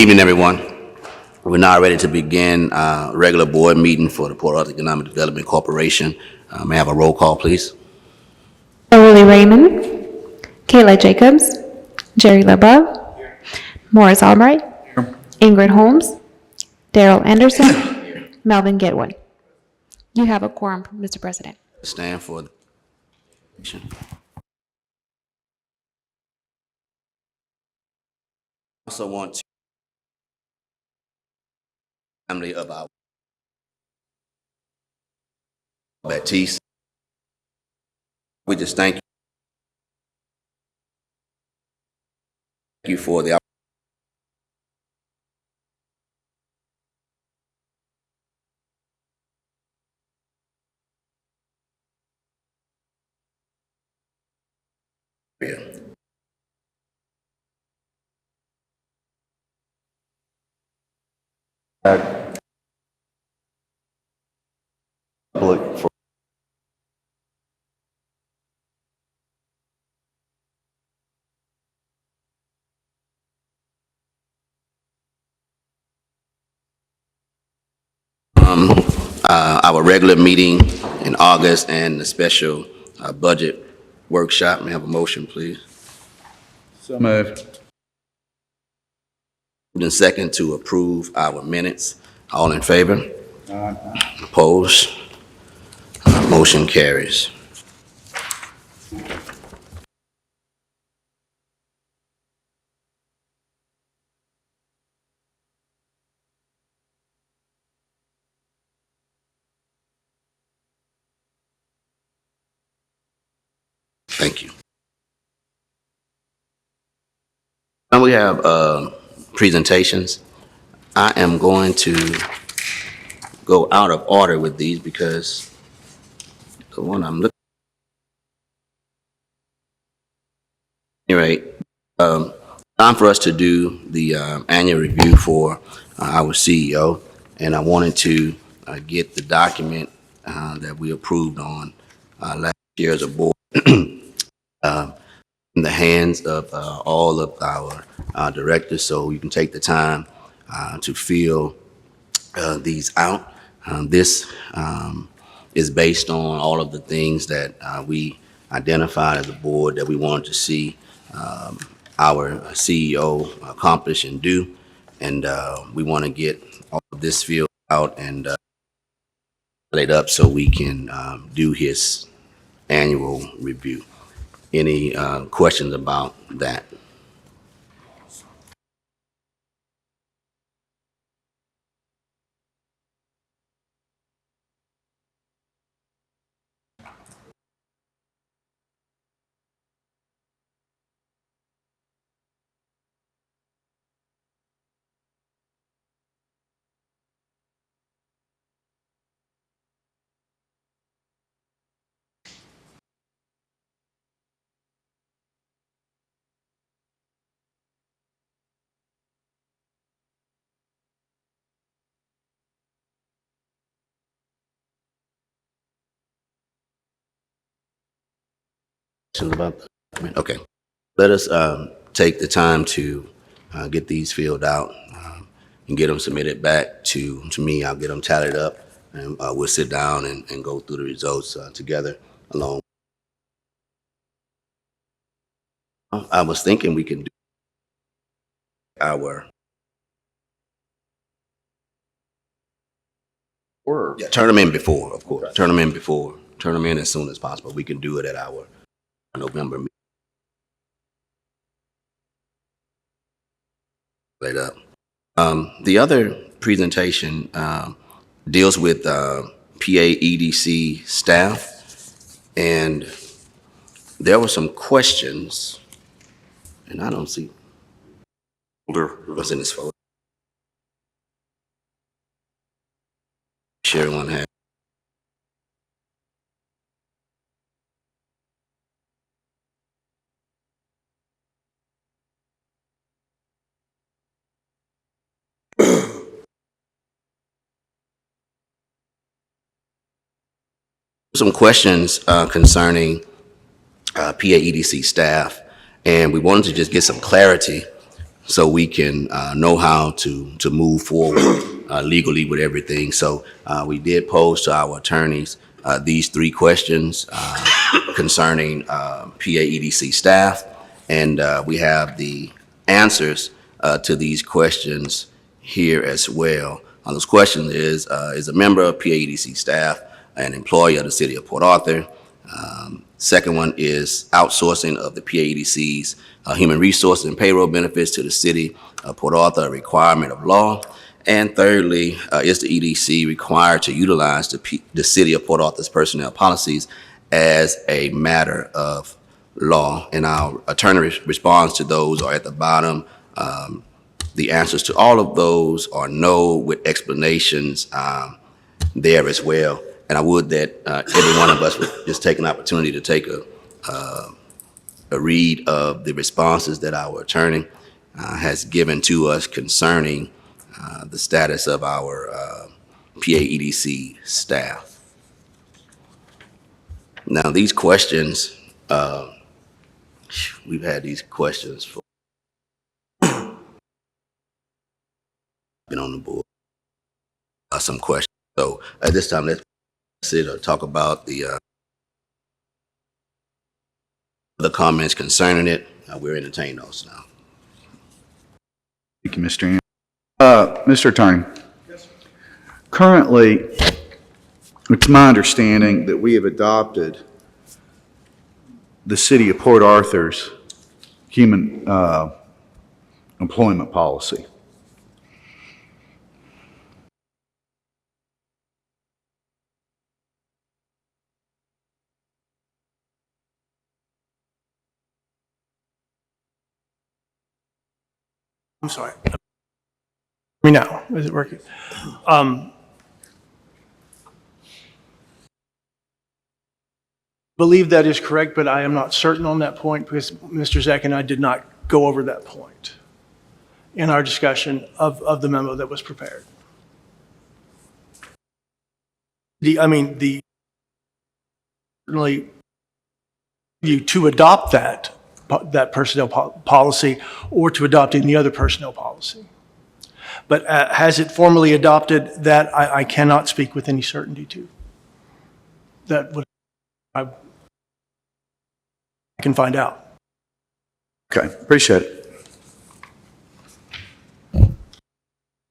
Evening, everyone. We're now ready to begin regular board meeting for the Port Arthur Economic Development Corporation. May I have a roll call, please? Beverly Raymond, Kayla Jacobs, Jerry LeBeau, Morris Albright, Ingrid Holmes, Daryl Anderson, Melvin Goodwin. You have a quorum, Mr. President. Stand for the. Also want to family of our Baptiste. We just thank you for the opportunity. Public for our regular meeting in August and the special budget workshop. May I have a motion, please? So moved. Moved and second to approve our minutes. All in favor? Aye. Opposed? Motion carries. Thank you. Now we have presentations. I am going to go out of order with these because the one I'm looking at, anyway, time for us to do the annual review for our CEO, and I wanted to get the document that we approved on last year as a board in the hands of all of our directors, so you can take the time to fill these out. This is based on all of the things that we identified as a board that we wanted to see our CEO accomplish and do, and we want to get all of this filled out and laid up so we can do his annual review. Any questions about that? Questions about that? Okay. Let us take the time to get these filled out and get them submitted back to me. I'll get them tallied up, and we'll sit down and go through the results together along. I was thinking we can do our turn them in before, of course. Okay. Turn them in before. Turn them in as soon as possible. We can do it at our November meeting. Laid up. The other presentation deals with PA EDC staff, and there were some questions, and I don't see what's in this folder. Share one had. Some questions concerning PA EDC staff, and we wanted to just get some clarity so we can know how to move forward legally with everything. So we did pose to our attorneys these three questions concerning PAEDC staff, and we have the answers to these questions here as well. Those questions is a member of PAEDC staff an employee of the city of Port Arthur? Second one is outsourcing of the PAEDC's human resources and payroll benefits to the city of Port Arthur, a requirement of law. And thirdly, is the EDC required to utilize the city of Port Arthur's personnel policies as a matter of law? And our attorney response to those are at the bottom. The answers to all of those are no, with explanations there as well. And I would that every one of us would just take an opportunity to take a read of the responses that our attorney has given to us concerning the status of our PAEDC staff. Now, these questions, we've had these questions for been on the board. Some questions. So at this time, let's sit or talk about the comments concerning it. We're entertaining those now. Thank you, Mr. Anderson. Mr. Attorney. Yes, sir. Currently, it's my understanding that we have adopted the City of Port Arthur's human employment policy. I'm sorry. Me now. Is it working? Believe that is correct, but I am not certain on that point because Mr. Zek and I did not go over that point in our discussion of the memo that was prepared. Certainly you to adopt that personnel policy or to adopt any other personnel policy. But has it formally adopted that? I cannot speak with any certainty to. That would, I can find out. Okay, appreciate it.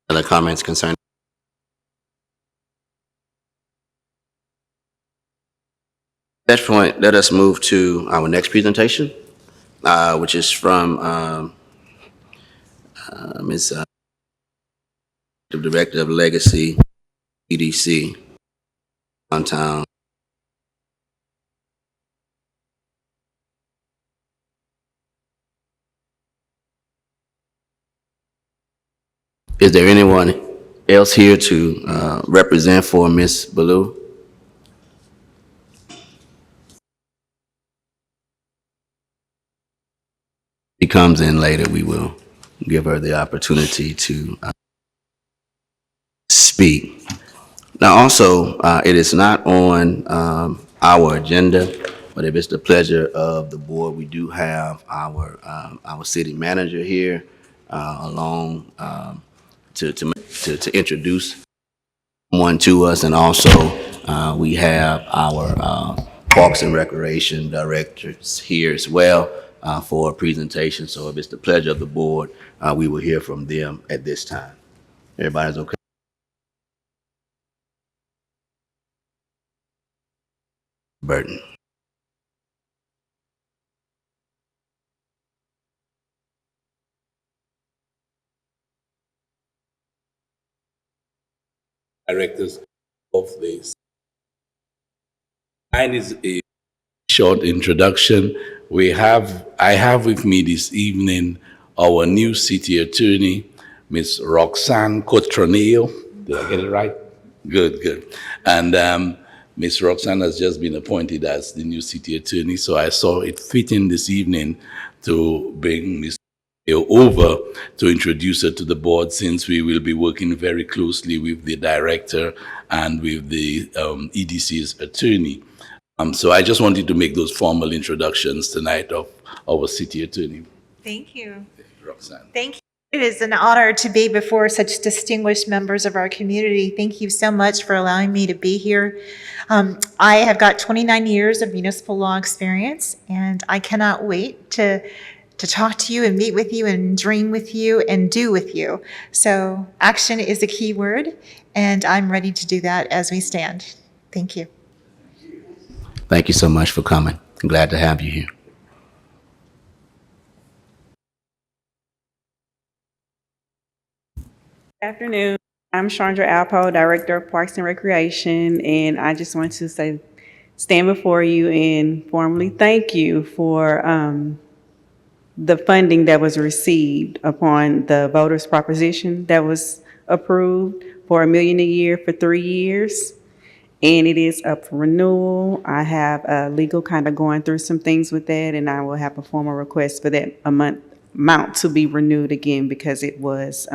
Other comments concerning? At that point, let us move to our next presentation, which is from Ms. The Director of Legacy, EDC, downtown. Is there anyone else here to represent for Ms. Ballou? She comes in later, we will give her the opportunity to speak. Now, also, it is not on our agenda, but if it's the pleasure of the board, we do have our city manager here along to introduce someone to us, and also we have our Parks and Recreation directors here as well for a presentation. So if it's the pleasure of the board, we will hear from them at this time. Everybody's okay? Burton. Directors of this. Mine is a short introduction. I have with me this evening our new city attorney, Ms. Roxanne Cotroneo. Did I get it right? Good. And Ms. Roxanne has just been appointed as the new city attorney, so I saw it fitting this evening to bring Ms. over to introduce her to the board, since we will be working very closely with the director and with the EDC's attorney. So I just wanted to make those formal introductions tonight of our city attorney. Thank you. Roxanne. Thank you. It is an honor to be before such distinguished members of our community. Thank you so much for allowing me to be here. I have got 29 years of municipal law experience, and I cannot wait to talk to you and meet with you and dream with you and do with you. So action is a key word, and I'm ready to do that as we stand. Thank you. Thank you so much for coming. I'm glad to have you here. Good afternoon. I'm Chandra Alpo, Director of Parks and Recreation, and I just want to stand before you and formally thank you for the funding that was received upon the voters' proposition that was approved for $1 million a year for 3 years. And it is up for renewal. I have legal kind of going through some things with that, and I will have a formal request for that amount to be renewed again because it was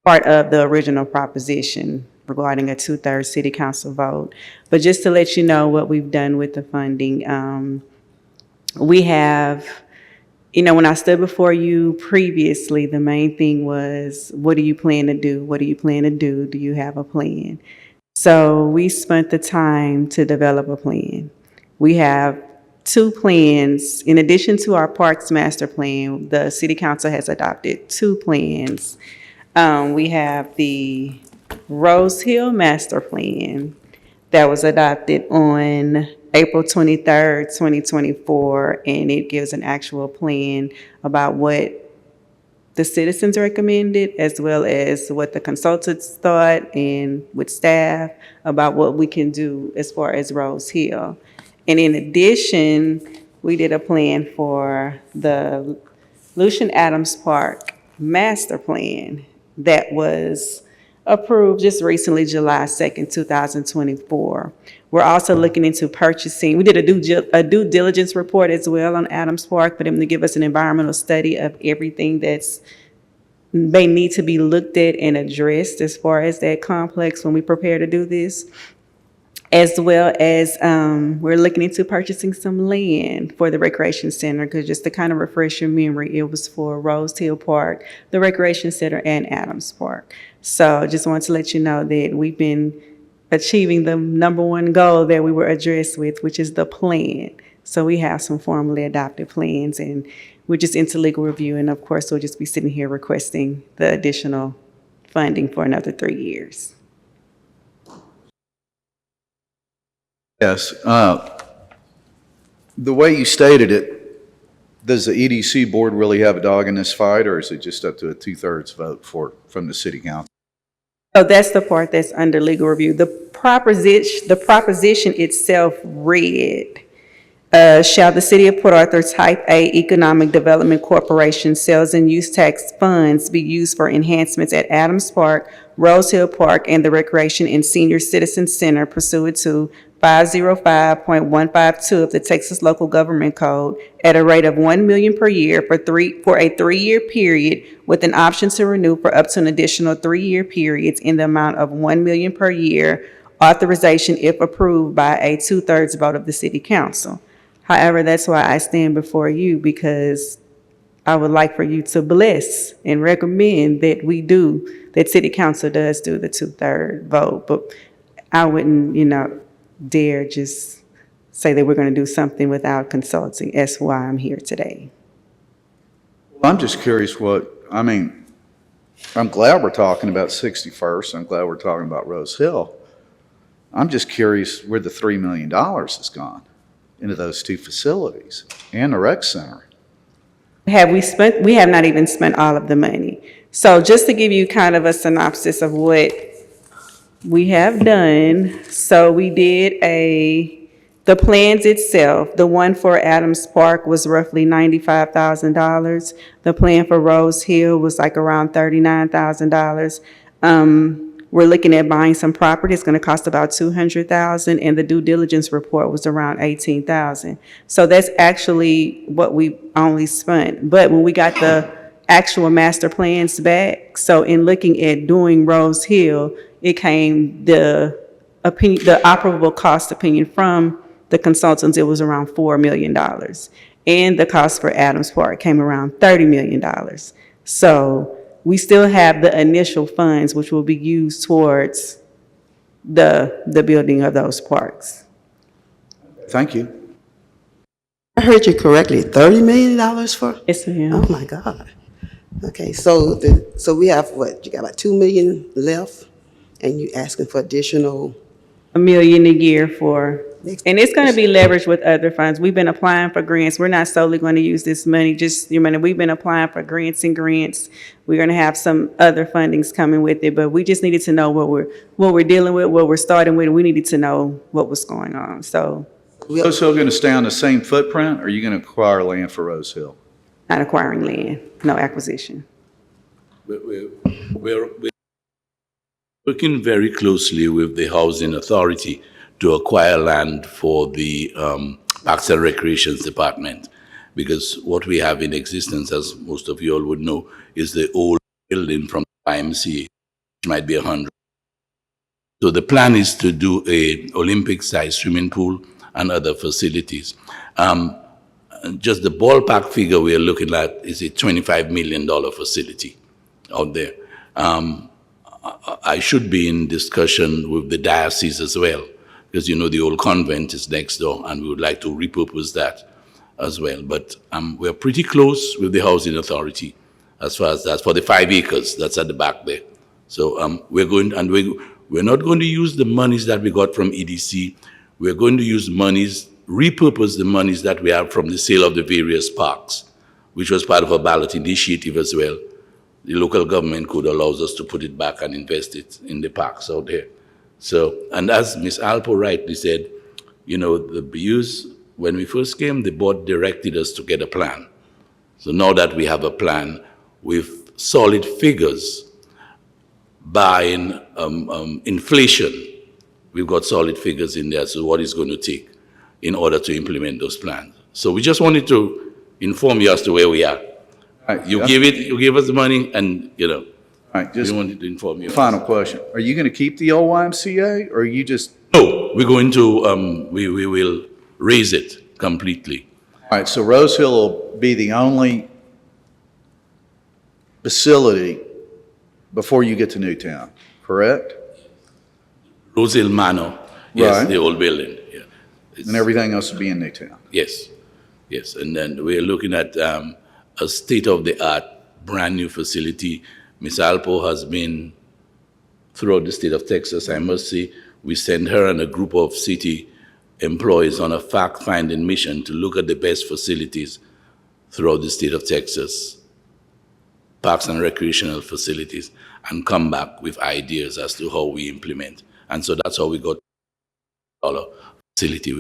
part of the original proposition regarding a 2/3 city council vote. But just to let you know what we've done with the funding, we have, when I stood before you previously, the main thing was, what do you plan to do? What do you plan to do? Do you have a plan? So we spent the time to develop a plan. We have 2 plans. In addition to our Parks Master Plan, the City Council has adopted 2 plans. We have the Rose Hill Master Plan that was adopted on April 23rd, 2024, and it gives an actual plan about what the citizens recommended, as well as what the consultants thought and with staff about what we can do as far as Rose Hill. And in addition, we did a plan for the Lucian Adams Park Master Plan that was approved just recently, July 2nd, 2024. We're also looking into purchasing. We did a due diligence report as well on Adams Park for them to give us an environmental study of everything that's may need to be looked at and addressed as far as that complex when we prepare to do this. As well as we're looking into purchasing some land for the recreation center, because just to kind of refresh your memory, it was for Rose Hill Park, the recreation center, and Adams Park. So just wanted to let you know that we've been achieving the number one goal that we were addressed with, which is the plan. So we have some formally adopted plans, and we're just into legal review. And of course, we'll just be sitting here requesting the additional funding for another 3 years. Yes. The way you stated it, does the EDC board really have a dog in this fight, or is it just up to a 2/3 vote from the city council? So that's the part that's under legal review. The proposition itself read, shall the City of Port Arthur Type A Economic Development Corporation sales and use tax funds be used for enhancements at Adams Park, Rose Hill Park, and the Recreation and Senior Citizen Center pursuant to 505.152 of the Texas Local Government Code at a rate of $1 million per year for a 3-year period, with an option to renew for up to an additional 3-year periods in the amount of $1 million per year, authorization if approved by a 2/3 vote of the City Council. However, that's why I stand before you, because I would like for you to bless and recommend that that City Council does do the 2/3 vote. But I wouldn't, dare just say that we're going to do something without consulting. That's why I'm here today. I'm just curious I'm glad we're talking about 61st. I'm glad we're talking about Rose Hill. I'm just curious where the $3 million has gone into those 2 facilities and the rec center. We have not even spent all of the money. So just to give you kind of a synopsis of what we have done, so we did the plans itself, the one for Adams Park was roughly $95,000. The plan for Rose Hill was like around $39,000. We're looking at buying some property. It's going to cost about $200,000, and the due diligence report was around $18,000. So that's actually what we only spent. But when we got the actual master plans back, so in looking at doing Rose Hill, it came the operable cost opinion from the consultants. It was around $4 million, and the cost for Adams Park came around $30 million. So we still have the initial funds, which will be used towards the building of those parks. Thank you. I heard you correctly, $30 million for? Yes, ma'am. Oh, my God. Okay, so so we have what, you got about 2 million left, and you asking for additional, $1 million a year for, Next. and it's going to be leveraged with other funds. We've been applying for grants. We're not solely going to use this money, just, we've been applying for grants and grants. We're going to have some other fundings coming with it, but we just needed to know what we're dealing with, what we're starting with. We needed to know what was going on, so Rose Hill going to stay on the same footprint, or are you going to acquire land for Rose Hill? not acquiring land, no acquisition. We're working very closely with the Housing Authority to acquire land for the Parks and Recreations Department, because what we have in existence, as most of you all would know, is the old building from the YMCA, which might be 100. So the plan is to do a Olympic-sized swimming pool and other facilities. Just the ballpark figure we are looking at is a $25 million facility out there. I should be in discussion with the diocese as well, because the old convent is next door, and we would like to repurpose that as well. But we're pretty close with the Housing Authority as far as that, for the 5 acres that's at the back there. So we're not going to use the monies that we got from EDC. We're going to use repurpose the monies that we have from the sale of the various parks, which was part of a ballot initiative as well. The local government could allow us to put it back and invest it in the parks out there. So, and as Ms. Alpo rightly said, the BUs, when we first came, the board directed us to get a plan. So now that we have a plan with solid figures, barring inflation, we've got solid figures in there, so what it's going to take in order to implement those plans. So we just wanted to inform you as to where we are. All right, You give us the money, and, All right, just we wanted to inform you. final question. Are you going to keep the old YMCA, or are you just, No, we're going to, we will raise it completely. all right, so Rose Hill will be the only facility before you get to Newtown, correct? Rose Hill Manor, yes, Right. the old building, yeah. And everything else will be in Newtown? Yes, yes. And then we're looking at a state-of-the-art, brand-new facility. Ms. Alpo has been throughout the state of Texas, I must say. We send her and a group of city employees on a fact-finding mission to look at the best facilities throughout the state of Texas, parks and recreational facilities, and come back with ideas as to how we implement. And so that's how we got our facility,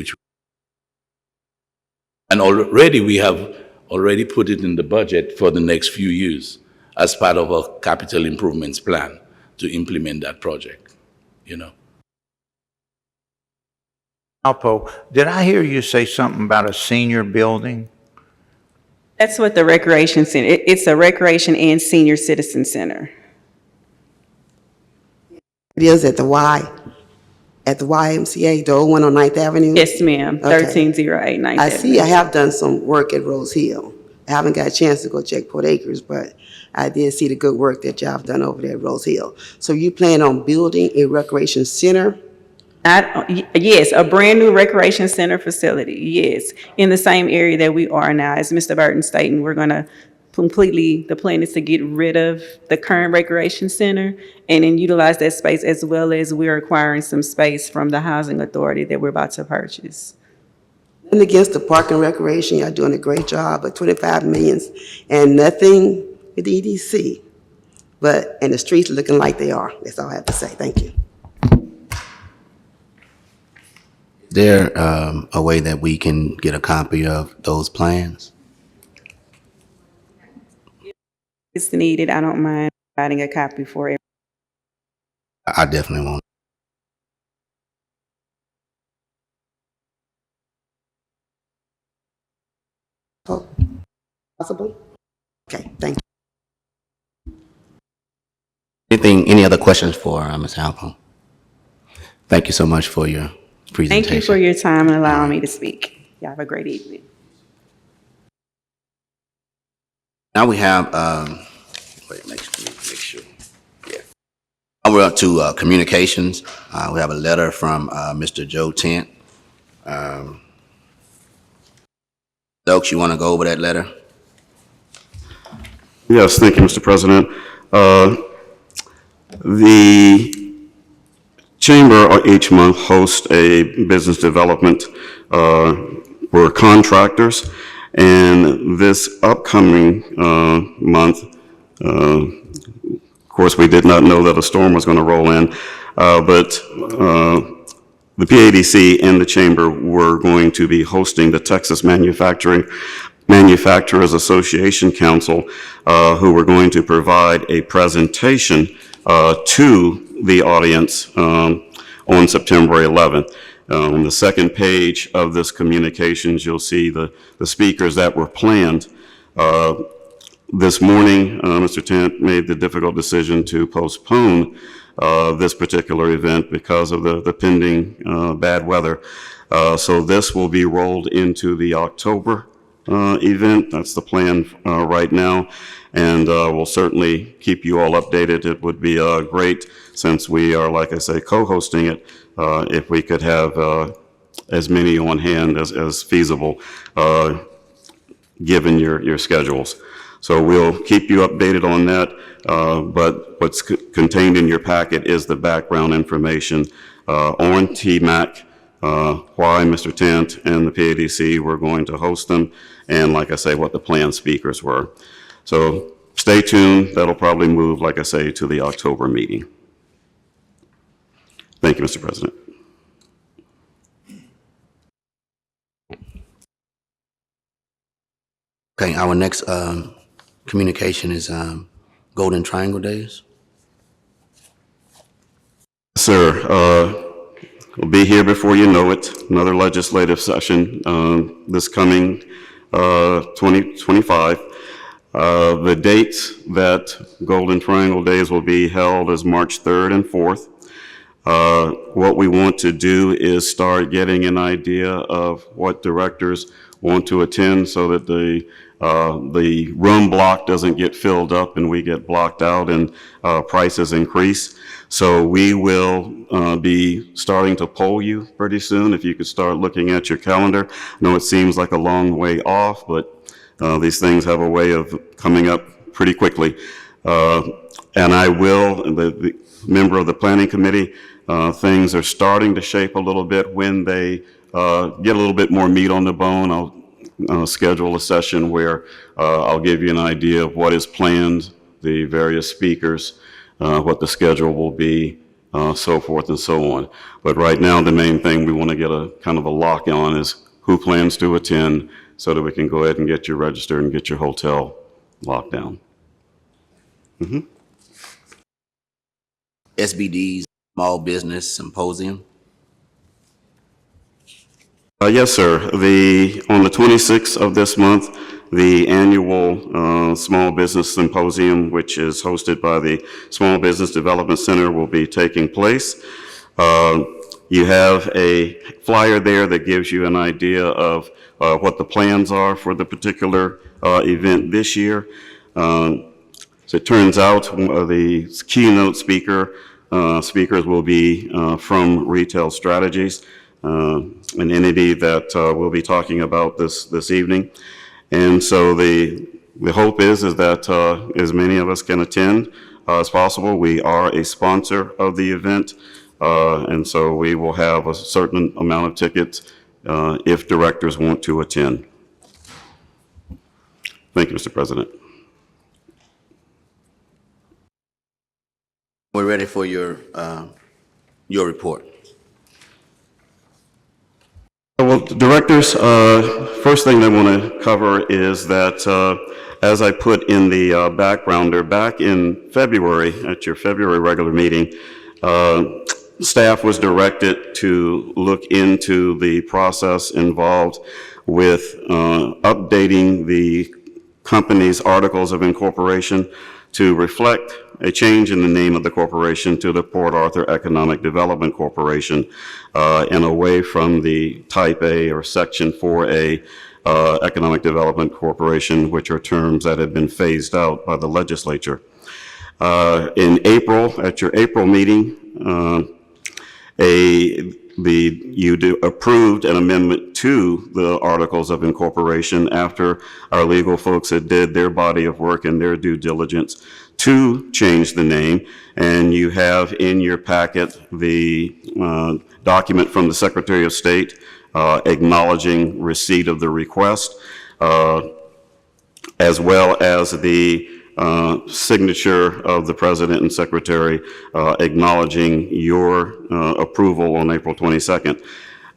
and already we have already put it in the budget for the next few years as part of our capital improvements plan to implement that project, Alpo, did I hear you say something about a senior building? That's what the recreation center, it's a recreation and senior citizen center. it is at the YMCA, the old one on 9th Avenue? Yes, ma'am, Okay. 1308 9th I see, I Avenue. have done some work at Rose Hill. I haven't got a chance to go check Port Acres, but I did see the good work that y'all have done over there at Rose Hill. So you plan on building a recreation center? Yes, a brand-new recreation center facility, yes, in the same area that we are now. As Mr. Burton stated, we're going to the plan is to get rid of the current recreation center and then utilize that space, as well as we're acquiring some space from the housing authority that we're about to purchase. And against the park and recreation, y'all doing a great job, but 25 millions and nothing with the EDC. And the streets looking like they are. That's all I have to say. Thank you. Is there a way that we can get a copy of those plans? It's needed. I don't mind providing a copy for it. I definitely won't. Possible? Okay, thank you. Any other questions for Ms. Alpo? Thank you so much for your presentation. Thank you for your time and allowing me to speak. Y'all have a great evening. Now we have Wait, make sure. Yeah. Now we're up to communications. We have a letter from Mr. Joe Tent. Stokes, you want to go over that letter? Yes, thank you, Mr. President. The Chamber each month hosts a business development for contractors, and this upcoming month, of course, we did not know that a storm was going to roll in, but the PADC and the Chamber were going to be hosting the Texas Manufacturers Association Council, who were going to provide a presentation to the audience on September 11th. On the second page of this communications, you'll see the speakers that were planned. This morning, Mr. Tent made the difficult decision to postpone this particular event because of the pending bad weather. So this will be rolled into the October event. That's the plan right now, and we'll certainly keep you all updated. It would be great, since we are, like I say, co-hosting it, if we could have as many on hand as feasible, given your schedules. So we'll keep you updated on that, but what's contained in your packet is the background information on TMAC, why Mr. Tent and the PADC were going to host them, and like I say, what the planned speakers were. So stay tuned. That'll probably move, like I say, to the October meeting. Thank you, Mr. President. Okay, our next communication is Golden Triangle Days. Sir, we'll be here before you know it. Another legislative session this coming 2025. The dates that Golden Triangle Days will be held is March 3rd and 4th. What we want to do is start getting an idea of what directors want to attend, so that the room block doesn't get filled up and we get blocked out and prices increase. So we will be starting to poll you pretty soon. If you could start looking at your calendar. I know it seems like a long way off, but these things have a way of coming up pretty quickly. And I will, the member of the planning committee, things are starting to shape a little bit. When they get a little bit more meat on the bone, I'll schedule a session where I'll give you an idea of what is planned, the various speakers, what the schedule will be, so forth and so on. But right now, the main thing we want to get a kind of a lock on is who plans to attend, so that we can go ahead and get you registered and get your hotel locked down. SBD's Small Business Symposium. Yes, sir. On the 26th of this month, the annual Small Business Symposium, which is hosted by the Small Business Development Center, will be taking place. You have a flyer there that gives you an idea of what the plans are for the particular event this year. So it turns out the keynote speakers will be from Retail Strategies, an entity that we'll be talking about this evening. And so the hope is that as many of us can attend as possible. We are a sponsor of the event, and so we will have a certain amount of tickets if directors want to attend. Thank you, Mr. President. We're ready for your report. Well, directors, first thing I want to cover is that, as I put in the backgrounder, back in February, at your February regular meeting, staff was directed to look into the process involved with updating the company's articles of incorporation to reflect a change in the name of the corporation to the Port Arthur Economic Development Corporation, and away from the Type A or Section 4A Economic Development Corporation, which are terms that have been phased out by the legislature. In April, at your April meeting, approved an amendment to the Articles of Incorporation after our legal folks had did their body of work and their due diligence to change the name. And you have in your packet the document from the Secretary of State acknowledging receipt of the request, as well as the signature of the President and Secretary acknowledging your approval on April 22nd.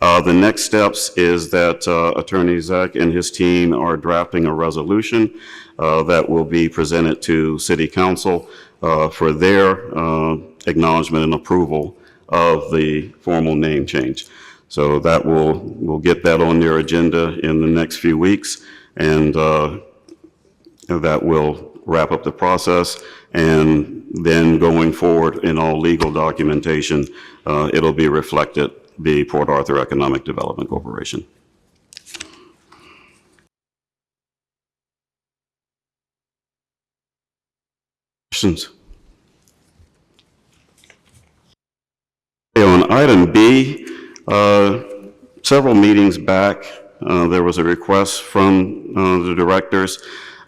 The next steps is that Attorney Zek and his team are drafting a resolution that will be presented to City Council for their acknowledgement and approval of the formal name change. So that we'll get that on their agenda in the next few weeks, and that will wrap up the process. And then going forward in all legal documentation, it'll be reflected the Port Arthur Economic Development Corporation. Questions? On item B, several meetings back, there was a request from the directors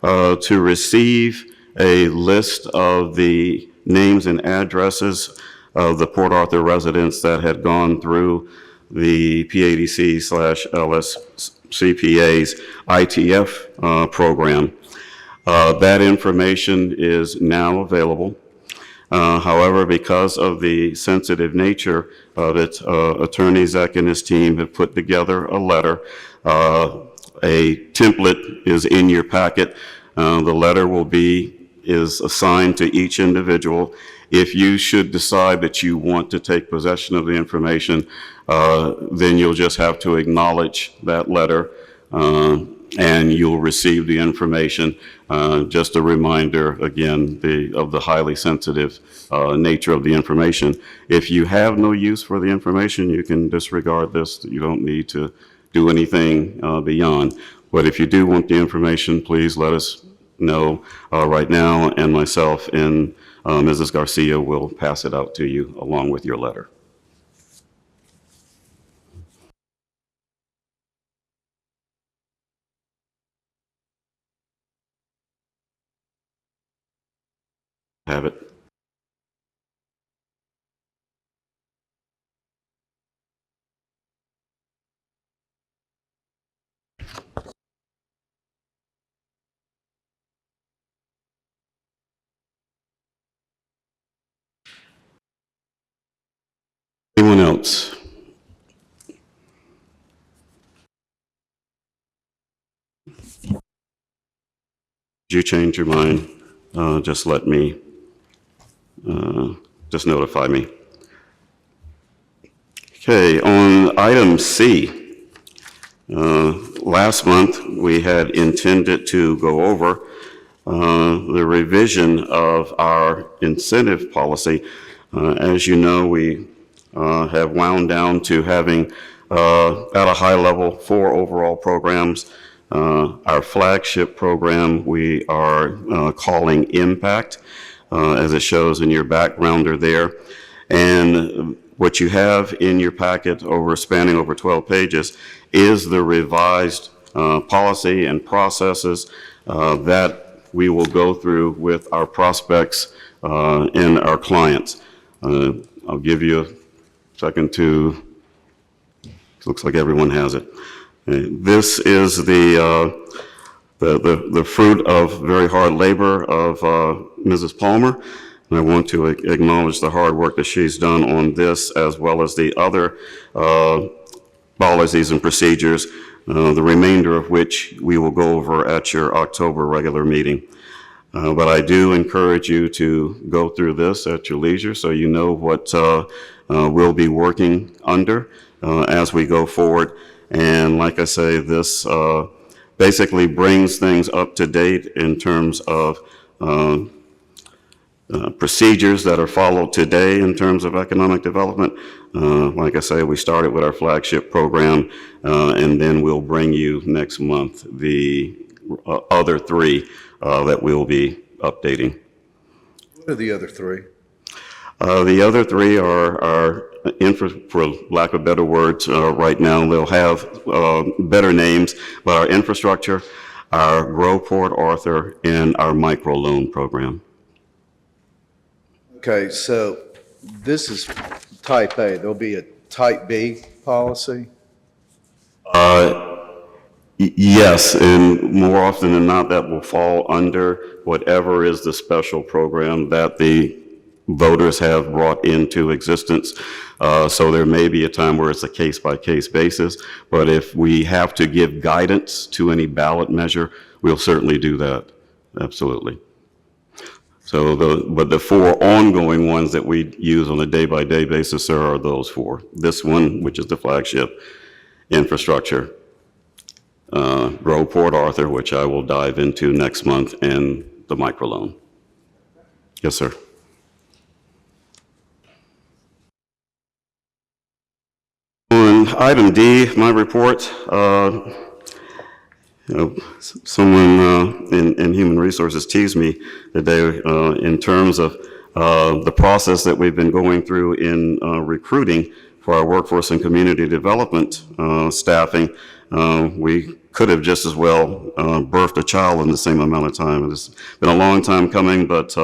to receive a list of the names and addresses of the Port Arthur residents that had gone through the PADC/LSCPA's ITF program. That information is now available. However, because of the sensitive nature of it, Attorney Zek and his team have put together a letter. A template is in your packet. The letter is assigned to each individual. If you should decide that you want to take possession of the information, then you'll just have to acknowledge that letter, and you'll receive the information. Just a reminder, again, of the highly sensitive nature of the information. If you have no use for the information, you can disregard this. You don't need to do anything beyond. But if you do want the information, please let us know right now, and myself and Mrs. Garcia will pass it out to you along with your letter. Have it. Anyone else? Did you change your mind? Just let me, just notify me. Okay, on item C, last month we had intended to go over the revision of our incentive policy. As you know, we have wound down to having, at a high level, 4 overall programs. Our flagship program we are calling Impact, as it shows in your backgrounder there. And what you have in your packet spanning over 12 pages is the revised policy and processes that we will go through with our prospects and our clients. I'll give you a second to, looks like everyone has it. This is the fruit of very hard labor of Mrs. Palmer. And I want to acknowledge the hard work that she's done on this, as well as the other policies and procedures, the remainder of which we will go over at your October regular meeting. But I do encourage you to go through this at your leisure so you know what we'll be working under as we go forward. And like I say, this basically brings things up to date in terms of procedures that are followed today in terms of economic development. Like I say, we started with our flagship program, and then we'll bring you next month the other 3 that we'll be updating. What are the other three? The other three are for lack of better words, right now, they'll have better names, but our infrastructure, our Grow Port Arthur, and our microloan program. Okay, so this is type A. There'll be a type B policy? Yes, and more often than not, that will fall under whatever is the special program that the voters have brought into existence. So there may be a time where it's a case-by-case basis, but if we have to give guidance to any ballot measure, we'll certainly do that, absolutely. So but the four ongoing ones that we use on a day-by-day basis, there are those four. This one, which is the flagship, infrastructure, Grow Port Arthur, which I will dive into next month, and the microloan. Yes, sir. On item D, my report, someone in Human Resources teased me today in terms of the process that we've been going through in recruiting for our workforce and community development staffing. We could have just as well birthed a child in the same amount of time. It's been a long time coming, but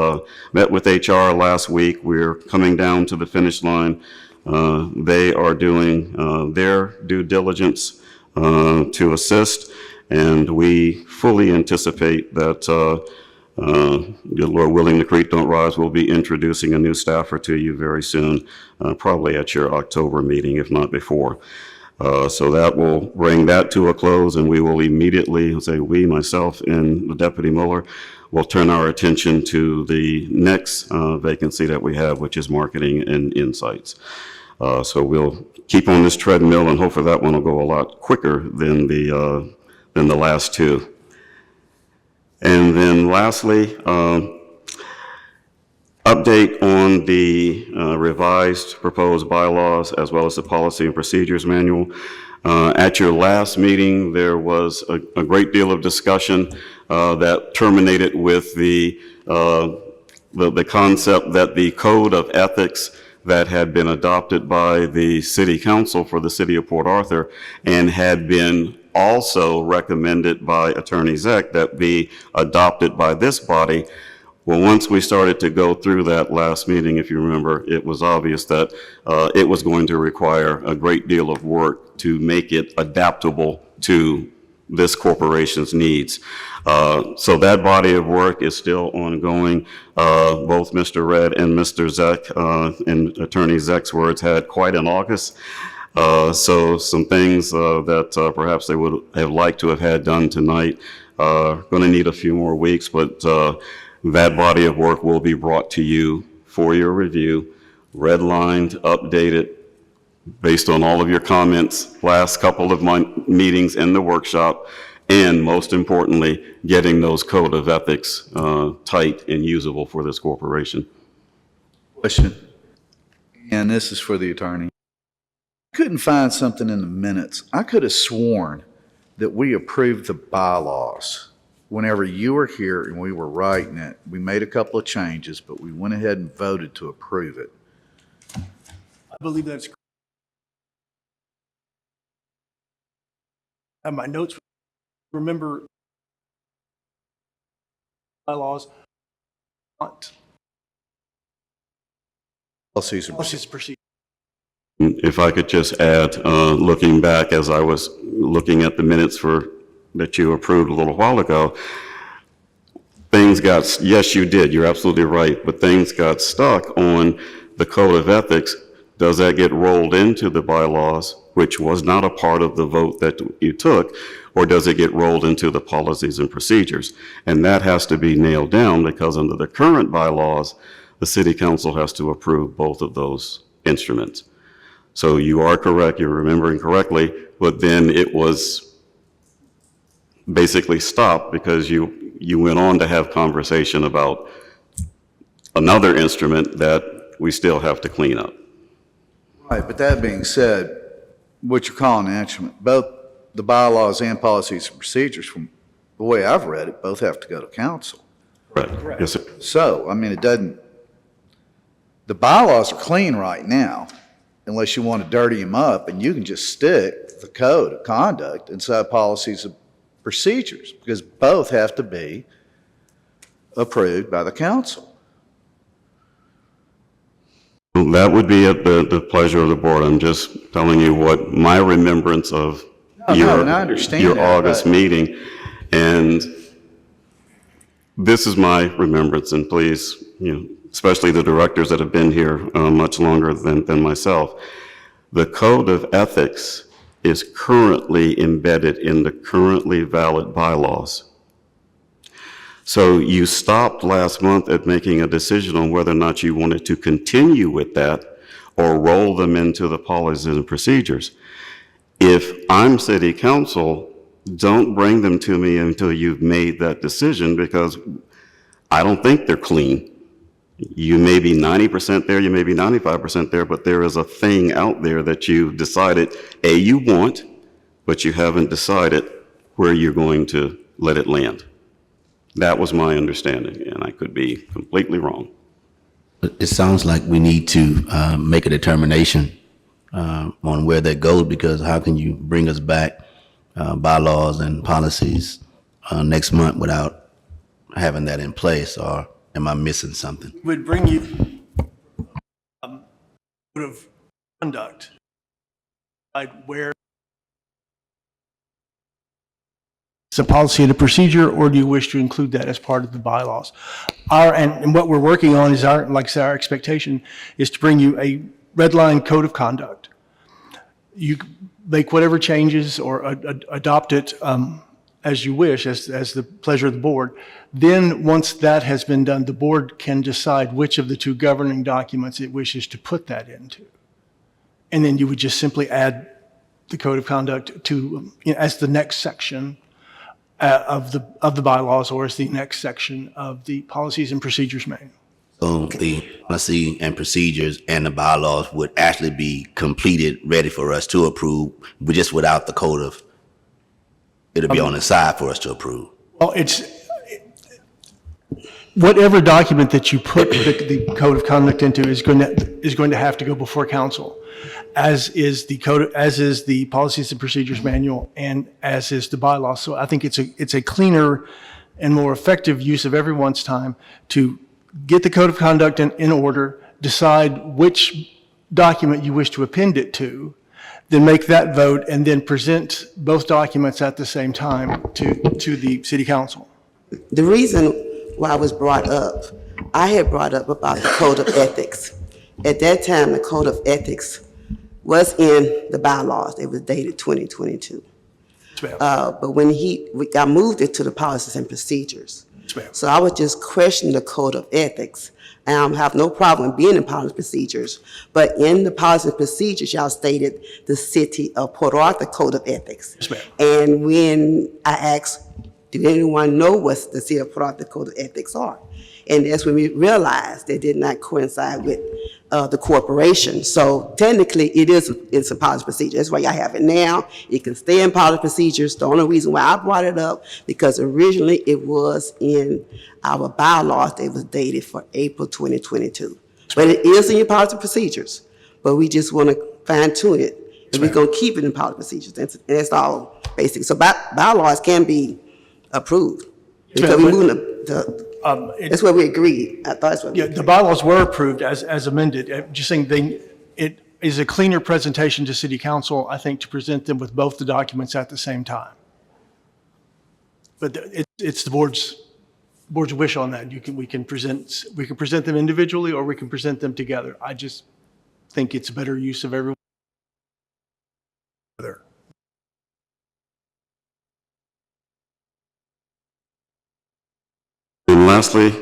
met with HR last week. We're coming down to the finish line. They are doing their due diligence to assist, and we fully anticipate that, good Lord willing, the creek don't rise, we'll be introducing a new staffer to you very soon, probably at your October meeting, if not before. So that will bring that to a close, and we will immediately, say we, myself, and the Deputy Mueller, will turn our attention to the next vacancy that we have, which is marketing and insights. So we'll keep on this treadmill, and hopefully that one will go a lot quicker than the last two. And then lastly, update on the revised proposed bylaws as well as the policy and procedures manual. At your last meeting, there was a great deal of discussion that terminated with the concept that the code of ethics that had been adopted by the City Council for the City of Port Arthur and had been also recommended by Attorney Zeck that be adopted by this body. Well, once we started to go through that last meeting, if you remember, it was obvious that it was going to require a great deal of work to make it adaptable to this corporation's needs. So that body of work is still ongoing. Both Mr. Red and Mr. Zeck, in Attorney Zeck's words, had quite an August. So some things that perhaps they would have liked to have had done tonight are going to need a few more weeks, but that body of work will be brought to you for your review, redlined, updated, based on all of your comments last couple of meetings in the workshop, and most importantly, getting those code of ethics tight and usable for this corporation. Question, and this is for the attorney. I couldn't find something in the minutes. I could have sworn that we approved the bylaws whenever you were here and we were writing it. We made a couple of changes, but we went ahead and voted to approve it. I believe that's correct. And my notes, remember, bylaws, not Policies and policies, procedures. If I could just add, looking back as I was looking at the minutes that you approved a little while ago, things got, yes, you did, you're absolutely right, but things got stuck on the code of ethics. Does that get rolled into the bylaws, which was not a part of the vote that you took, or does it get rolled into the policies and procedures? And that has to be nailed down, because under the current bylaws, the City Council has to approve both of those instruments. So you are correct, you're remembering correctly, but then it was basically stopped because you went on to have conversation about another instrument that we still have to clean up. Right, but that being said, what you're calling an instrument, both the bylaws and policies and procedures, from the way I've read it, both have to go to council. Correct. Yes, sir. So, I mean, it doesn't The bylaws are clean right now, unless you want to dirty them up, and you can just stick the code of conduct inside policies and procedures, because both have to be approved by the council. That would be at the pleasure of the board. I'm just telling you what my remembrance of and I understand your that, August but- meeting. And this is my remembrance, and please, especially the directors that have been here much longer than myself. The code of ethics is currently embedded in the currently valid bylaws. So you stopped last month at making a decision on whether or not you wanted to continue with that or roll them into the policies and procedures. If I'm city council, don't bring them to me until you've made that decision, because I don't think they're clean. You may be 90% there, you may be 95% there, but there is a thing out there that you've decided, you want, but you haven't decided where you're going to let it land. That was my understanding, and I could be completely wrong. It sounds like we need to make a determination on where that goes, because how can you bring us back bylaws and policies next month without having that in place, or am I missing something? Would bring you code of conduct, where it's a policy and a procedure, or do you wish to include that as part of the bylaws? And what we're working on is our expectation is to bring you a red line code of conduct. You make whatever changes or adopt it as you wish, as the pleasure of the board. Then, once that has been done, the board can decide which of the two governing documents it wishes to put that into. And then you would just simply add the code of conduct to, as the next section of the bylaws, or as the next section of the policies and procedures manual. So the policy and procedures and the bylaws would actually be completed, ready for us to approve, but just without the code of, it'll be on the side for us to approve. Well, whatever document that you put the code of conduct into is going to have to go before council, as is the policies and procedures manual, and as is the bylaws. So I think it's a cleaner and more effective use of everyone's time to get the code of conduct in order, decide which document you wish to append it to, then make that vote, and then present both documents at the same time to the city council. The reason why it was brought up, I had brought up about the code of ethics. At that time, the code of ethics was in the bylaws. It was dated 2022. But when I moved it to the policies and procedures. So I was just questioning the code of ethics. I have no problem being in policy and procedures, but in the policy and procedures, y'all stated the City of Port Arthur Code of Ethics. And when I asked, do anyone know what the City of Port Arthur Code of Ethics are? And that's when we realized they did not coincide with the corporation. So technically, it's a policy procedure. That's why y'all have it now. It can stay in policy procedures. The only reason why I brought it up, because originally it was in our bylaws. It was dated for April 2022. But it is in your policy procedures. But we just want to fine tune it. And we're going to keep it in policy procedures. And that's all basic. So bylaws can be approved. Because we're moving that's what we agreed. I thought that's what we agreed. The bylaws were approved as amended. Just saying, it is a cleaner presentation to city council, I think, to present them with both the documents at the same time. But it's the board's wish on that. We can present them individually, or we can present them together. I just think it's a better use of everyone. And lastly,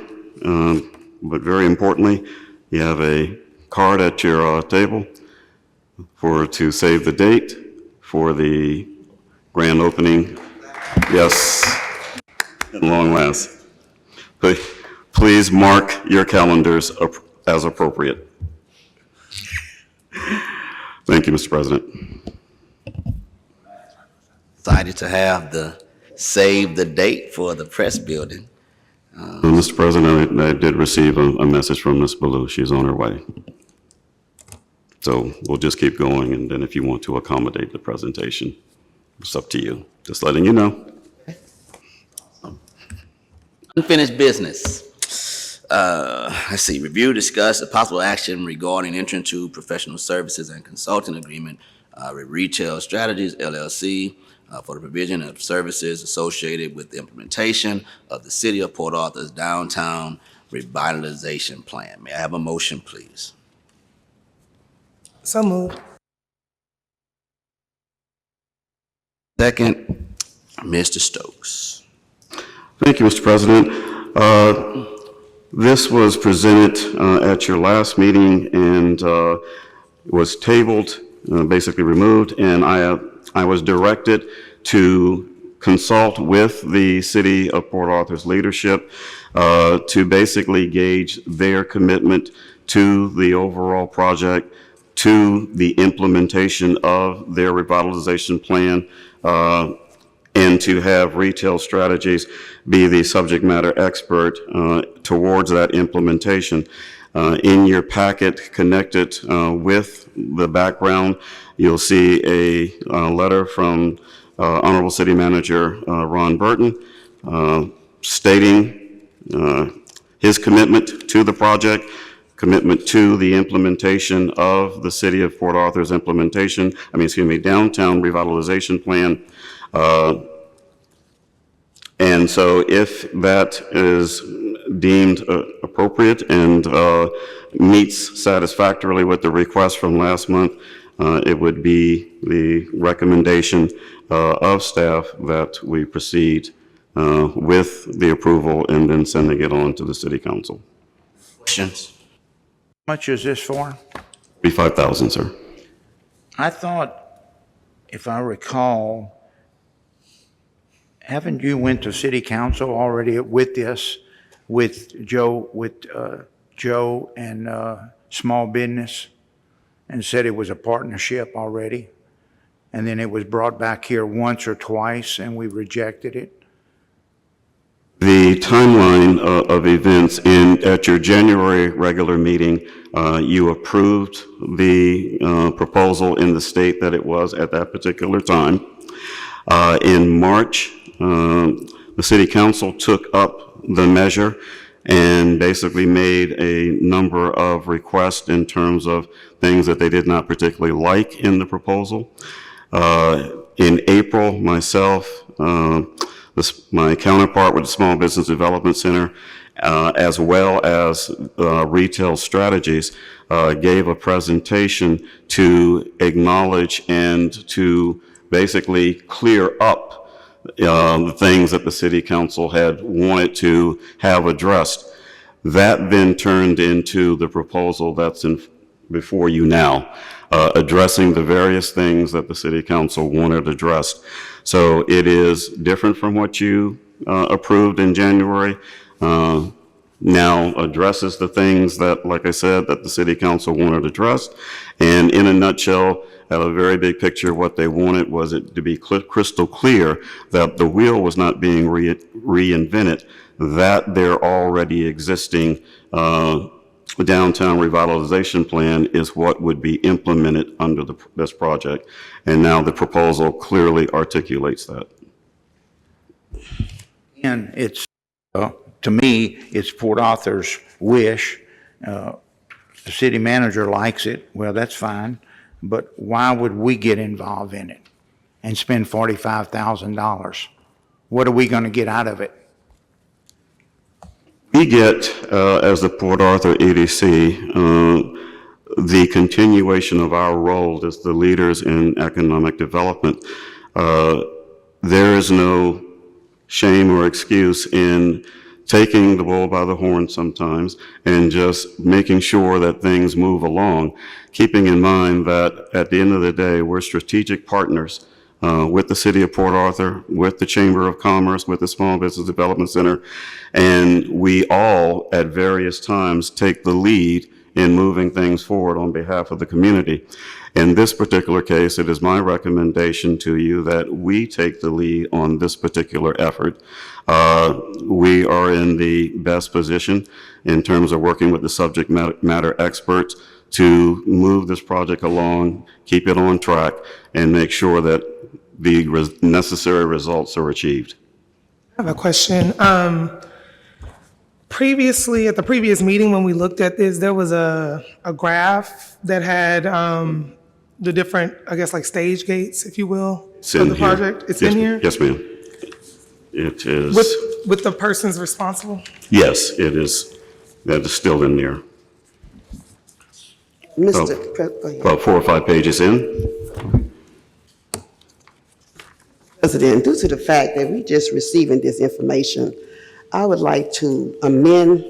but very importantly, you have a card at your table to save the date for the grand opening. Yes, at long last. Please mark your calendars as appropriate. Thank you, Mr. President. Excited to have the save the date for the press building. Mr. President, I did receive a message from Ms. Ballou. She's on her way. So we'll just keep going, and then if you want to accommodate the presentation, it's up to you. Just letting you know. Unfinished business. Let's see, review, discuss, a possible action regarding entering into professional services and consulting agreement with Retail Strategies LLC for the provision of services associated with the implementation of the City of Port Arthur's Downtown Revitalization Plan. May I have a motion, please? So moved. Second, Mr. Stokes. Thank you, Mr. President. This was presented at your last meeting and was tabled, basically removed, and I was directed to consult with the City of Port Arthur's leadership to basically gauge their commitment to the overall project, to the implementation of their revitalization plan, and to have Retail Strategies be the subject matter expert towards that implementation. In your packet connected with the background, you'll see a letter from Honorable City Manager Ron Burton stating his commitment to the project, commitment to the implementation of the City of Port Arthur's downtown revitalization plan. And so if that is deemed appropriate and meets satisfactorily with the request from last month, it would be the recommendation of staff that we proceed with the approval and then sending it on to the City Council. Questions? How much is this for? $35,000, sir. I thought, if I recall, haven't you went to city council already with this, with Joe and small business, and said it was a partnership already? And then it was brought back here once or twice and we rejected it? The timeline of events at your January regular meeting, you approved the proposal in the state that it was at that particular time. In March, the City Council took up the measure and basically made a number of requests in terms of things that they did not particularly like in the proposal. In April, myself, my counterpart with the Small Business Development Center, as well as Retail Strategies, gave a presentation to acknowledge and to basically clear up the things that the City Council had wanted to have addressed. That then turned into the proposal that's before you now, addressing the various things that the City Council wanted addressed. So it is different from what you approved in January. Now addresses the things that, like I said, that the City Council wanted addressed. And in a nutshell, at a very big picture, what they wanted was it to be crystal clear that the wheel was not being reinvented, that their already existing downtown revitalization plan is what would be implemented under this project. And now the proposal clearly articulates that. And it's, to me, it's Port Arthur's wish. The city manager likes it, well, that's fine. But why would we get involved in it and spend $45,000? What are we going to get out of it? We get, as the Port Arthur EDC, the continuation of our role as the leaders in economic development. There is no shame or excuse in taking the bull by the horn sometimes and just making sure that things move along, keeping in mind that at the end of the day, we're strategic partners with the City of Port Arthur, with the Chamber of Commerce, with the Small Business Development Center, and we all at various times take the lead in moving things forward on behalf of the community. In this particular case, it is my recommendation to you that we take the lead on this particular effort. We are in the best position in terms of working with the subject matter experts to move this project along, keep it on track, and make sure that the necessary results are achieved. I have a question. Previously, at the previous meeting, when we looked at this, there was a graph that had the different, I guess, like stage gates, if you will, It's of in the here. project. It's Yes, in here? Yes, ma'am. It is. With the persons responsible? Yes, it is. That is still in there. Go ahead. About 4 or 5 pages in. President, due to the fact that we just receiving this information, I would like to amend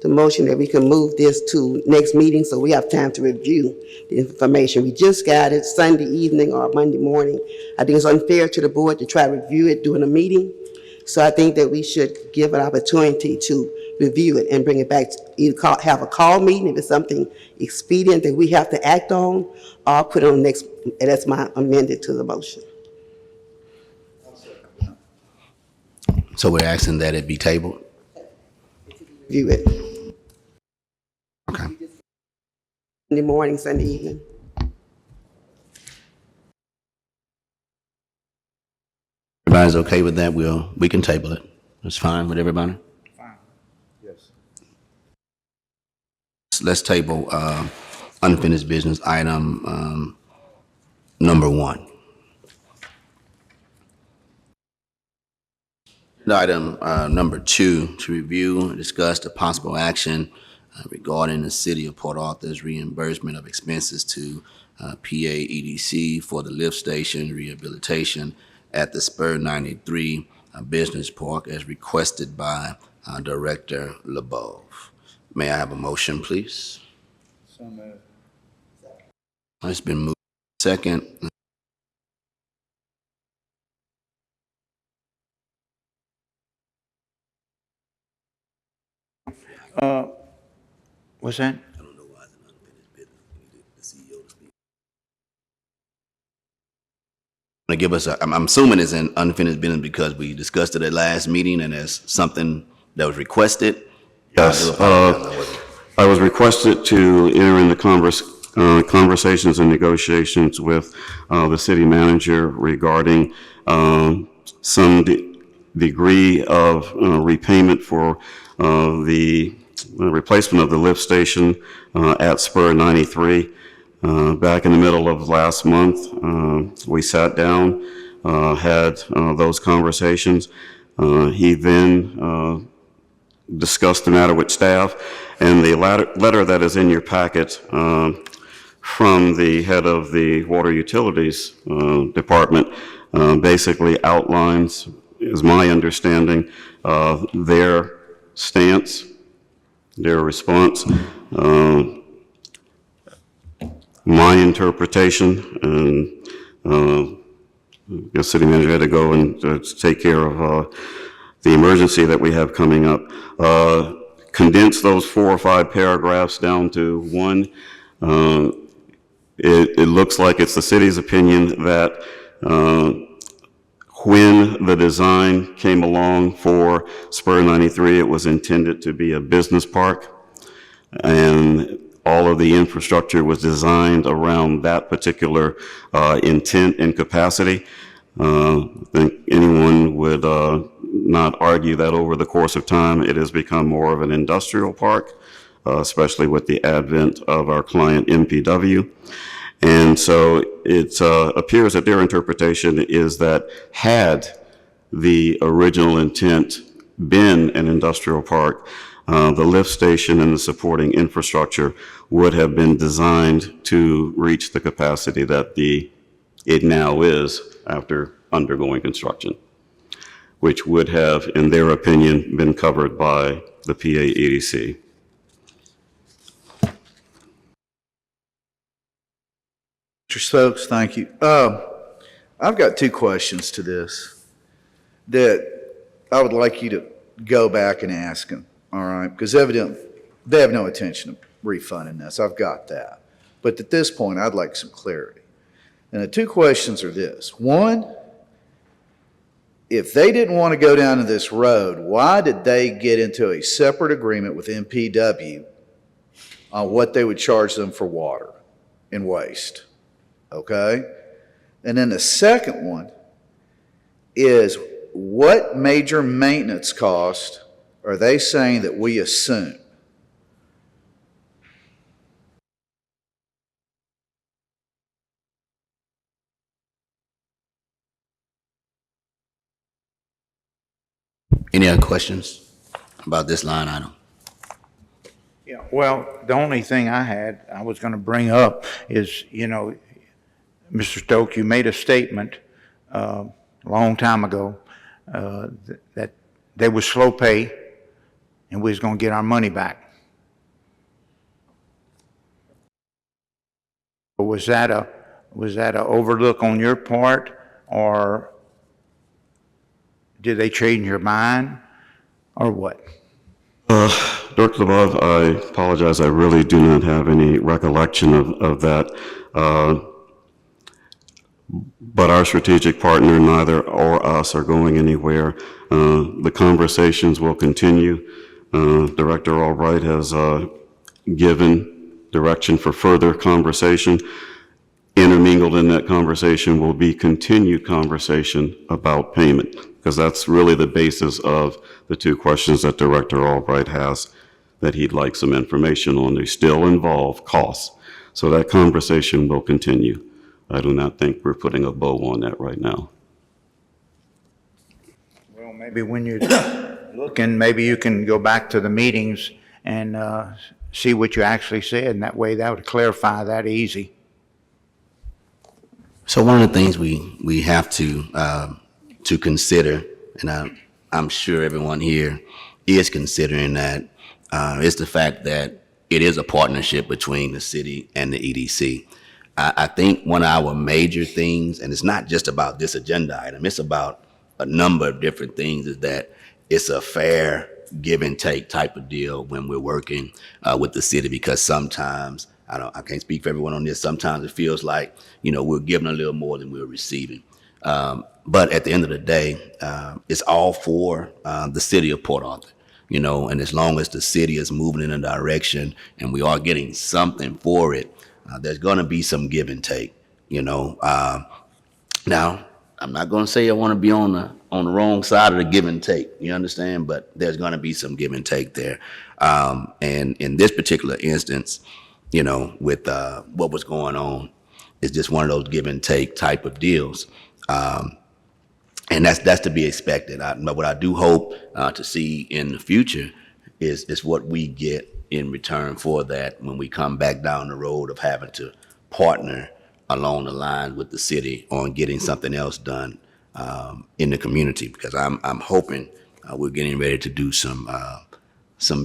the motion that we can move this to next meeting so we have time to review the information. We just got it Sunday evening or Monday morning. I think it's unfair to the board to try to review it during a meeting. So I think that we should give an opportunity to review it and bring it back, either have a call meeting if it's something expedient that we have to act on, or put it on next, and that's my amended to the motion. So we're asking that it be tabled? Review it. Okay. Sunday morning, Sunday evening. Everybody's okay with that? We can table it. It's fine with everybody? Fine. Yes. Let's table unfinished business item number 1. Item number 2, to review and discuss the possible action regarding the City of Port Arthur's reimbursement of expenses to PA EDC for the lift station rehabilitation at the Spur 93 Business Park as requested by Director LeBeau. May I have a motion, please? So moved. It's been moved. Second. What's that? To give us I'm assuming it's an unfinished business because we discussed it at last meeting and it's something that was requested. Yes, I was requested to enter into conversations and negotiations with the city manager regarding some degree of repayment for the replacement of the lift station at Spur 93. Back in the middle of last month, we sat down, had those conversations. He then discussed the matter with staff, and the letter that is in your packet from the head of the Water Utilities Department basically outlines, is my understanding, their stance, their response, my interpretation, and the city manager had to go and take care of the emergency that we have coming up. Condense those 4 or 5 paragraphs down to one. It looks like it's the city's opinion that when the design came along for Spur 93, it was intended to be a business park, and all of the infrastructure was designed around that particular intent and capacity. I think anyone would not argue that over the course of time it has become more of an industrial park, especially with the advent of our client MPW. And so it appears that their interpretation is that had the original intent been an industrial park, the lift station and the supporting infrastructure would have been designed to reach the capacity that it now is after undergoing construction, which would have, in their opinion, been covered by the PA EDC. Mr. Stokes, thank you. I've got 2 questions to this that I would like you to go back and ask them, all right? Because evidently, they have no intention of refunding this. I've got that. But at this point, I'd like some clarity. And the two questions are this. One, if they didn't want to go down to this road, why did they get into a separate agreement with MPW on what they would charge them for water and waste? Okay? And then the second one is, what major maintenance cost are they saying that we assume? Any other questions about this line item? Yeah, well, the only thing I was going to bring up is, Mr. Stokes, you made a statement a long time ago that they was slow pay and we was going to get our money back. Was that a overlook on your part, or did they change your mind, or what? Dr. LeBeau, I apologize. I really do not have any recollection of that. But our strategic partner, neither or us, are going anywhere. The conversations will continue. Director Albright has given direction for further conversation. Intermingled in that conversation will be continued conversation about payment, because that's really the basis of the two questions that Director Albright has that he'd like some information on. They still involve costs. So that conversation will continue. I do not think we're putting a bow on that right now. Well, maybe when you're looking, maybe you can go back to the meetings and see what you actually said, and that way that would clarify that easy. So one of the things we have to consider, and I'm sure everyone here is considering that, is the fact that it is a partnership between the city and the EDC. I think one of our major things, and it's not just about this agenda item, it's about a number of different things, is that it's a fair give and take type of deal when we're working with the city, because sometimes, I can't speak for everyone on this, sometimes it feels like, we're giving a little more than we're receiving. But at the end of the day, it's all for the city of Port Arthur, and as long as the city is moving in a direction and we are getting something for it, there's going to be some give and take, Now, I'm not going to say I want to be on the wrong side of the give and take, you understand? But there's going to be some give and take there. And in this particular instance, with what was going on, it's just one of those give and take type of deals. And that's to be expected. But what I do hope to see in the future is what we get in return for that when we come back down the road of having to partner along the line with the city on getting something else done in the community. Because I'm hoping we're getting ready to do some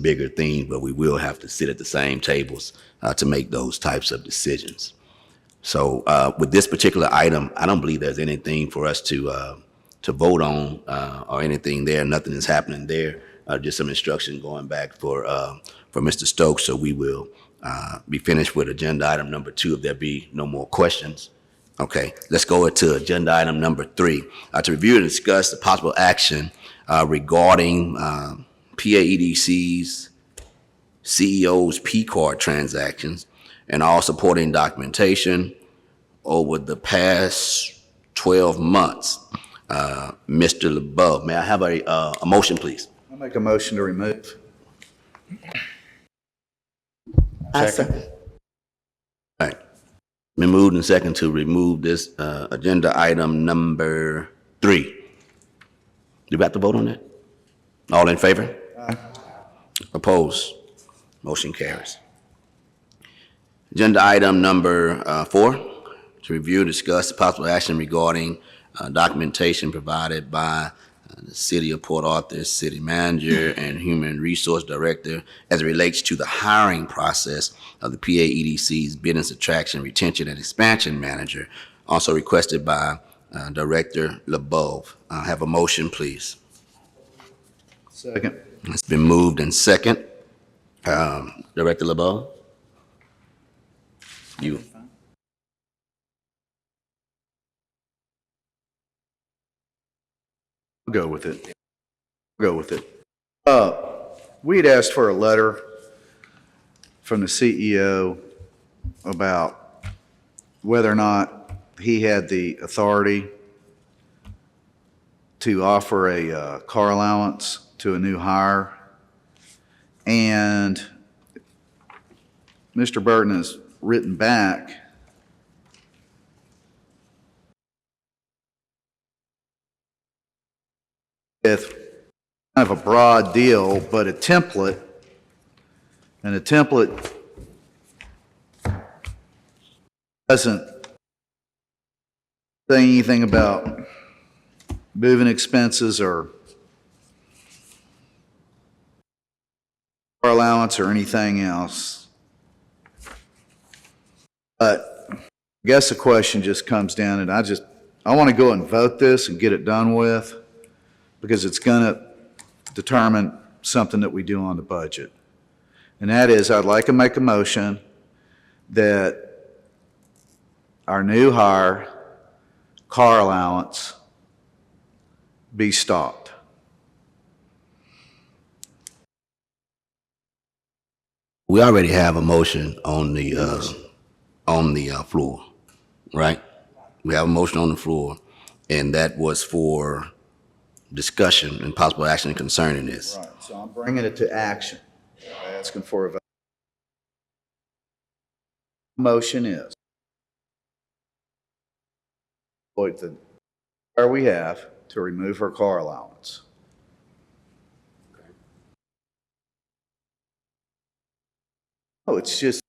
bigger things, but we will have to sit at the same tables to make those types of decisions. So with this particular item, I don't believe there's anything for us to vote on or anything there. Nothing is happening there. Just some instruction going back for Mr. Stokes. So we will be finished with agenda item number 2 if there be no more questions. Okay, let's go to agenda item number 3. To review and discuss the possible action regarding PAEDC's CEO's P-card transactions and all supporting documentation over the past 12 months. Mr. LeBeau, may I have a motion, please? I'll make a motion to remove. I second. All right. Been moved and second to remove this agenda item number 3. Do we have to vote on that? All in favor? Aye. Opposed? Motion carries. Agenda item number 4, to review and discuss the possible action regarding documentation provided by the City of Port Arthur City Manager and Human Resource Director as it relates to the hiring process of the PAEDC's Business Attraction, Retention, and Expansion Manager, also requested by Director LeBeau. Have a motion, please. Second. It's been moved and second. Director LeBeau? You, I'll go with it. I'll go with it. We had asked for a letter from the CEO about whether or not he had the authority to offer a car allowance to a new hire. And Mr. Burton has written back with kind of a broad deal, but a template, and the template doesn't say anything about moving expenses or car allowance or anything else. But I guess the question just comes down, and I want to go and vote this and get it done with, because it's going to determine something that we do on the budget. And that is, I'd like to make a motion that our new hire car allowance be stopped. we already have a motion on the floor, right? We have a motion on the floor, and that was for discussion and possible action concerning this. Right, so I'm bringing it to action. I'm asking for a vote. Motion is, what the, where we have to remove her car allowance. Oh, it's just,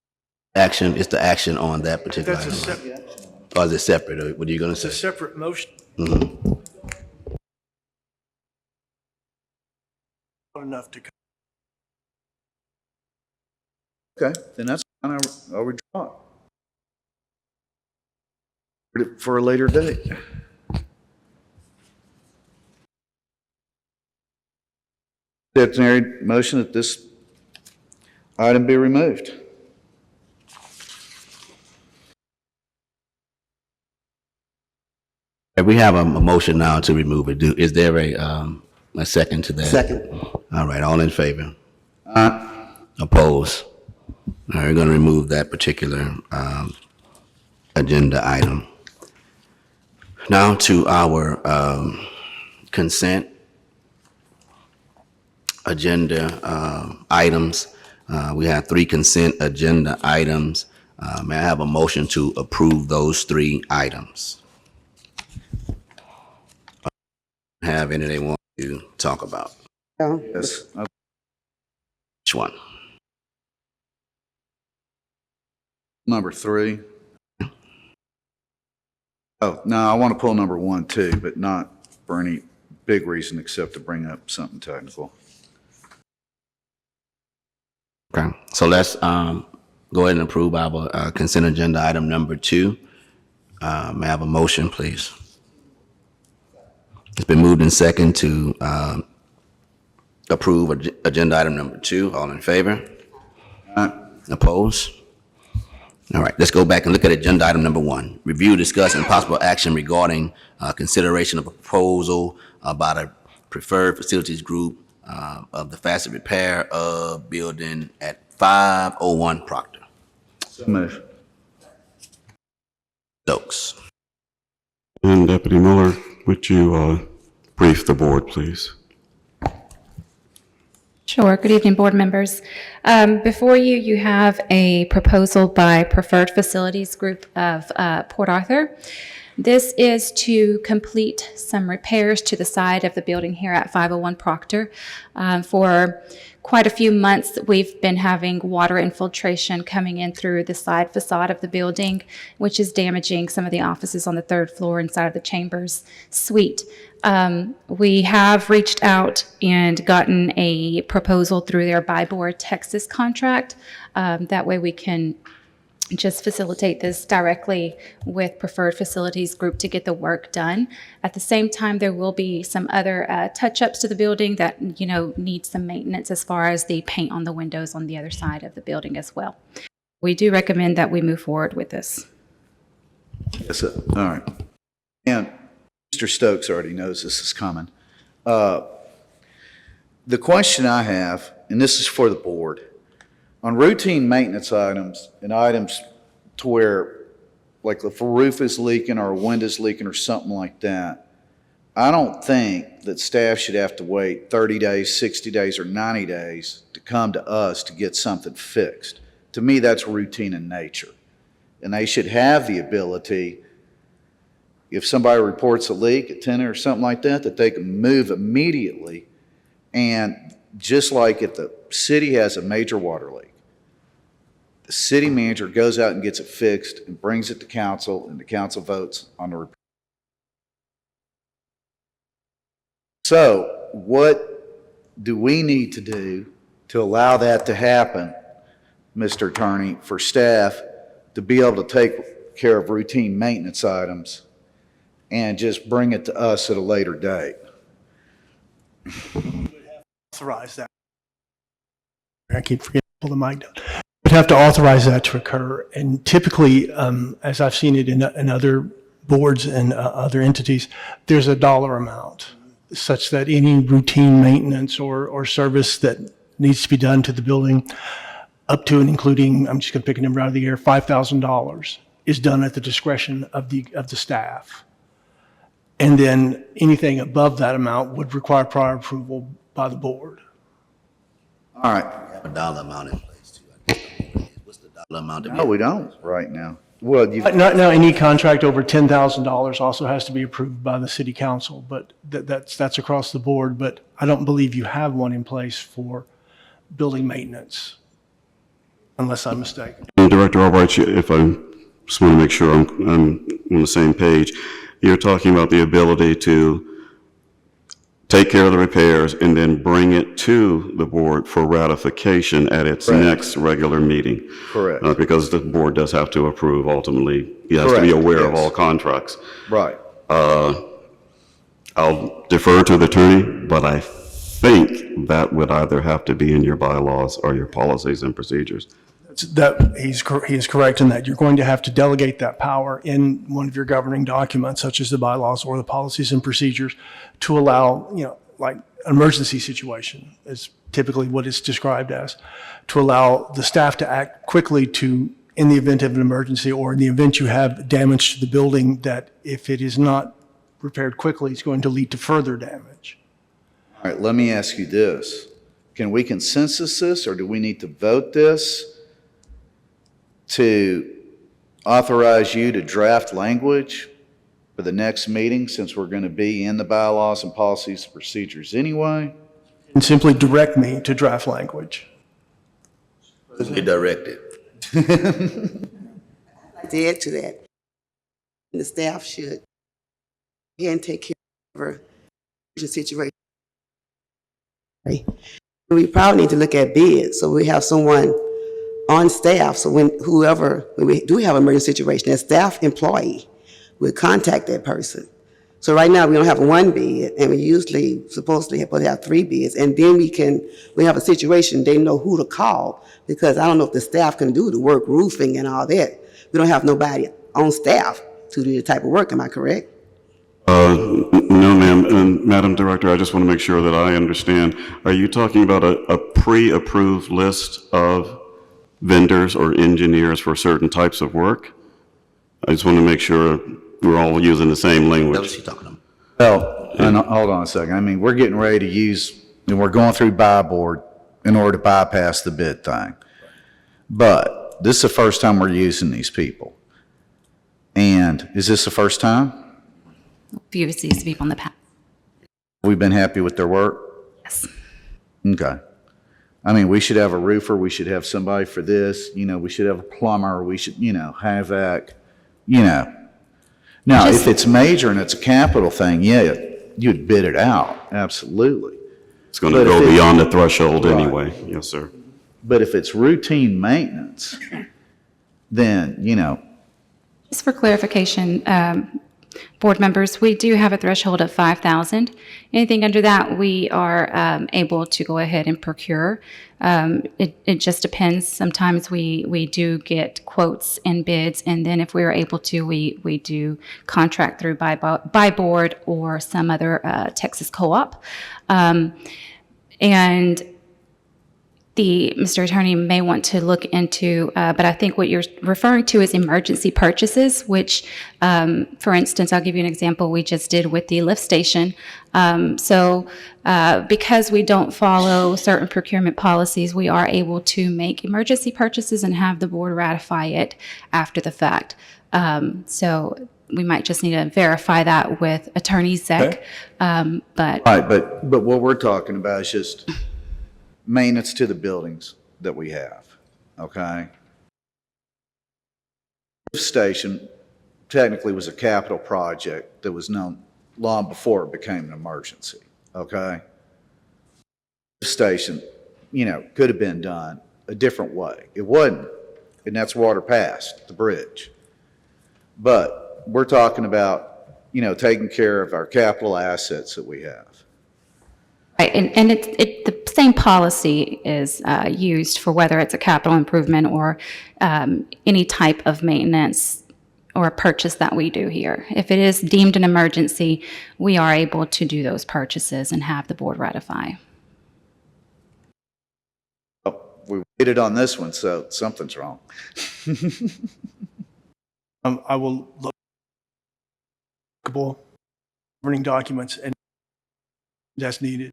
Action, it's the action on that particular That's a item. separate, Or is it separate, or what are you gonna it's a say? separate motion. Mhm. Not enough to. okay, then that's fine, I'll withdraw it. Put it for a later date. Secretary, motion that this item be removed. We have a motion now to remove it. Is there a second to that? Second. All right, all in favor? Oppose? All right, we're gonna remove that particular agenda item. Now to our consent agenda items. We have 3 consent agenda items. May I have a motion to approve those 3 items? Have any they want to talk about? Yeah. Yes, Which one? number 3. Oh, no, I want to pull number 1 too, but not for any big reason except to bring up something technical. Okay, so let's go ahead and approve our consent agenda item number 2. May I have a motion, please? It's been moved in second to approve agenda item number 2. All in favor? Opposed? All right, let's go back and look at agenda item number 1. Review, discuss, and possible action regarding consideration of a proposal by the Preferred Facilities Group of the facet repair of building at 501 Proctor. So move. Stokes. And Deputy Miller, would you brief the board, please? Sure. Good evening, board members. Before you, you have a proposal by Preferred Facilities Group of Port Arthur. This is to complete some repairs to the side of the building here at 501 Proctor. For quite a few months, we've been having water infiltration coming in through the side facade of the building, which is damaging some of the offices on the 3rd floor inside of the chambers suite. We have reached out and gotten a proposal through their Bybor Texas contract. That way we can just facilitate this directly with Preferred Facilities Group to get the work done. At the same time, there will be some other touch-ups to the building that, need some maintenance as far as the paint on the windows on the other side of the building as well. We do recommend that we move forward with this. Yes, sir. All right. And Mr. Stokes already knows this is coming. The question I have, and this is for the board, on routine maintenance items and items to where, like if a roof is leaking or a window's leaking or something like that, I don't think that staff should have to wait 30 days, 60 days, or 90 days to come to us to get something fixed. To me, that's routine in nature. And they should have the ability, if somebody reports a leak, a tenant or something like that, that they can move immediately. And just like if the city has a major water leak, the city manager goes out and gets it fixed and brings it to council, and the council votes on the report. So what do we need to do to allow that to happen, Mr. Attorney, for staff to be able to take care of routine maintenance items and just bring it to us at a later date? Authorize that. I keep forgetting to pull the mic down. We'd have to authorize that to occur. And typically, as I've seen it in other boards and other entities, there's a dollar amount such that any routine maintenance or service that needs to be done to the building up to and including, I'm just going to pick a number out of the air, $5,000 is done at the discretion of the staff. And then anything above that amount would require prior approval by the board. All right. We have a dollar amount in place too. What's the dollar amount? No, we don't right now. Well, you, Now, any contract over $10,000 also has to be approved by the city council, but that's across the board. But I don't believe you have one in place for building maintenance, unless I'm mistaken. And Director Albright, if I just want to make sure I'm on the same page, you're talking about the ability to take care of the repairs and then bring it to the board for ratification at its Correct. next regular meeting. Correct. Because the board does have to approve ultimately. He has to be Correct, aware of yes. all contracts. right. I'll defer to the attorney, but I think that would either have to be in your bylaws or your policies and procedures. He is correct in that you're going to have to delegate that power in one of your governing documents, such as the bylaws or the policies and procedures, to allow, like an emergency situation is typically what it's described as, to allow the staff to act quickly in the event of an emergency or in the event you have damage to the building that if it is not repaired quickly, it's going to lead to further damage. All right, let me ask you this. Can we consensus this, or do we need to vote this to authorize you to draft language for the next meeting, since we're going to be in the bylaws and policies and procedures anyway? And simply direct me to draft language. Be directed. To add to that, the staff should and take care of the situation. We probably need to look at bids, so we have someone on staff, so when we do have an emergency situation, that staff employee will contact that person. So right now, we don't have one bid, and we supposedly have 3 bids, and then we have a situation, they know who to call, because I don't know if the staff can do the work, roofing and all that. We don't have nobody on staff to do the type of work, am I correct? No, ma'am. And Madam Director, I just want to make sure that I understand. Are you talking about a pre-approved list of vendors or engineers for certain types of work? I just want to make sure we're all using the same That's what language. she's talking about. Well, and hold on a second. I mean, we're getting ready to use, and we're going through buy board in order to bypass the bid thing. But this is the first time we're using these people. And is this the first time? Few of these people in the past. We've been happy with their work? Yes. Okay. I mean, we should have a roofer, we should have somebody for this, we should have a plumber, we should, have that, Now, if it's major and it's a capital thing, yeah, you'd bid it out, absolutely. It's going to But go if it- beyond the threshold Right. anyway. Yes, sir. But if it's routine maintenance, then, Just for clarification, Board members, we do have a threshold of 5,000. Anything under that, we are able to go ahead and procure. It just depends. Sometimes we do get quotes and bids, and then if we are able to, we do contract through by board or some other Texas co-op. And Mr. Attorney may want to look into, but I think what you're referring to is emergency purchases, which, for instance, I'll give you an example we just did with the lift station. Because we don't follow certain procurement policies, we are able to make emergency purchases and have the board ratify it after the fact. So we might just need to verify that with Attorney Zek. But Right, but what we're talking about is just maintenance to the buildings that we have, okay? The station technically was a capital project that was known long before it became an emergency, okay? The station, could have been done a different way. It wasn't, and that's water past the bridge. But we're talking about, taking care of our capital assets that we have. right, and the same policy is used for whether it's a capital improvement or any type of maintenance or purchase that we do here. If it is deemed an emergency, we are able to do those purchases and have the board ratify. We waited on this one, so something's wrong. I will look at governing documents and that's needed.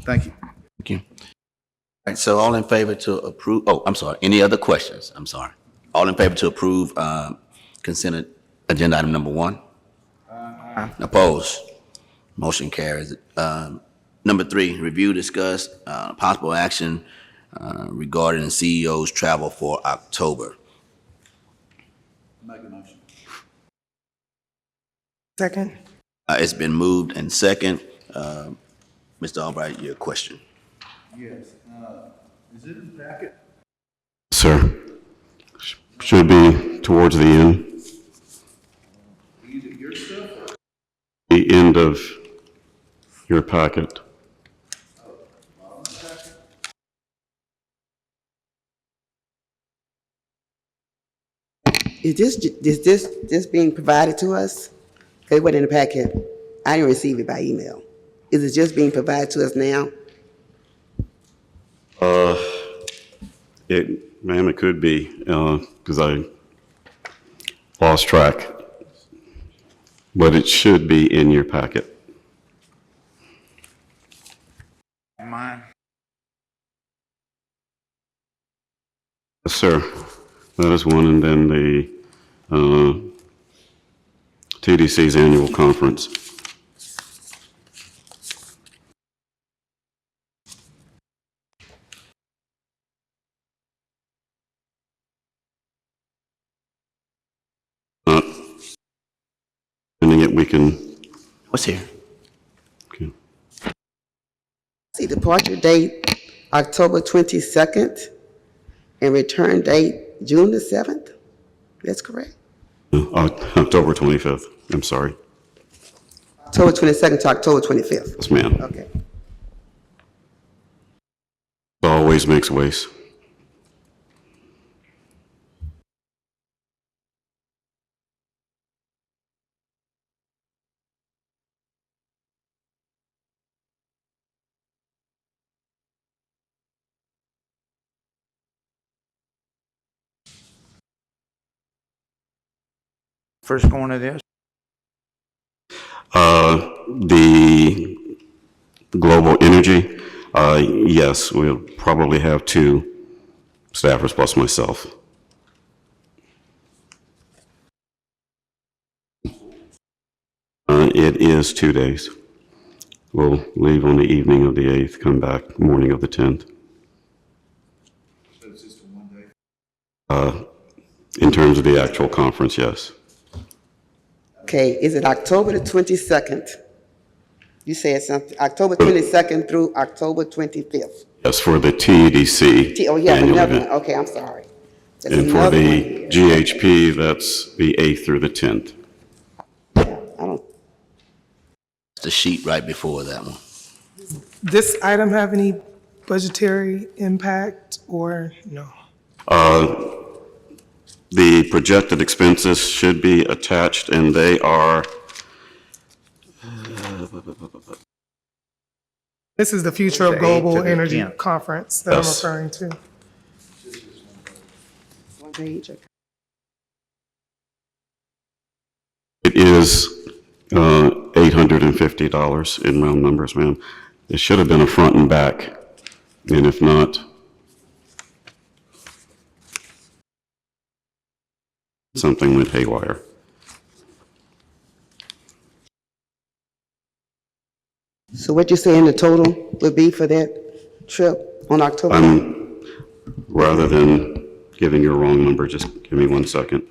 Thank you. Thank you. All right, so all in favor to approve, I'm sorry, any other questions? I'm sorry. All in favor to approve consent agenda item number 1? Opposed? Motion carries. Number 3, review, discuss possible action regarding the CEO's travel for October. Make a motion. Second. It's been moved and second. Mr. Albright, your question. Yes. Is it in the packet? Sir, should be towards the end. Either your stuff or? The end of your packet. Is this being provided to us? It wasn't in the packet. I didn't receive it by email. Is it just being provided to us now? Ma'am, it could be, because I lost track. But it should be in your packet. Mine. Yes, sir. That is one, and then the TDC's annual conference. Sending it, we can. What's here? Okay. See, departure date, October 22nd, and return date, June the 7th? That's correct? October 25th. I'm sorry. October 22nd to October 25th? Yes, ma'am. Okay. Always makes ways. First going to this? The global energy, yes, we'll probably have 2 staffers plus myself. It is 2 days. We'll leave on the evening of the 8th, come back morning of the 10th. So it's just a 1 day? In terms of the actual conference, yes. Okay, is it October the 22nd? You said something, October 22nd through October 25th? Yes, for the TEDC Oh, yeah, annual another event. one. Okay, I'm sorry. And for another the one. GHP, that's the 8th through the 10th. I don't, The sheet right before that one. This item have any budgetary impact or no? The projected expenses should be attached, and they are, This is the Future of The 8th Global to the Energy 10th. Conference that I'm Yes. referring to. one page, okay. it is $850 in round numbers, ma'am. It should have been a front and back, and if not, something went haywire. So what you saying the total would be for that trip on October? Rather than giving you a wrong number, just give me 1 second.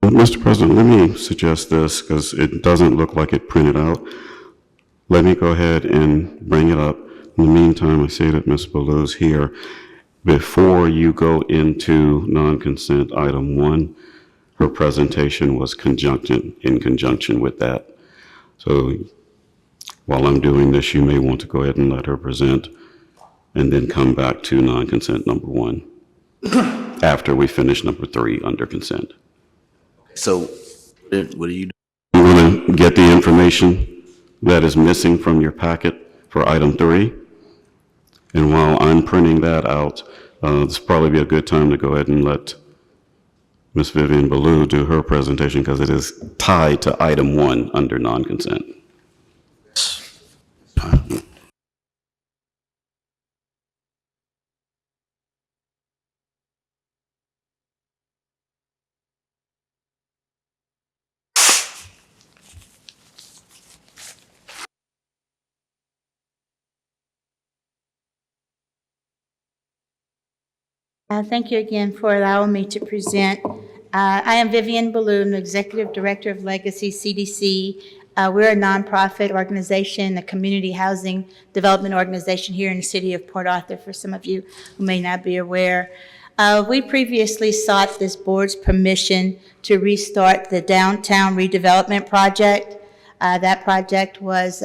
Mr. President, let me suggest this, because it doesn't look like it printed out. Let me go ahead and bring it up. In the meantime, I see that Ms. Ballou's here. Before you go into non-consent item 1, her presentation was in conjunction with that. So while I'm doing this, you may want to go ahead and let her present, and then come back to non-consent number 1 after we finish number 3 under consent. So what are you doing? I'm going to get the information that is missing from your packet for item 3. And while I'm printing that out, this will probably be a good time to go ahead and let Ms. Vivian Ballou do her presentation, because it is tied to item 1 under non-consent. Thank you again for allowing me to present. I am Vivian Balloon, Executive Director of Legacy CDC. We're a nonprofit organization, a community housing development organization here in the city of Port Arthur, for some of you who may not be aware. We previously sought this board's permission to restart the downtown redevelopment project. That project was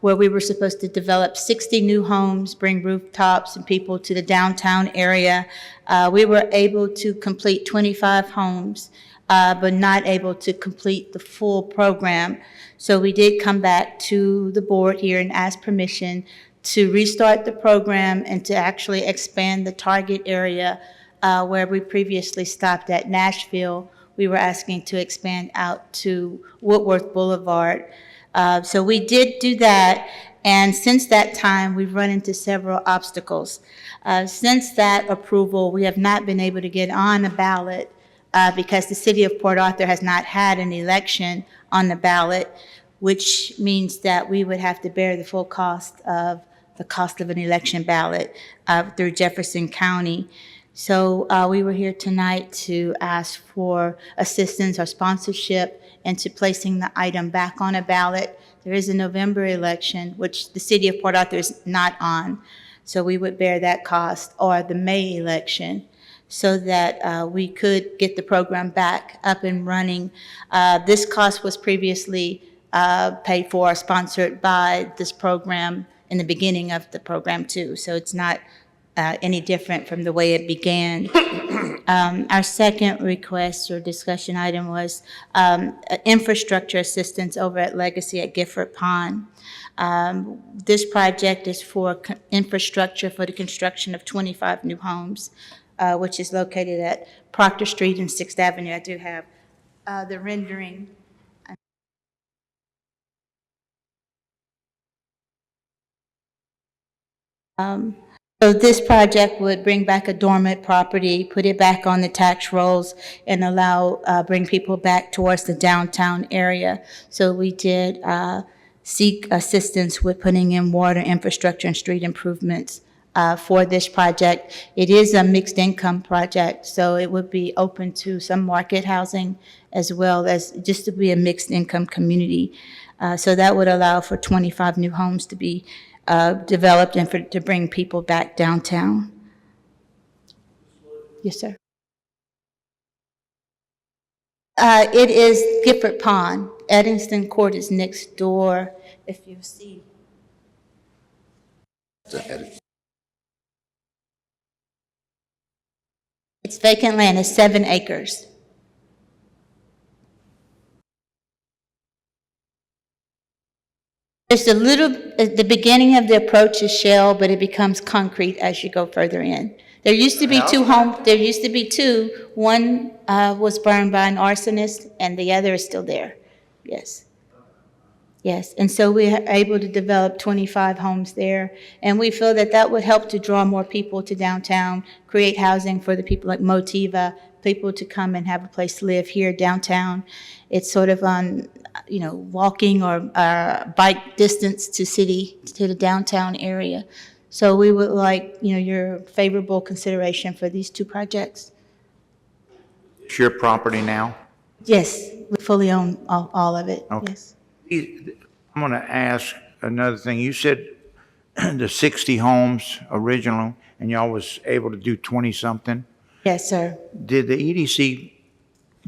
where we were supposed to develop 60 new homes, bring rooftops and people to the downtown area. We were able to complete 25 homes, but not able to complete the full program. So we did come back to the board here and ask permission to restart the program and to actually expand the target area where we previously stopped at Nashville. We were asking to expand out to Woodworth Boulevard. So we did do that, and since that time, we've run into several obstacles. Since that approval, we have not been able to get on a ballot because the city of Port Arthur has not had an election on the ballot, which means that we would have to bear the full cost of an election ballot through Jefferson County. So we were here tonight to ask for assistance or sponsorship into placing the item back on a ballot. There is a November election, which the city of Port Arthur is not on, so we would bear that cost, or the May election, so that we could get the program back up and running. This cost was previously paid for or sponsored by this program in the beginning of the program too, so it's not any different from the way it began. Our second request or discussion item was infrastructure assistance over at Legacy at Gifford Pond. This project is for infrastructure for the construction of 25 new homes. which is located at Proctor Street and 6th Avenue. I do have the rendering. So this project would bring back a dormant property, put it back on the tax rolls, and allow, bring people back towards the downtown area. So we did seek assistance with putting in water infrastructure and street improvements for this project. It is a mixed income project, so it would be open to some market housing as well as just to be a mixed income community. So that would allow for 25 new homes to be developed and to bring people back downtown. Yes, sir. It is Gifford Pond. Eddington Court is next door, if you see. It's vacant land, it's 7 acres. Just a little, at the beginning of the approach is shell, but it becomes concrete as you go further in. There used to be two. One was burned by an arsonist, and the other is still there. Yes. Yes, and so we are able to develop 25 homes there, and we feel that that would help to draw more people to downtown, create housing for the people like Motiva, people to come and have a place to live here downtown. It's sort of on, walking or bike distance to the downtown area. So we would like, your favorable consideration for these two projects. It's your property now? Yes, we fully own all of it, Okay. yes. I'm going to ask another thing. You said the 60 homes originally, and y'all was able to do 20-something. Yes, sir. Did the EDC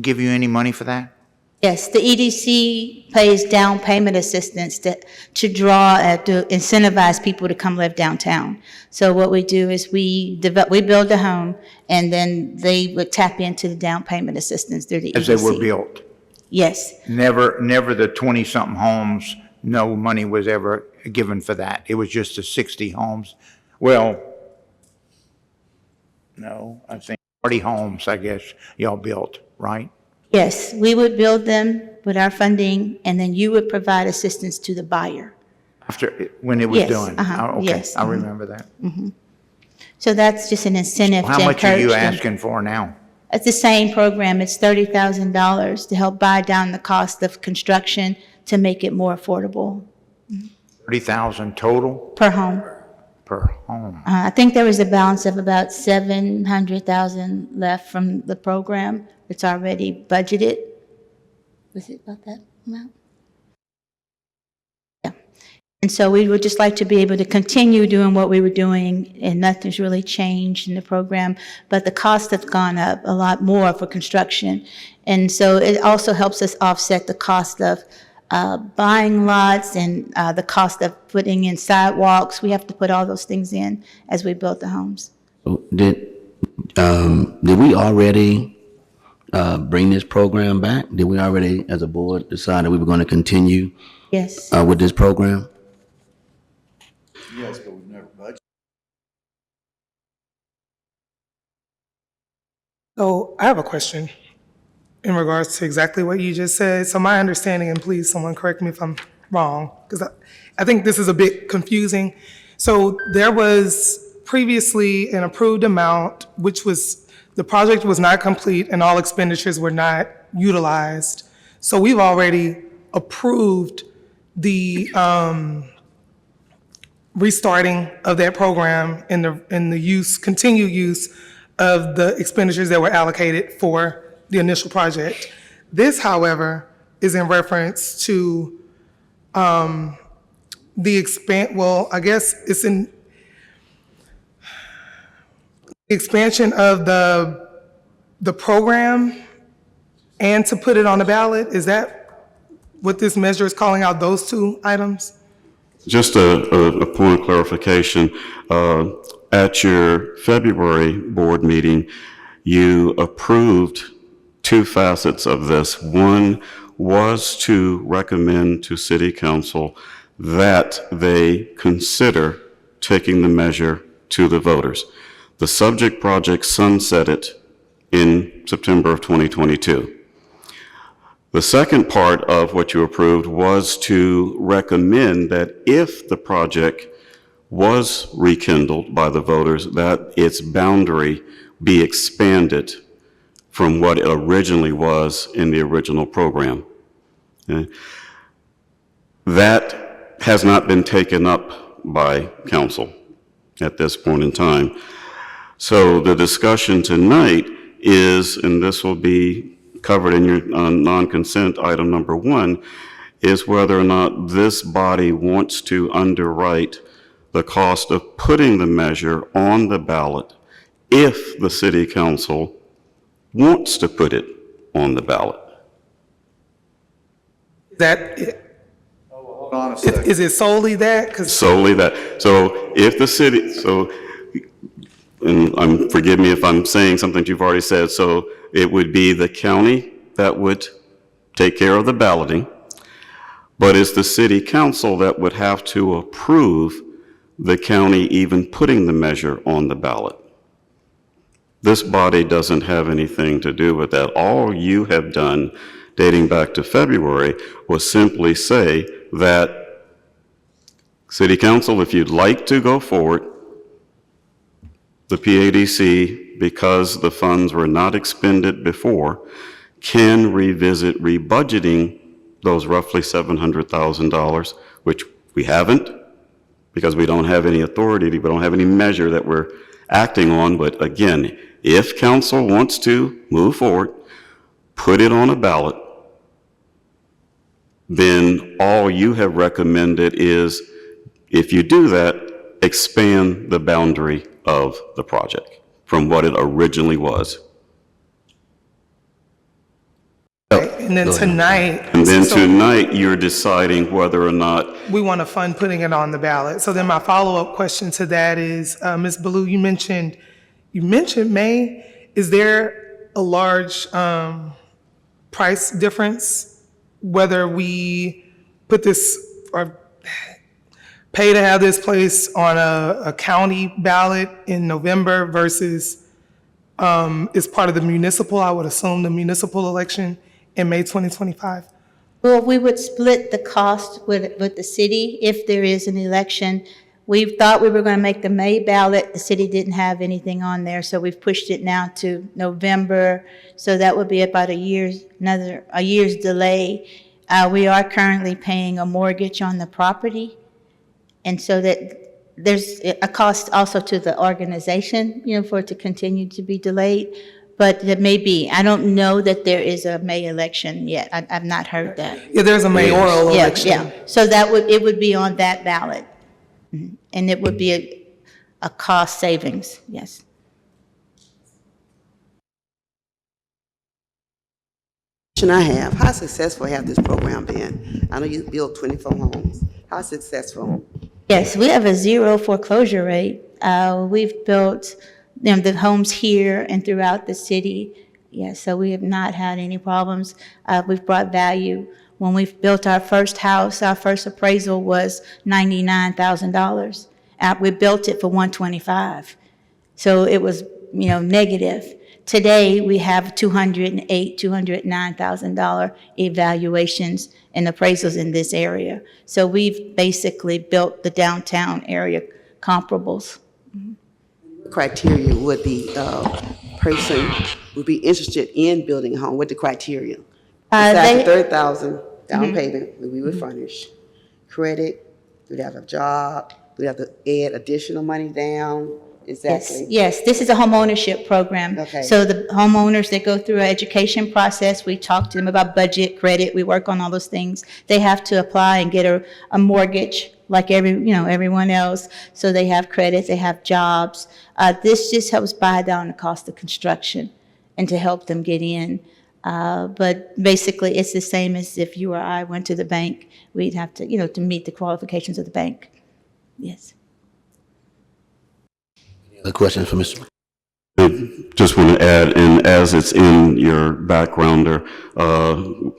give you any money for that? Yes, the EDC pays down payment assistance to incentivize people to come live downtown. So what we do is we build a home, and then they would tap into the down payment assistance through the EDC. As they were built? Yes. Never the 20-something homes, no money was ever given for that. It was just the 60 homes. Well, no, I think 40 homes, I guess, y'all built, right? Yes, we would build them with our funding, and then you would provide assistance to the buyer. When it was Yes, done? Okay, yes, I remember that. So that's just an incentive to How encourage much are you them. asking for now? It's the same program. It's $30,000 to help buy down the cost of construction to make it more affordable 30,000 total per home. per home? I think there was a balance of about 700,000 left from the program. It's already budgeted. Was it about that amount? Yeah. And so we would just like to be able to continue doing what we were doing, and nothing's really changed in the program, but the cost has gone up a lot more for construction. And so it also helps us offset the cost of buying lots and the cost of putting in sidewalks. We have to put all those things in as we build the homes. Did we already bring this program back? Did we already, as a board, decide that we were going to continue Yes. with this program? Yes, but we've never budgeted. So I have a question in regards to exactly what you just said. So my understanding, and please someone correct me if I'm wrong, because I think this is a bit confusing. So there was previously an approved amount, which was, the project was not complete and all expenditures were not utilized. So we've already approved the restarting of that program and the continued use of the expenditures that were allocated for the initial project. This, however, is in reference to I guess it's in the expansion of the program and to put it on the ballot. Is that what this measure is calling out, those two items? Just a point of clarification. At your February board meeting, you approved two facets of this. One was to recommend to City Council that they consider taking the measure to the voters. The subject project sunsetted in September of 2022. The second part of what you approved was to recommend that if the project was rekindled by the voters, that its boundary be expanded from what it originally was in the original program. Okay? That has not been taken up by council at this point in time. So the discussion tonight is, and this will be covered in your non-consent item number 1, is whether or not this body wants to underwrite the cost of putting the measure on the ballot if the city council wants to put it on the ballot. Hold on a second. Is it solely that? 'Cause Solely that. So if the city, and forgive me if I'm saying something that you've already said, so it would be the county that would take care of the balloting, but it's the city council that would have to approve the county even putting the measure on the ballot. This body doesn't have anything to do with that. All you have done, dating back to February, was simply say that, City Council, if you'd like to go forward, the PADC, because the funds were not expended before, can revisit rebudgeting those roughly $700,000, which we haven't, because we don't have any authority, we don't have any measure that we're acting on. But again, if council wants to move forward, put it on a ballot, then all you have recommended is, if you do that, expand the boundary of the project from what it originally was. And then tonight. And then so tonight, you're deciding whether or not, we want to fund putting it on the ballot. So then my follow-up question to that is, Ms. Ballou, you mentioned May. Is there a large price difference whether we put this or pay to have this place on a county ballot in November versus is part of the municipal, I would assume, the municipal election in May 2025? Well, we would split the cost with the city if there is an election. We thought we were going to make the May ballot. The city didn't have anything on there, so we've pushed it now to November. So that would be about a year's delay. We are currently paying a mortgage on the property, and so that there's a cost also to the organization, for it to continue to be delayed. But it may be. I don't know that there is a May election yet. I've not heard that. Yeah, there's a mayoral election. Yeah. So it would be on that ballot. Mhm. And it would be a cost savings, yes. I have, how successful have this program been? I know you built 24 homes. How successful? Yes, we have a 0 foreclosure rate. We've built the homes here and throughout the city. Yes, so we have not had any problems. We've brought value. When we built our first house, our first appraisal was $99,000. We built it for $125,000. So it was, negative. Today, we have $208,000, $209,000 evaluations and appraisals in this area. So we've basically built the downtown area comparables. What criteria would the person would be interested in building a home? What the criteria? Besides the $30,000 down payment, we would furnish. Credit, we'd have a job, we'd have to add additional money down. Exactly. Yes, this is a homeownership program. Okay. So the homeowners that go through an education process, we talk to them about budget, credit, we work on all those things. They have to apply and get a mortgage like everyone else. So they have credit, they have jobs. This just helps buy down the cost of construction and to help them get in. But basically, it's the same as if you or I went to the bank. We'd have to, to meet the qualifications of the bank. Yes. A question for Mr. just want to add, and as it's in your backgrounder,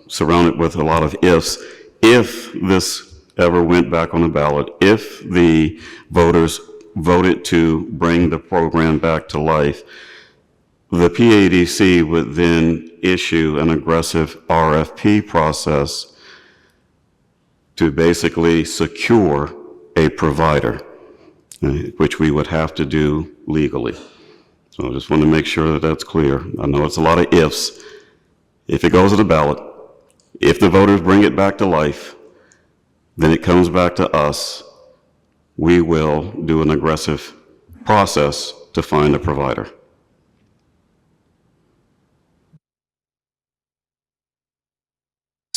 surrounded with a lot of ifs, if this ever went back on the ballot, if the voters voted to bring the program back to life, the PADC would then issue an aggressive RFP process to basically secure a provider, which we would have to do legally. So I just want to make sure that that's clear. I know it's a lot of ifs. If it goes to the ballot, if the voters bring it back to life, then it comes back to us. We will do an aggressive process to find a provider.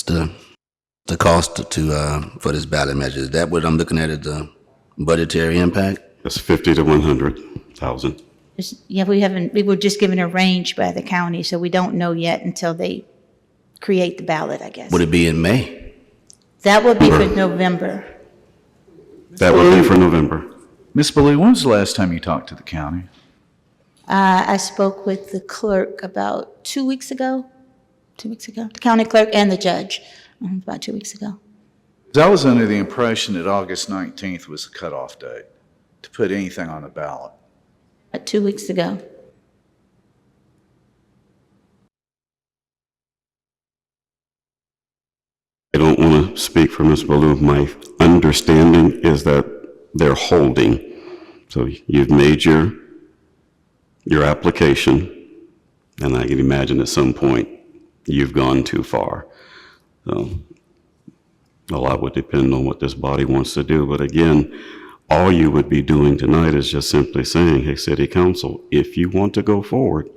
The cost to for this ballot measure, is that what I'm looking at as the budgetary impact? It's 50 to 100,000. Yeah, we were just given a range by the county, so we don't know yet until they create the ballot, I guess. Would it be in May? That would be for November. That would be for November. Ms. Ballou, when was the last time you talked to the county? I spoke with the clerk about 2 weeks ago. 2 weeks ago. The county clerk and the judge, about 2 weeks ago. 'Cause I was under the impression that August 19th was the cutoff date to put anything on the ballot. 2 weeks ago. I don't want to speak for Ms. Ballou. My understanding is that they're holding. So you've made your application, and I can imagine at some point you've gone too far. So a lot would depend on what this body wants to do. But again, all you would be doing tonight is just simply saying, hey, City Council, if you want to go forward,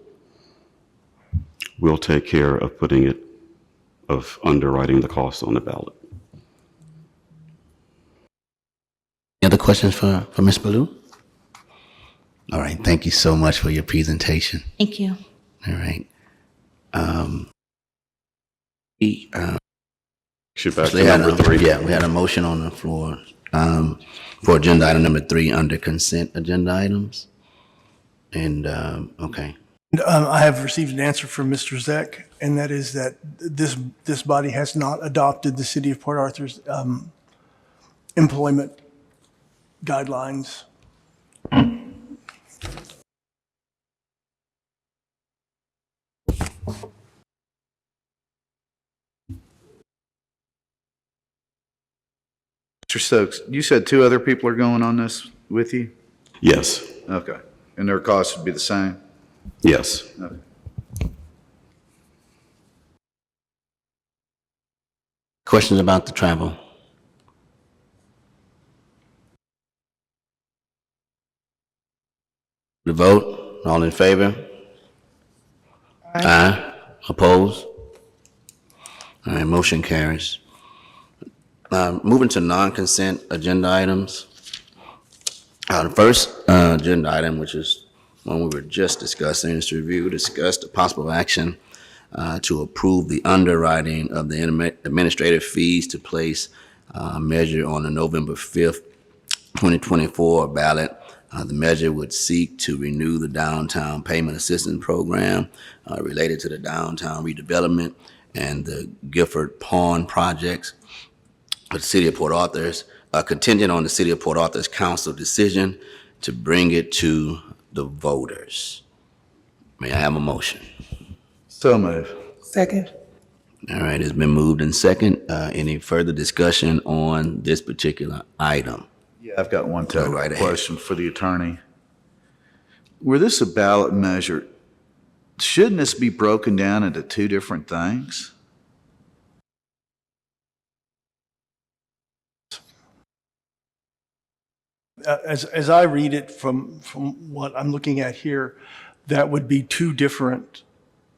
we'll take care of of underwriting the cost on the ballot. Any other questions for Ms. Ballou? All right, thank you so much for your presentation. Thank you. All right. Shoot back to we had number 3. Yeah, we had a motion on the floor for agenda item number 3 under consent agenda items. And, okay. I have received an answer from Mr. Zeck, and that is that this body has not adopted the City of Port Arthur's employment guidelines. Mr. Stokes, you said 2 other people are going on this with you? Yes, Okay. And their costs would be the same? yes. Okay. Questions about the travel? The vote, all in favor? Aye. Opposed? All right, motion carries. Moving to non-consent agenda items. The first agenda item, which is one we were just discussing, is to review, discuss the possible action to approve the underwriting of the administrative fees to place a measure on the November 5th, 2024 ballot. The measure would seek to renew the downtown payment assistance program related to the downtown redevelopment and the Gifford Pond projects. The City of Port Arthur's contingent on the City of Port Arthur's council decision to bring it to the voters. May I have a motion? So move. Second. All right, it's been moved and second. Any further discussion on this particular item? Yeah, I've got one Go right ahead. question for the attorney. Were this a ballot measure, shouldn't this be broken down into 2 different things? As I read it from what I'm looking at here, that would be 2 different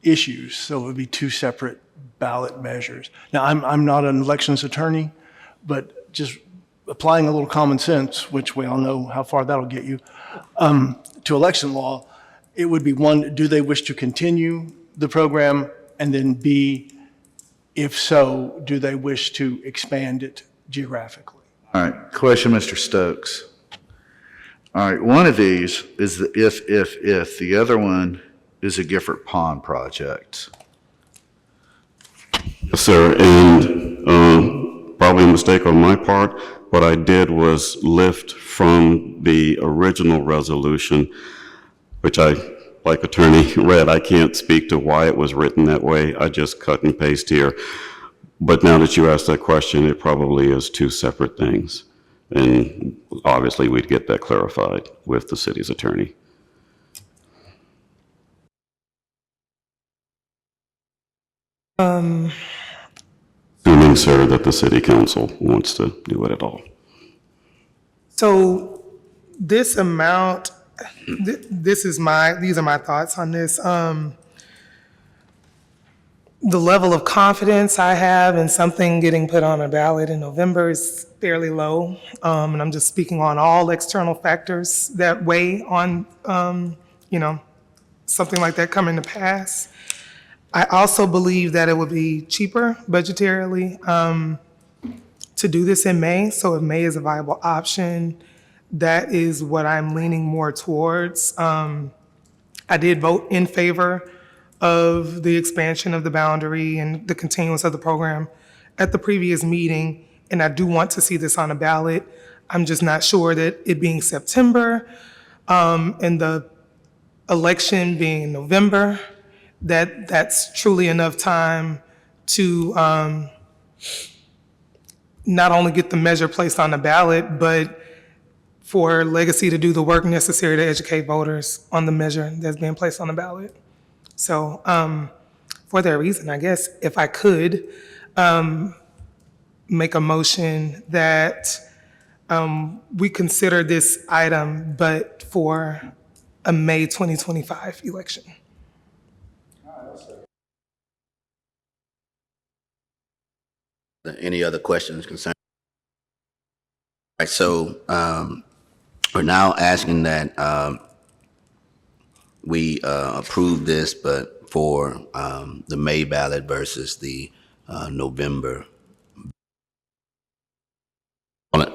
issues. So it would be 2 separate ballot measures. Now, I'm not an elections attorney, but just applying a little common sense, which we all know how far that'll get you, to election law, it would be 1, do they wish to continue the program? And then B, if so, do they wish to expand it geographically? All right, question, Mr. Stokes. All right, one of these is the if. The other one is a Gifford Pond project. Yes, sir, and probably probably a mistake on my part. What I did was lift from the original resolution, which I, like Attorney read, I can't speak to why it was written that way. I just cut and paste here. But now that you asked that question, it probably is two separate things. And obviously, we'd get that clarified with the city's attorney. Assuming, sir, that the city council wants to do it at all. So this amount, these are my thoughts on this. The level of confidence I have in something getting put on a ballot in November is fairly low. And I'm just speaking on all external factors that weigh on, something like that coming to pass. I also believe that it would be cheaper budgetarily to do this in May. So if May is a viable option, that is what I'm leaning more towards. I did vote in favor of the expansion of the boundary and the continuance of the program at the previous meeting, and I do want to see this on a ballot. I'm just not sure that it being September and the election being in November, that's truly enough time to not only get the measure placed on the ballot, but for Legacy to do the work necessary to educate voters on the measure that's being placed on the ballot. So for that reason, I guess if I could make a motion that we consider this item, but for a May 2025 election. Any other questions, concerns? All right, so we're now asking that we approve this, but for the May ballot versus the November.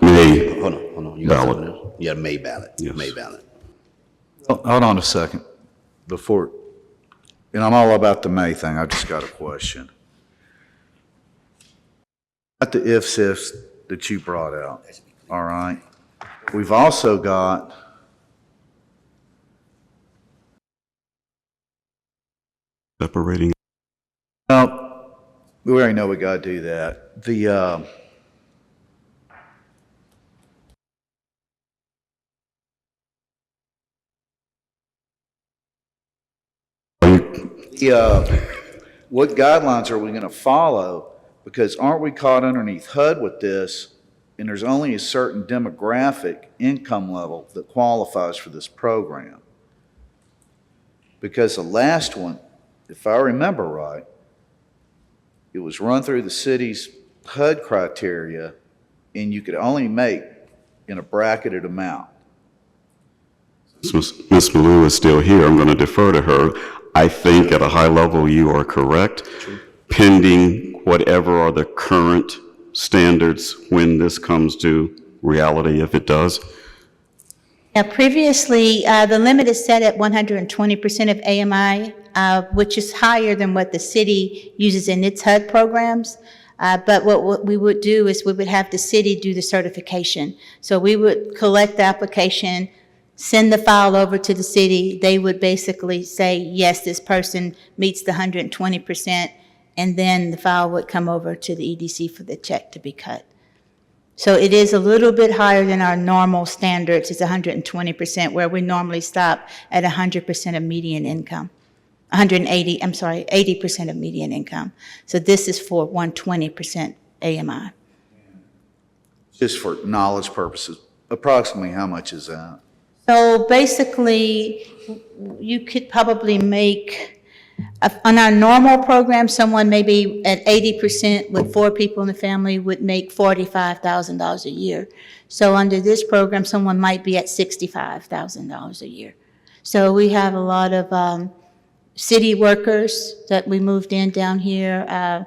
May Hold on. You got ballot. something else? Yeah, May ballot. Yes. May ballot. Hold on a second before, and I'm all about the May thing. I've just got a question. Got the ifs that you brought out, all right? We've also got separating. no, we already know we got to do that. The what guidelines are we going to follow? Because aren't we caught underneath HUD with this, and there's only a certain demographic income level that qualifies for this program? Because the last one, if I remember right, it was run through the city's HUD criteria, and you could only make in a bracketed amount. Ms. Malou is still here. I'm going to defer to her. I think at a high level, you are correct. Pending whatever are the current standards when this comes to reality, if it does. Now, previously, the limit is set at 120% of AMI, which is higher than what the city uses in its HUD programs. But what we would do is we would have the city do the certification. So we would collect the application, send the file over to the city. They would basically say, yes, this person meets the 120%, and then the file would come over to the EDC for the check to be cut. So it is a little bit higher than our normal standards. It's 120%, where we normally stop at 100% of median income. 80% of median income. So this is for 120% AMI. Just for knowledge purposes, approximately how much is that? So basically, you could probably make, on our normal program, someone maybe at 80% with 4 people in the family would make $45,000 a year. So under this program, someone might be at $65,000 a year. So we have a lot of city workers that we moved in down here, a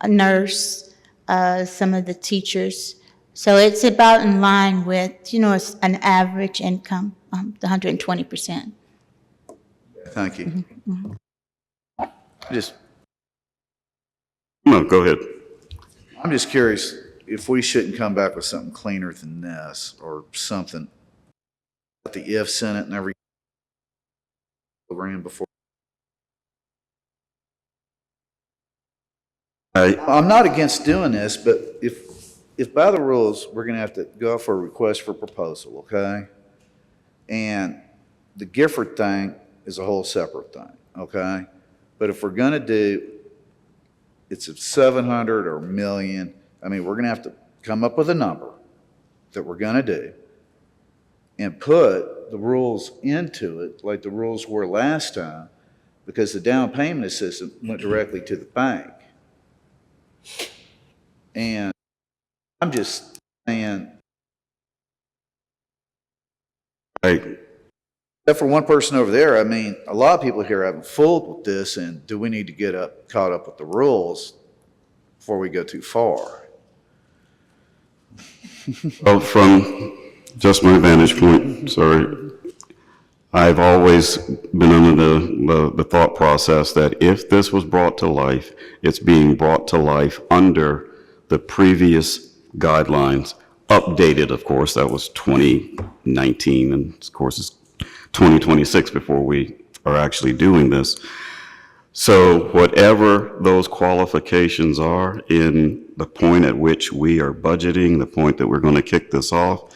nurse, some of the teachers. So it's about in line with, an average income, the 120%. Thank you. No, go ahead. I'm just curious, if we shouldn't come back with something cleaner than this, or something, the ifs in it and every program before. I'm not against doing this, but if by the rules, we're gonna have to go out for a request for proposal, okay? And the Gifford thing is a whole separate thing, okay? But if we're gonna do, it's a 700 or a million, I mean, we're gonna have to come up with a number that we're gonna do and put the rules into it like the rules were last time, because the down payment assistance went directly to the bank. And I'm just saying, Right. except for one person over there, I mean, a lot of people here haven't fooled with this, and do we need to get caught up with the rules before we go too far? Well, from just my vantage point, sorry, I've always been under the thought process that if this was brought to life, it's being brought to life under the previous guidelines, updated, of course, that was 2019, and of course it's 2026 before we are actually doing this. So whatever those qualifications are in the point at which we are budgeting, the point that we're going to kick this off,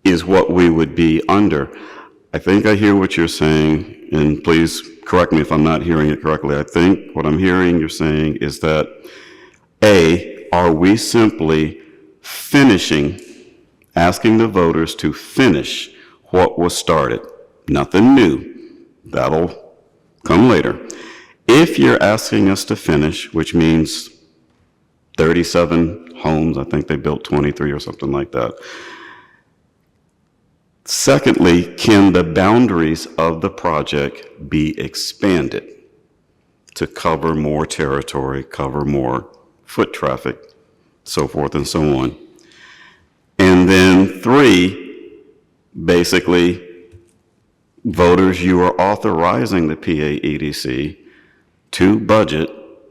is what we would be under. I think I hear what you're saying, and please correct me if I'm not hearing it correctly. I think what I'm hearing you're saying is that, A, are we simply finishing, asking the voters to finish what was started? Nothing new. That'll come later. If you're asking us to finish, which means 37 homes, I think they built 23 or something like that. Secondly, can the boundaries of the project be expanded to cover more territory, cover more foot traffic, so forth and so on? And then 3, basically, voters, you are authorizing the PA EDC to budget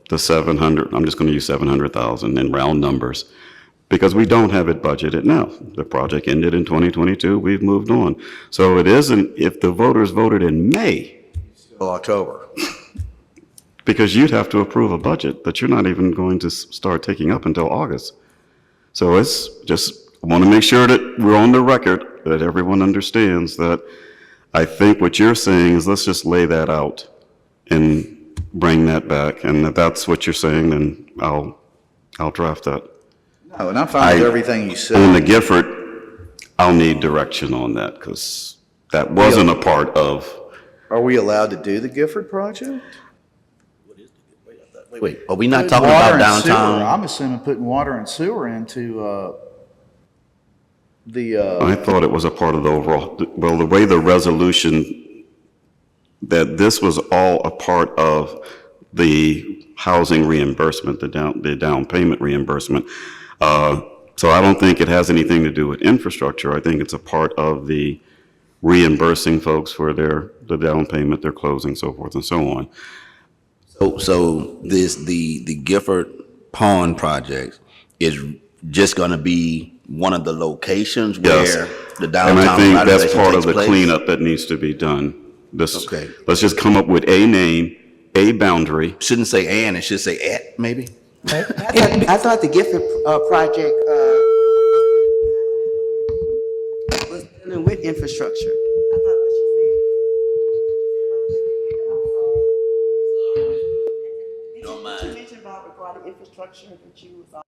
the 700, I'm just going to use 700,000 in round numbers, because we don't have it budgeted now. The project ended in 2022, we've moved on. So it isn't, if the voters voted in May. Till October. Because you'd have to approve a budget that you're not even going to start taking up until August. So it's just, I want to make sure that we're on the record, that everyone understands that I think what you're saying is let's just lay that out and bring that back. And if that's what you're saying, then I'll draft that. No, and I'm fine with everything you said. On the Gifford, I'll need direction on that, because that wasn't a part of. Are we allowed to do the Gifford project? Wait, are we not Putting talking water about and sewer. downtown? I'm assuming putting water and sewer into I thought it was a part of the overall, well, the way the resolution, that this was all a part of the housing reimbursement, the down payment reimbursement. So I don't think it has anything to do with infrastructure. I think it's a part of the reimbursing folks for the down payment, their closing, so forth and so on. So the Gifford Pond project is just gonna be one of the locations Yes. where the And downtown I think that's revitalization part of takes the place? cleanup that needs to be done. Okay. Let's just come up with a name, a boundary. Shouldn't say and, it should say at, maybe? I thought the Gifford project was dealing with infrastructure. I thought what she said. Don't mind. You mentioned about regarding infrastructure that you was.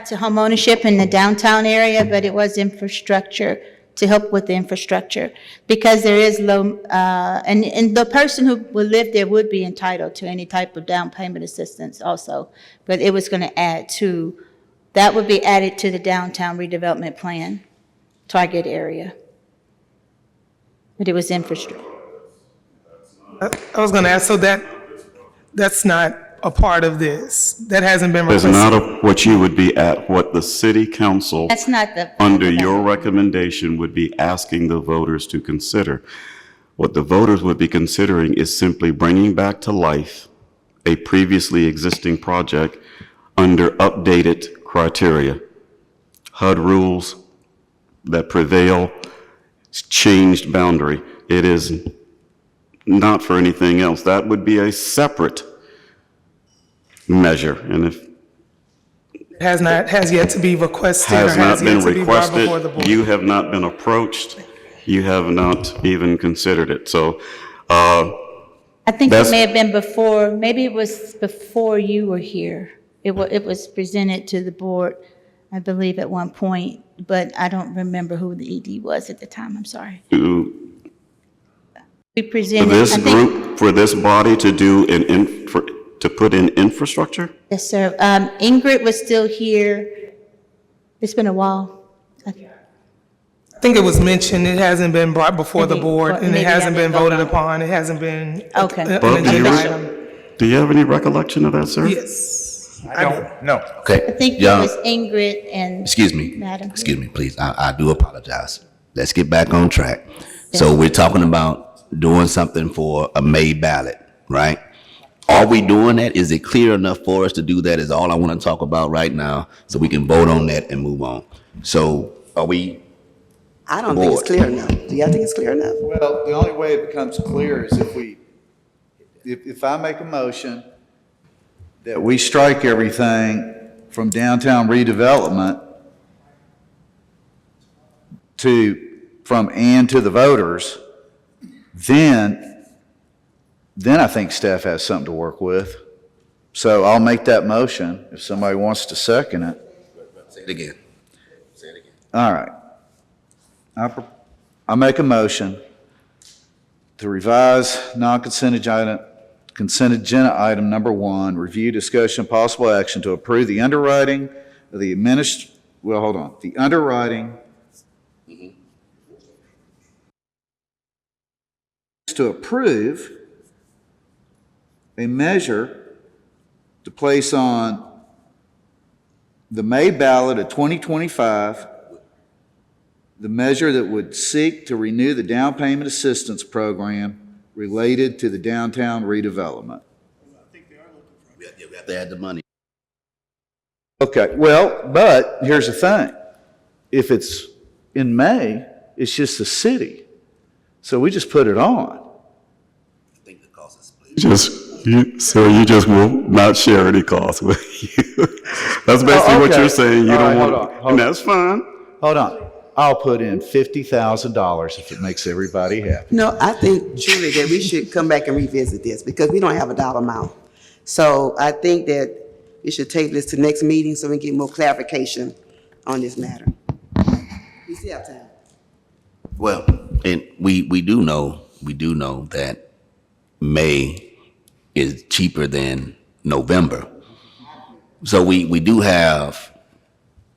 To homeownership in the downtown area, but it was infrastructure, to help with the infrastructure. Because there is low, and the person who would live there would be entitled to any type of down payment assistance also. But it was going to add to, that would be added to the downtown redevelopment plan, target area. But it was infrastructure. I was going to ask, so that's not a part of this. That hasn't been It's requested. not what you would be at, what the city council, That's not the. under your recommendation, would be asking the voters to consider. What the voters would be considering is simply bringing back to life a previously existing project under updated criteria. HUD rules that prevail, changed boundary. It is not for anything else. That would be a separate measure, and if Has yet to be requested or has not has been yet to be brought before the requested, board. you have not been approached, you have not even considered it. So, I think it That's- may have been before, maybe it was before you were here. It was presented to the board, I believe, at one point, but I don't remember who the ED was at the time, I'm sorry. to We for presented, this I think, group, for this body to do to put in infrastructure? yes, sir. Ingrid was still here. It's been a while. I think it was mentioned, it hasn't been brought before the Maybe- board, and it maybe I hasn't been didn't vote voted on it. upon, it hasn't been Okay. an Bob, do you agenda re- item. Do you have any recollection of that, sir? Yes. I don't, no. Okay. I think it Young, was Ingrid and. excuse me. Madam. Excuse me, please. I do apologize. Let's get back on track. So we're talking about doing something for a May ballot, right? Are we doing that? Is it clear enough for us to do that? Is all I want to talk about right now, so we can vote on that and move on. So are we? I don't think it's Board. clear enough. Do y'all think it's clear enough? Well, the only way it becomes clear is if I make a motion that we strike everything from downtown redevelopment to the voters, then I think staff has something to work with. So I'll make that motion if somebody wants to second it. Say it again. Say it again. All right. I make a motion to revise consent agenda item number 1, review, discussion, possible action to approve the underwriting of the the underwriting to approve a measure to place on the May ballot of 2025, the measure that would seek to renew the down payment assistance program related to the downtown redevelopment. We have to add the money. Okay, well, but here's the thing. If it's in May, it's just the city. So we just put it on. I think the cost is split. So you just will not share any costs with you. That's basically what okay. you're saying. You All don't right, want, hold on. and that's fine. Hold on. I'll put in $50,000 if it makes everybody happy. No, I think truly that we should come back and revisit this because we don't have a dollar amount. So I think that we should take this to next meeting so we can get more clarification on this matter. We still have time. Well, and we do know that May is cheaper than November. So we do have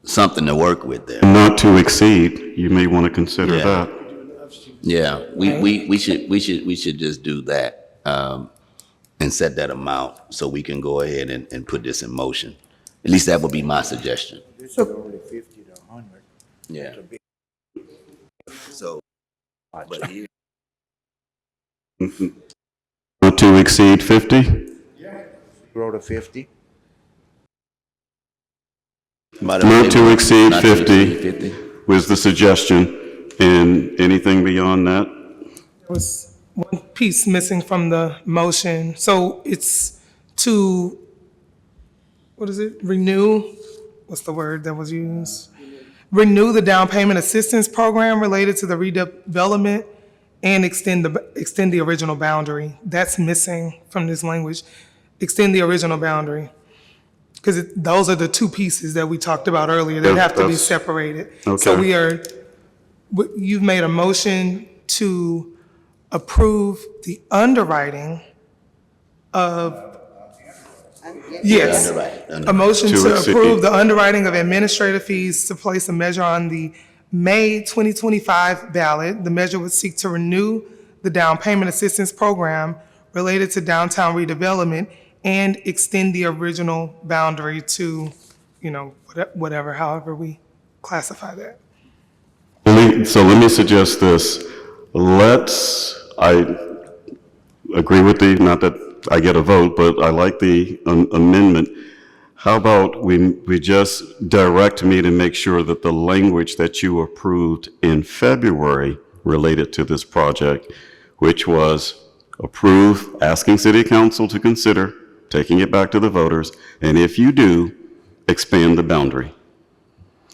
something to work with there. Not to exceed, you may want to consider Yeah. that. Yeah, we should just do that, and set that amount so we can go ahead and put this in motion. At least that would be my suggestion. Yeah. So, but here, Not to exceed 50? Grow to 50. not to exceed not 50. 50. Was the suggestion, and anything beyond that? There was one piece missing from the motion. So it's to, what is it, renew, what's the word that was used? Renew the down payment assistance program related to the redevelopment and extend the original boundary. That's missing from this language. Extend the original boundary. Because those are the two pieces that we talked about earlier. They have to be That's- separated. So Okay. you've made a motion to approve the underwriting of, yes. Underwriting. A motion To to exceed. approve the underwriting of administrative fees to place a measure on the May 2025 ballot. The measure would seek to renew the down payment assistance program related to downtown redevelopment and extend the original boundary to, whatever, however we classify that. So let me suggest this. I agree with not that I get a vote, but I like the amendment. How about we just direct me to make sure that the language that you approved in February related to this project, which was approve, asking City Council to consider taking it back to the voters, and if you do, expand the boundary.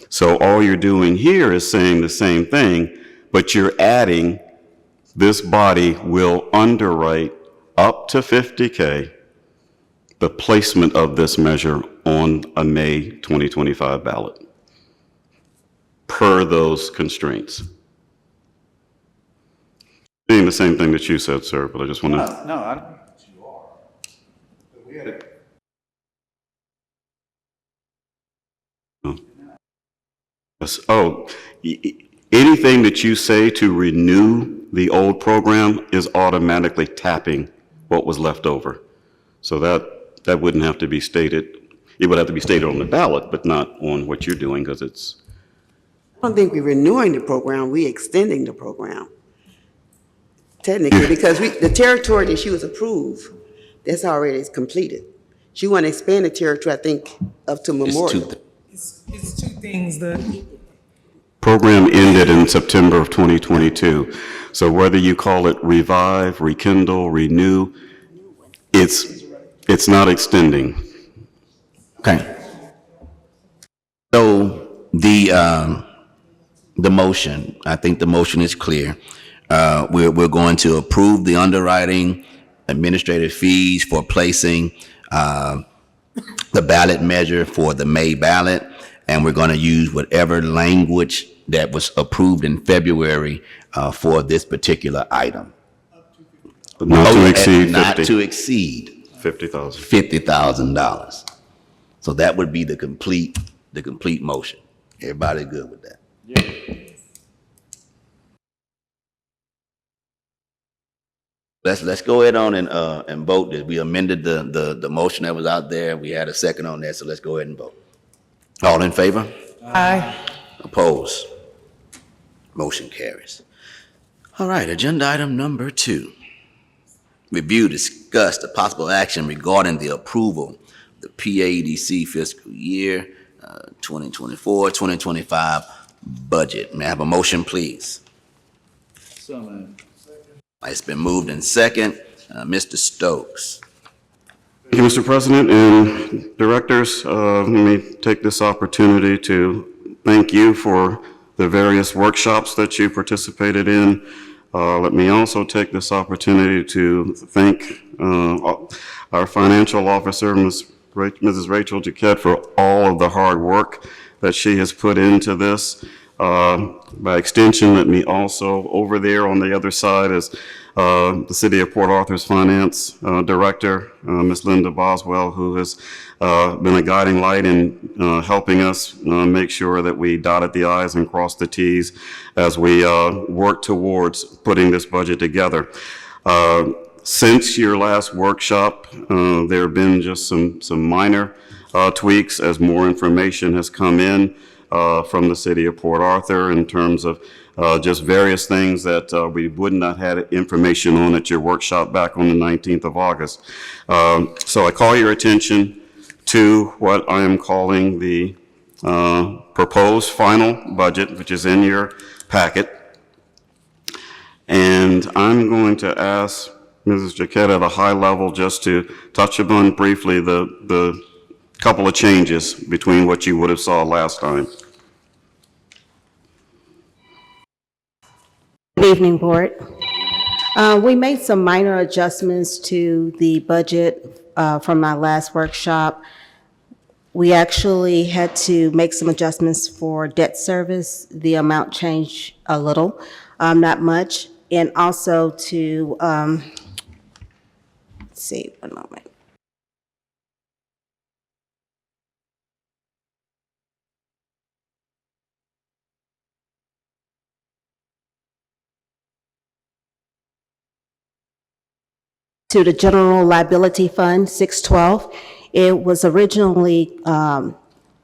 So all you're doing here is saying the same thing, but you're adding, this body will underwrite up to 50K the placement of this measure on a May 2025 ballot, per those constraints. Saying the same thing that you said, sir, but I just want to. No, I don't think that you are. We had a Yes. Oh, anything that you say to renew the old program is automatically tapping what was left over. So that wouldn't have to be stated. It would have to be stated on the ballot, but not on what you're doing, because it's. I don't think we're renewing the program, we're extending the program. Technically, because the territory that she was approved, that's already completed. She want to expand the territory, I think, up to Memorial. It's two things. The Program ended in September of 2022. So whether you call it revive, rekindle, renew, it's not extending. Okay. So the motion, I think the motion is clear. We're going to approve the underwriting administrative fees for placing the ballot measure for the May ballot, and we're going to use whatever language that was approved in February for this particular item. Not to exceed Not 50. to exceed $50,000. $50,000. So that would be the complete motion. Everybody good with that? Let's go ahead on and vote this. We amended the motion that was out there. We had a second on that, so let's go ahead and vote. All in favor? Aye. Opposed? Motion carries. All right, agenda item number 2. Review, discuss the possible action regarding the approval of the PAEDC fiscal year 2024-2025 budget. May I have a motion, please? So moved. It's been moved in second. Mr. Stokes. Thank you, Mr. President and directors. Let me take this opportunity to thank you for the various workshops that you participated in. Let me also take this opportunity to thank our financial officer, Mrs. Rachel Duquette, for all of the hard work that she has put into this. By extension, let me also, over there on the other side is the City of Port Arthur's Finance Director, Ms. Linda Boswell, who has been a guiding light in helping us make sure that we dotted the i's and crossed the t's as we work towards putting this budget together. Since your last workshop, there have been just some minor tweaks as more information has come in from the City of Port Arthur in terms of just various things that we would not have information on at your workshop back on the 19th of August. So I call your attention to what I am calling the proposed final budget, which is in your packet. And I'm going to ask Mrs. Jaquette at a high level just to touch upon briefly the couple of changes between what you would have saw last time. Good evening, Board. We made some minor adjustments to the budget from my last workshop. We actually had to make some adjustments for debt service. The amount changed a little, not much. And also to, let's see, one moment. to the General Liability Fund, 612. It was originally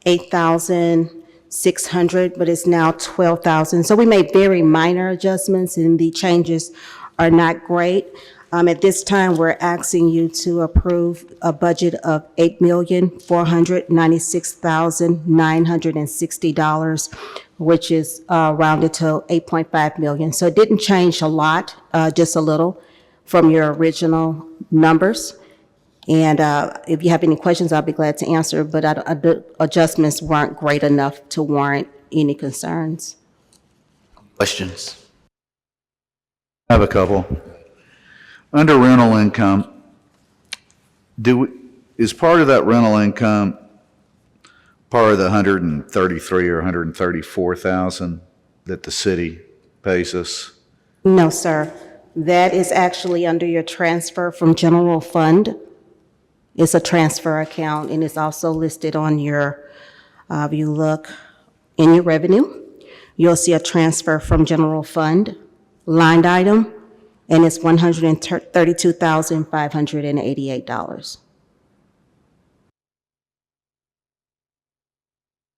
8,600, but it's now 12,000. So we made very minor adjustments, and the changes are not great. At this time, we're asking you to approve a budget of $8,496,960, which is rounded to 8.5 million. So it didn't change a lot, just a little from your original numbers. And if you have any questions, I'll be glad to answer, but the adjustments weren't great enough to warrant any concerns. Questions? I have a couple. Under rental income, is part of that rental income part of the 133 or 134,000 that the city pays us? No, sir. That is actually under your transfer from general fund. It's a transfer account, and it's also listed on your, if you look in your revenue, you'll see a transfer from general fund line item, and it's $132,588.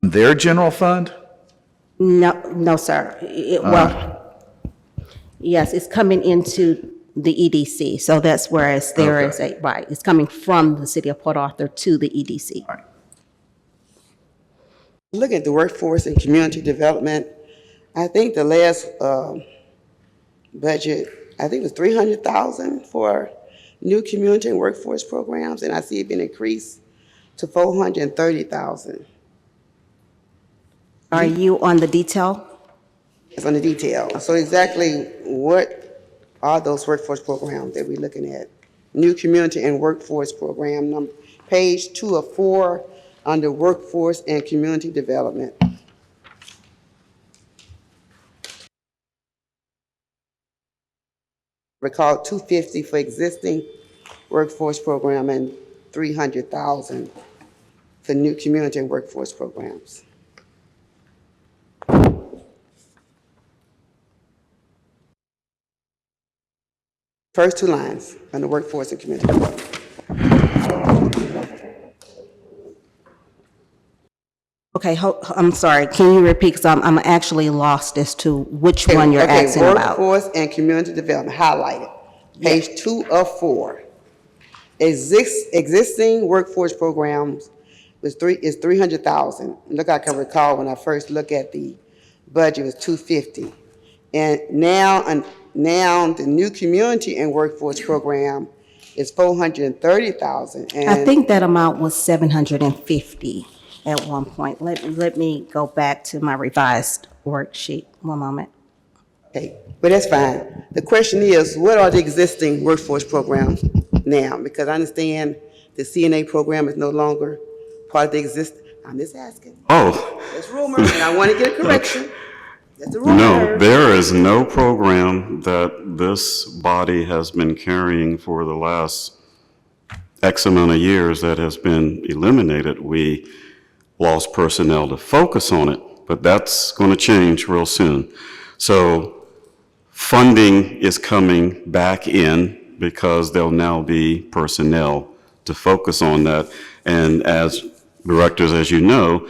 Their general fund? No, sir. Yes, it's coming into the EDC, so that's where it's there is a, right, it's coming from the city of Port Arthur to the EDC. Right. Look at the workforce and community development. I think the last budget, I think it was 300,000 for new community and workforce programs, and I see it been increased to 430,000. Are you on the detail? It's on the detail. So exactly what are those workforce programs that we're looking at? New community and workforce program, page 2 of 4, under workforce and community development. Recall 250 for existing workforce program and 300,000 for new community and workforce programs. First 2 lines on the workforce and community development. Okay, I'm sorry, can you repeat, because I'm actually lost as to which one you're asking about. Workforce and community development, highlighted. Page 2 of 4. Existing workforce programs is 300,000. Look, I can recall when I first looked at the budget, it was 250. And now the new community and workforce program is 430,000. I think that amount was 750 at one point. Let me go back to my revised worksheet. One moment. Okay, but that's fine. The question is, what are the existing workforce programs now? Because I understand the CNA program is no longer part of the existing. I'm just asking. Oh. That's rumor, and I want to get a correction. That's a rumor. No, there is no program that this body has been carrying for the last X amount of years that has been eliminated. We lost personnel to focus on it, but that's going to change real soon. So funding is coming back in because there'll now be personnel to focus on that. And as directors, as you know,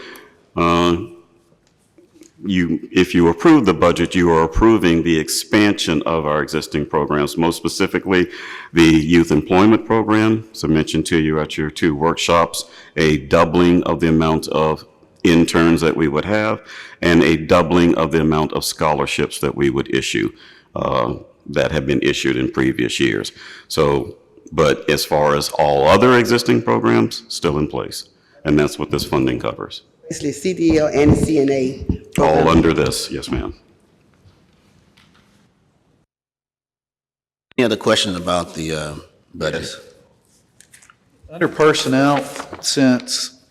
if you approve the budget, you are approving the expansion of our existing programs, most specifically the youth employment program. As I mentioned to you at your 2 workshops, a doubling of the amount of interns that we would have and a doubling of the amount of scholarships that we would issue that have been issued in previous years. So, but as far as all other existing programs, still in place. And that's what this funding covers. Basically, CDL and CNA program. All under this, yes, ma'am. Any other questions about the budget? Under personnel, since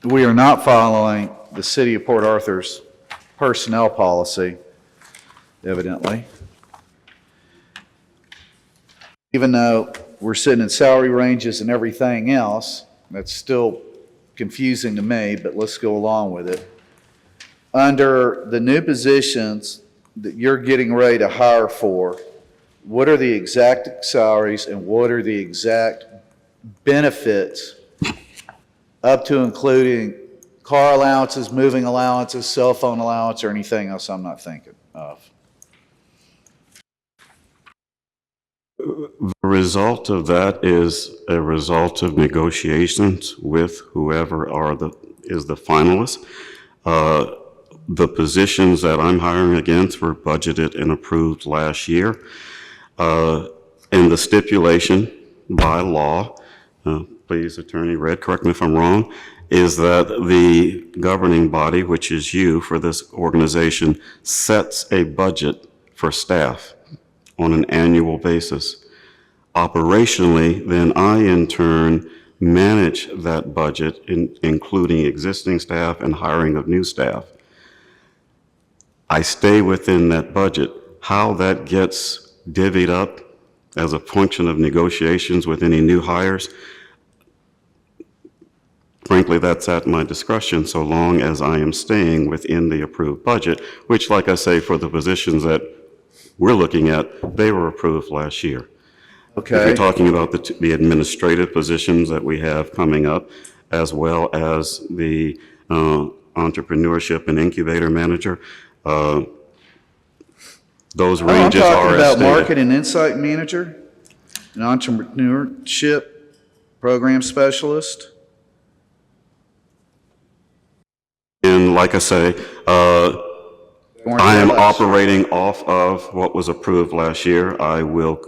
we are not following the City of Port Arthur's personnel policy, evidently, even though we're sitting in salary ranges and everything else, that's still confusing to me, but let's go along with it. Under the new positions that you're getting ready to hire for, what are the exact salaries and what are the exact benefits up to including car allowances, moving allowances, cell phone allowance, or anything else I'm not thinking of? The result of that is a result of negotiations with whoever is the finalist. The positions that I'm hiring against were budgeted and approved last year. And the stipulation by law, please, Attorney Red, correct me if I'm wrong, is that the governing body, which is you for this organization, sets a budget for staff on an annual basis. Operationally, then I in turn manage that budget, including existing staff and hiring of new staff. I stay within that budget. How that gets divvied up as a function of negotiations with any new hires, frankly, that's at my discretion so long as I am staying within the approved budget, which, like I say, for the positions that we're looking at, they were approved last year. If Okay. you're talking about the administrative positions that we have coming up, as well as the entrepreneurship and incubator manager, those I'm ranges talking are as about stated. market and insight manager, an entrepreneurship program specialist. And like I say, I am operating off of what was approved last year. I will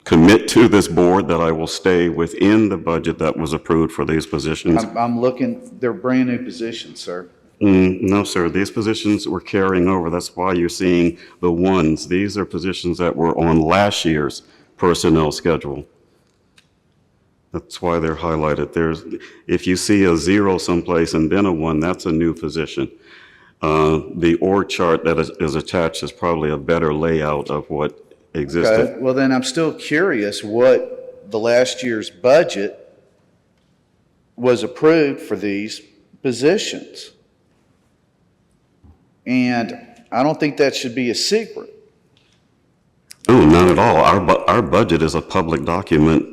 commit to this board that I will stay within the budget that was approved for these positions. I'm looking, they're brand-new positions, sir. No, sir, these positions were carrying over. That's why you're seeing the ones. These are positions that were on last year's personnel schedule. That's why they're highlighted. If you see a 0 someplace and then a 1, that's a new position. The org chart that is attached is probably a better layout of what existed. Okay, well then I'm still curious what the last year's budget was approved for these positions. And I don't think that should be a secret. No, not at all. Our budget is a public document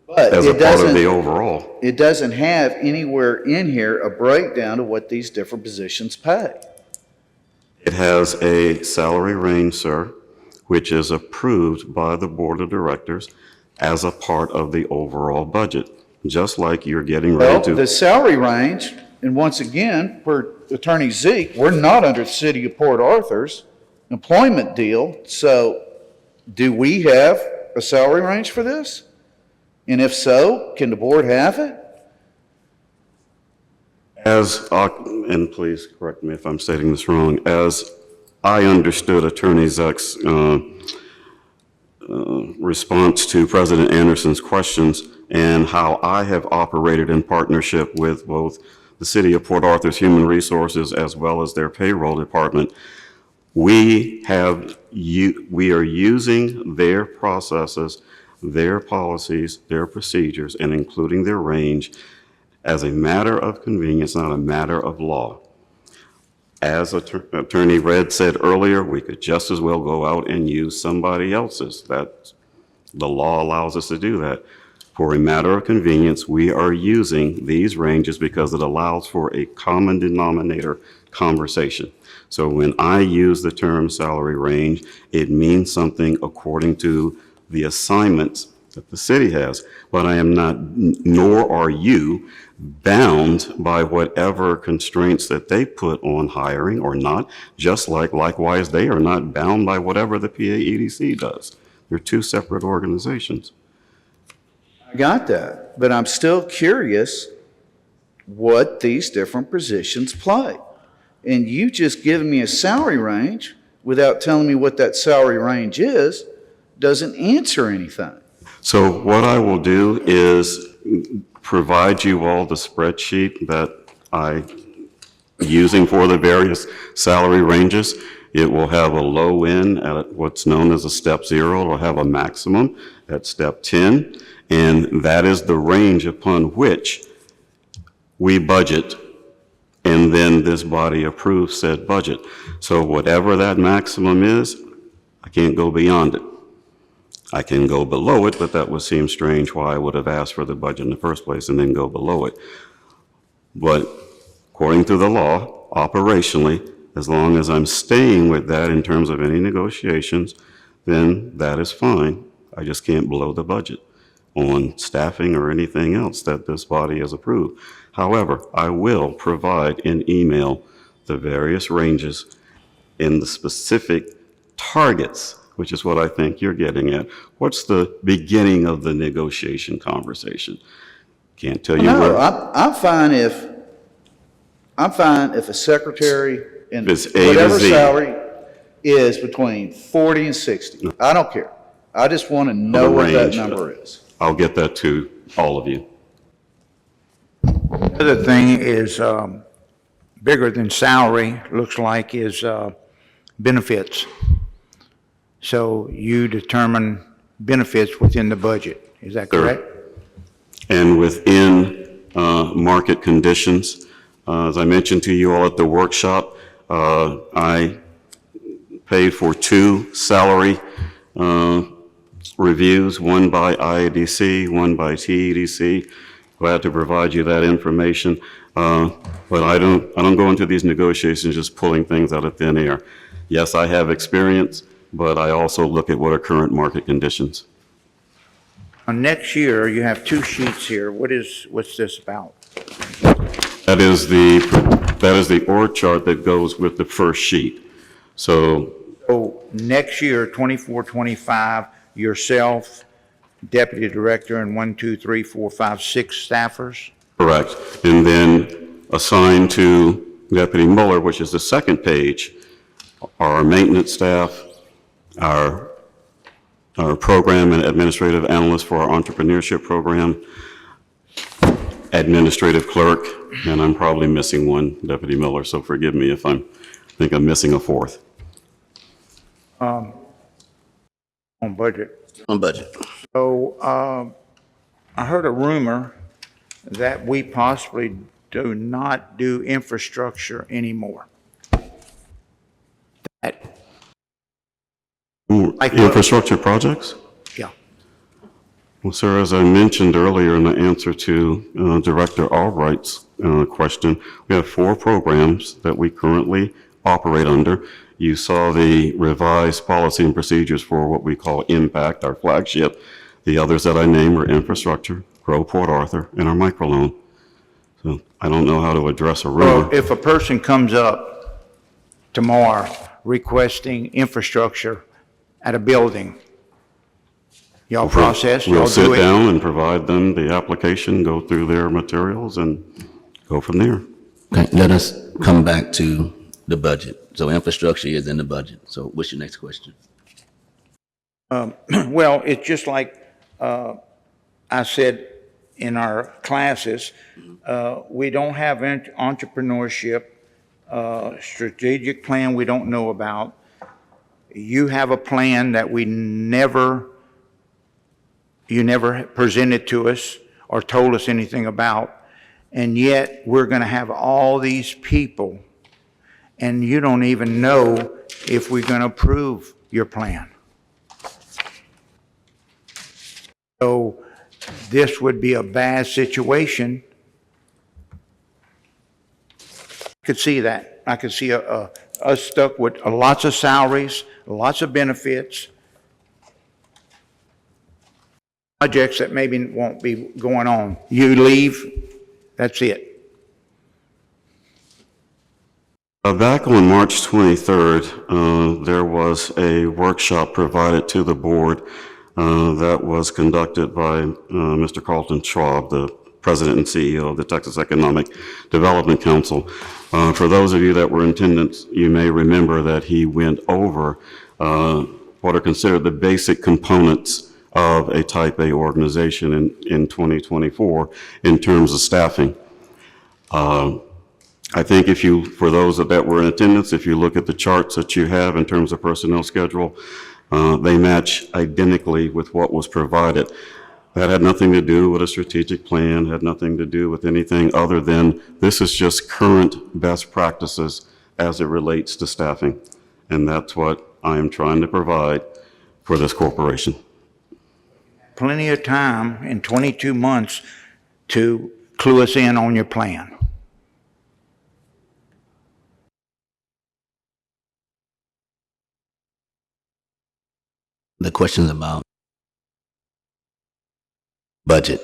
But as a it part of the doesn't, overall. it doesn't have anywhere in here a breakdown of what these different positions pay. It has a salary range, sir, which is approved by the board of directors as a part of the overall budget, just like you're getting ready Well, to. the salary range, and once again, for Attorney Zeke, we're not under the City of Port Arthur's employment deal, so do we have a salary range for this? And if so, can the board have it? And please correct me if I'm stating this wrong, as I understood Attorney Zek's response to President Anderson's questions and how I have operated in partnership with both the City of Port Arthur's Human Resources as well as their payroll department, we are using their processes, their policies, their procedures, and including their range as a matter of convenience, not a matter of law. As Attorney Red said earlier, we could just as well go out and use somebody else's. That the law allows us to do that. For a matter of convenience, we are using these ranges because it allows for a common denominator conversation. So when I use the term salary range, it means something according to the assignments that the city has, but I am not, nor are you, bound by whatever constraints that they put on hiring or not, just like likewise they are not bound by whatever the PA EDC does. They're two separate organizations. I got that, but I'm still curious what these different positions play. And you just giving me a salary range without telling me what that salary range is doesn't answer anything. So what I will do is provide you all the spreadsheet that I using for the various salary ranges. It will have a low end at what's known as a step 0. It'll have a maximum at step 10. And that is the range upon which we budget, and then this body approves said budget. So whatever that maximum is, I can't go beyond it. I can go below it, but that would seem strange why I would have asked for the budget in the first place and then go below it. But according to the law, operationally, as long as I'm staying with that in terms of any negotiations, then that is fine. I just can't blow the budget on staffing or anything else that this body has approved. However, I will provide in email the various ranges in the specific targets, which is what I think you're getting at. What's the beginning of the negotiation conversation? Can't tell you No, where. I'm fine if a secretary and If it's A to whatever Z. salary is between 40 and 60. I don't care. I just want to know The what that range. number is. I'll get that to all of you. The other thing is, bigger than salary, looks like, is benefits. So you determine benefits within the budget, is that Sure. correct? And within market conditions, as I mentioned to you all at the workshop, I paid for 2 salary reviews, one by IEDC, one by TEDC. Glad to provide you that information. But I don't go into these negotiations just pulling things out of thin air. Yes, I have experience, but I also look at what are current market conditions. Next year, you have 2 sheets here. What's this about? That is the org chart that goes with the first sheet. So So next year, 24, 25, yourself, deputy director, and 1, 2, 3, 4, 5, 6 staffers? correct. And then assigned to Deputy Mueller, which is the second page, are our maintenance staff, our program and administrative analyst for our entrepreneurship program, administrative clerk, and I'm probably missing one, Deputy Miller, so forgive me if I think I'm missing a fourth. On budget. On budget. So, I heard a rumor that we possibly do not do infrastructure anymore. That, Like what? Infrastructure projects? yeah. Well, sir, as I mentioned earlier in the answer to Director Albright's question, we have 4 programs that we currently operate under. You saw the revised policy and procedures for what we call Impact, our flagship. The others that I named are infrastructure, Grow Port Arthur, and our microloan. So I don't know how to address a rumor. So if a person comes up tomorrow requesting infrastructure at a building, y'all process, y'all We'll do sit it? down and provide them the application, go through their materials, and go from there. Okay, let us come back to the budget. So infrastructure is in the budget. So what's your next question? Well, it's just like I said in our classes, we don't have entrepreneurship, strategic plan we don't know about. You have a plan that you never presented to us or told us anything about, and yet we're going to have all these people, and you don't even know if we're going to approve your plan. So this would be a bad situation. I could see that. I could see us stuck with lots of salaries, lots of benefits, projects that maybe won't be going on. You leave, that's it. Back on March 23rd, there was a workshop provided to the board that was conducted by Mr. Carlton Schwab, the President and CEO of the Texas Economic Development Council. For those of you that were in attendance, you may remember that he went over what are considered the basic components of a Type A organization in 2024 in terms of staffing. I think for those that were in attendance, if you look at the charts that you have in terms of personnel schedule, they match identically with what was provided. That had nothing to do with a strategic plan, had nothing to do with anything other than this is just current best practices as it relates to staffing. And that's what I am trying to provide for this corporation. plenty of time in 22 months to clue us in on your plan. The questions about budget.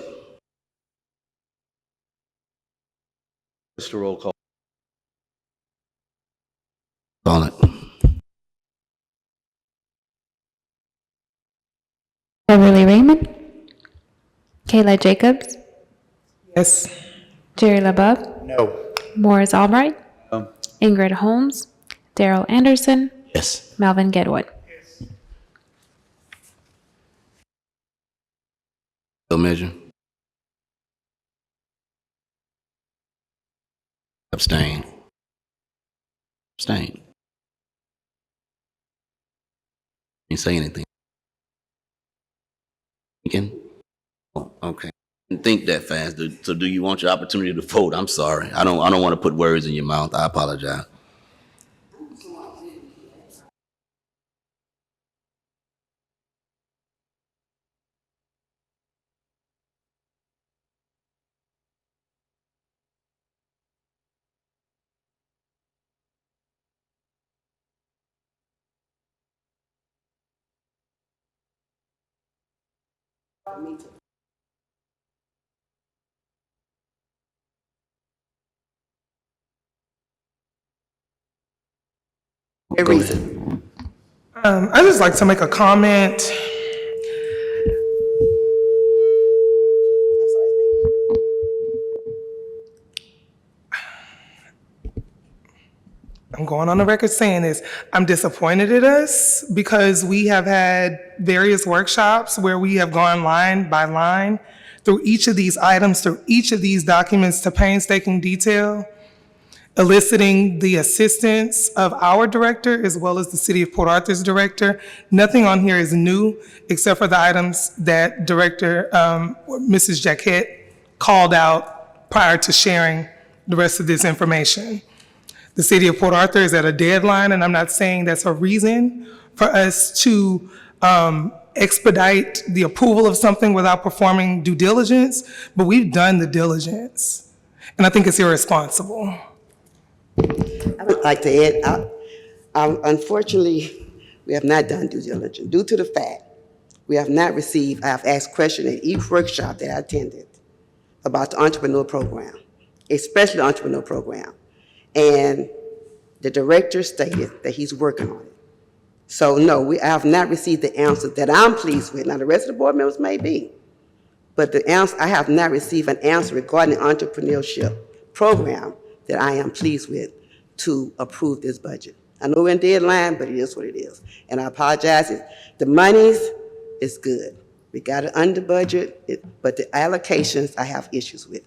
Mr. Roll call. On it. Beverly Raymond, Kayla Jacobs, Yes. Jerry LaBeouf, No. Morris Albright, Ingrid Holmes, Daryl Anderson, Yes. Melvin Gedwood. Bill measure. Abstain. Abstain. You say anything? Thinking? Oh, okay. Didn't think that fast. So do you want your opportunity to vote? I'm sorry. I don't want to put words in your mouth. I apologize. A reason. I'd just like to make a comment. I'm going on the record saying this. I'm disappointed at us because we have had various workshops where we have gone line by line through each of these items, through each of these documents to painstaking detail, eliciting the assistance of our director as well as the City of Port Arthur's director. Nothing on here is new except for the items that Director Mrs. Jaquette called out prior to sharing the rest of this information. The City of Port Arthur is at a deadline, and I'm not saying that's a reason for us to expedite the approval of something without performing due diligence, but we've done the diligence, and I think it's irresponsible. I would like to add, unfortunately, we have not done due diligence due to the fact we have not received, I have asked questions at each workshop that I attended about the entrepreneur program, especially the entrepreneur program. And the director stated that he's working on it. So no, I have not received the answer that I'm pleased with. Now, the rest of the board members may be, but the answer, I have not received an answer regarding the entrepreneurship program that I am pleased with to approve this budget. I know we're in deadline, but it is what it is. And I apologize. The monies is good. We got it under budget, but the allocations I have issues with.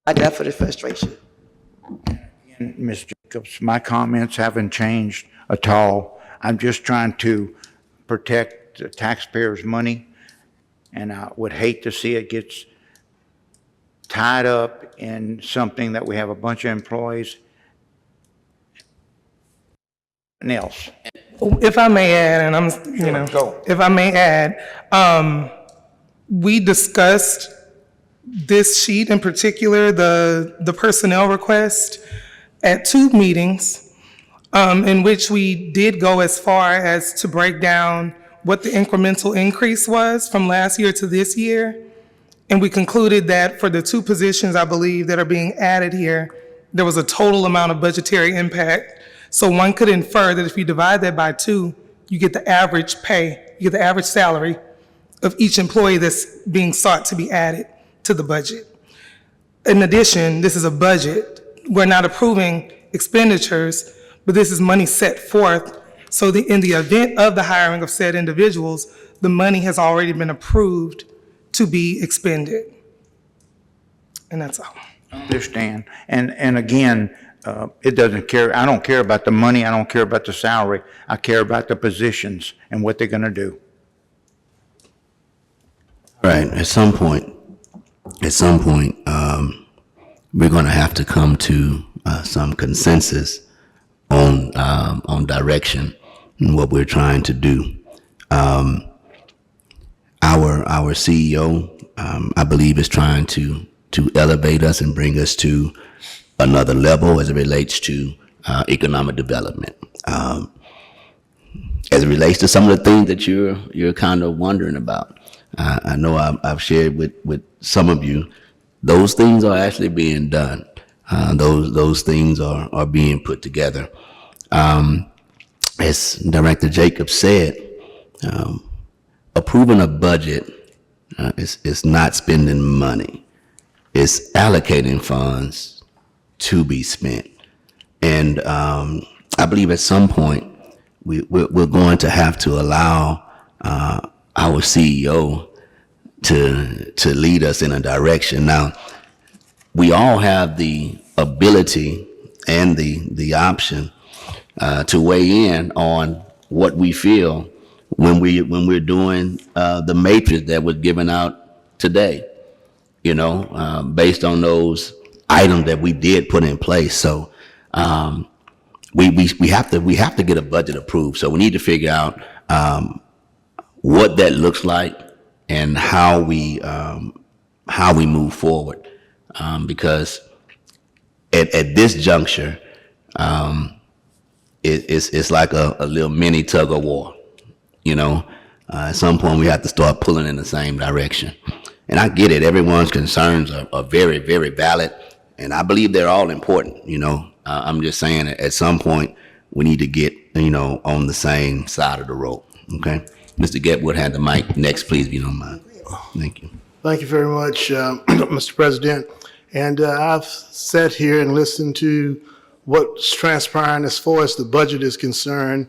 I got for the frustration. And Ms. Jacobs, my comments haven't changed at all. I'm just trying to protect the taxpayers' money, and I would hate to see it gets tied up in something that we have a bunch of employees. And else. If I may add, and I'm, Go. if I may add, we discussed this sheet in particular, the personnel request, at 2 meetings, in which we did go as far as to break down what the incremental increase was from last year to this year. And we concluded that for the 2 positions, I believe, that are being added here, there was a total amount of budgetary impact. So one could infer that if you divide that by 2, you get the average pay, you get the average salary of each employee that's being sought to be added to the budget. In addition, this is a budget. We're not approving expenditures, but this is money set forth. So in the event of the hiring of said individuals, the money has already been approved to be expended. And that's all. I understand. And again, it doesn't care, I don't care about the money, I don't care about the salary, I care about the positions and what they're gonna do. Right. At some point, we're going to have to come to some consensus on direction and what we're trying to do. our CEO, I believe, is trying to elevate us and bring us to another level as it relates to economic development. As it relates to some of the things that you're kind of wondering about, I know I've shared with some of you, those things are actually being done. Those things are being put together. As Director Jacobs said, approving a budget is not spending money. It's allocating funds to be spent. And I believe at some point we're going to have to allow our CEO to lead us in a direction. Now, we all have the ability and the option to weigh in on what we feel when we're doing the matrix that was given out today, based on those items that we did put in place. So we have to get a budget approved. So we need to figure out what that looks like and how we move forward, because at this juncture, it's like a little mini tug of war. At some point we have to start pulling in the same direction. And I get it. Everyone's concerns are very, very valid, and I believe they're all important. I'm just saying at some point we need to get on the same side of the road. Okay, Mr. Getwood had the mic next, please, if you don't mind. Thank you. Thank you very much, Mr. President. And I've sat here and listened to what's transpiring as far as the budget is concerned.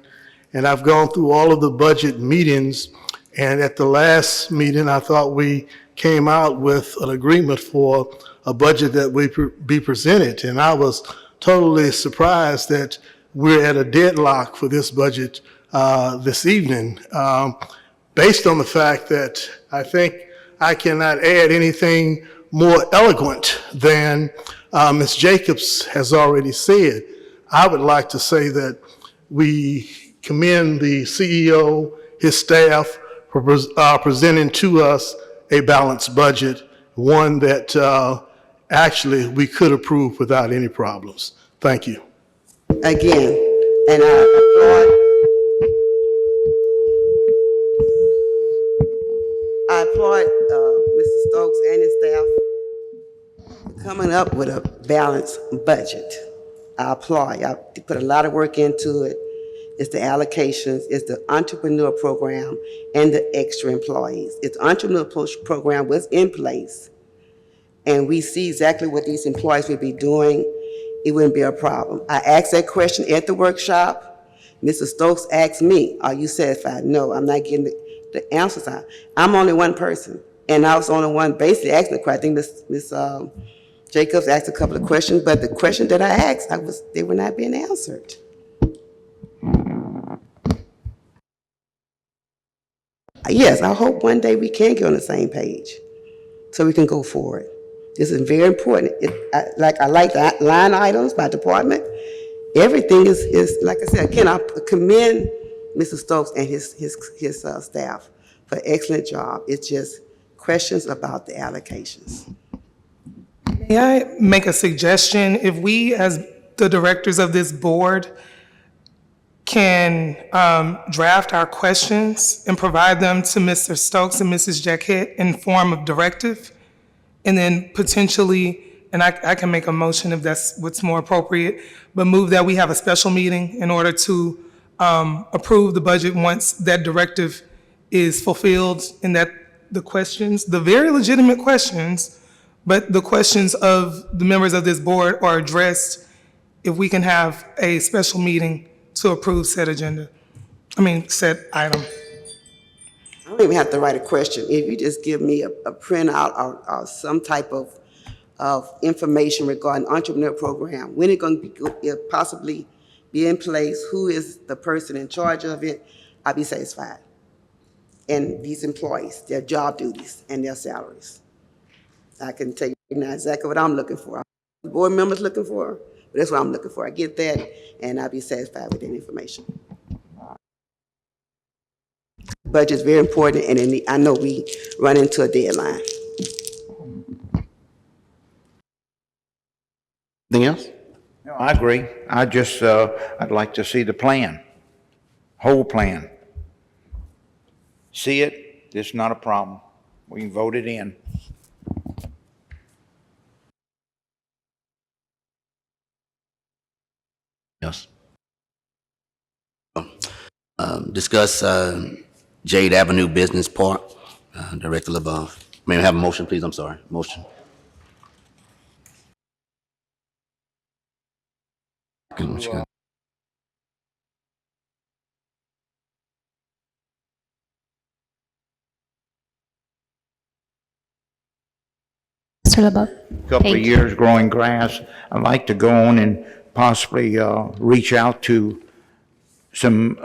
And I've gone through all of the budget meetings. And at the last meeting, I thought we came out with an agreement for a budget that we be presented. And I was totally surprised that we're at a deadlock for this budget this evening, based on the fact that I think I cannot add anything more eloquent than Ms. Jacobs has already said. I would like to say that we commend the CEO, his staff, for presenting to us a balanced budget, one that actually we could approve without any problems. Thank you. Again, and I applaud Mr. Stokes and his staff for coming up with a balanced budget. I applaud. Y'all put a lot of work into it. It's the allocations, it's the entrepreneur program, and the extra employees. If the entrepreneur program was in place, and we see exactly what these employees would be doing, it wouldn't be a problem. I asked that question at the workshop. Mr. Stokes asked me, are you satisfied? No, I'm not getting the answers out. I'm only one person, and I was the only one basically asking the question. I think Ms. Jacobs asked a couple of questions, but the question that I asked, they were not being answered. Yes, I hope one day we can get on the same page so we can go forward. This is very important. I like the line items by department. Everything is like I said, again, I commend Mr. Stokes and his staff for an excellent job. It's just questions about the allocations. May I make a suggestion? If we, as the directors of this board, can draft our questions and provide them to Mr. Stokes and Mrs. Jaquette in form of directive, and then potentially, and I can make a motion if that's what's more appropriate, but move that we have a special meeting in order to approve the budget once that directive is fulfilled, and that the questions, the very legitimate questions, but the questions of the members of this board are addressed if we can have a special meeting to approve said said item. I don't even have to write a question. If you just give me a printout or some type of information regarding entrepreneur program, when it's going to possibly be in place, who is the person in charge of it, I'll be satisfied. And these employees, their job duties and their salaries. I can tell you now exactly what I'm looking for. The board members looking for, but that's what I'm looking for. I get that, and I'll be satisfied with that information. Budget's very important, and I know we run into a deadline. Anything else? No, I agree. I'd like to see the plan, whole plan. See it, it's not a problem. We can vote it in. Yes. Discuss Jade Avenue Business Park, Director LeBeau. May I have a motion, please? I'm sorry. Motion. Mr. LeBeau. Couple Thank of you. years growing grass. I'd like to go on and possibly reach out to some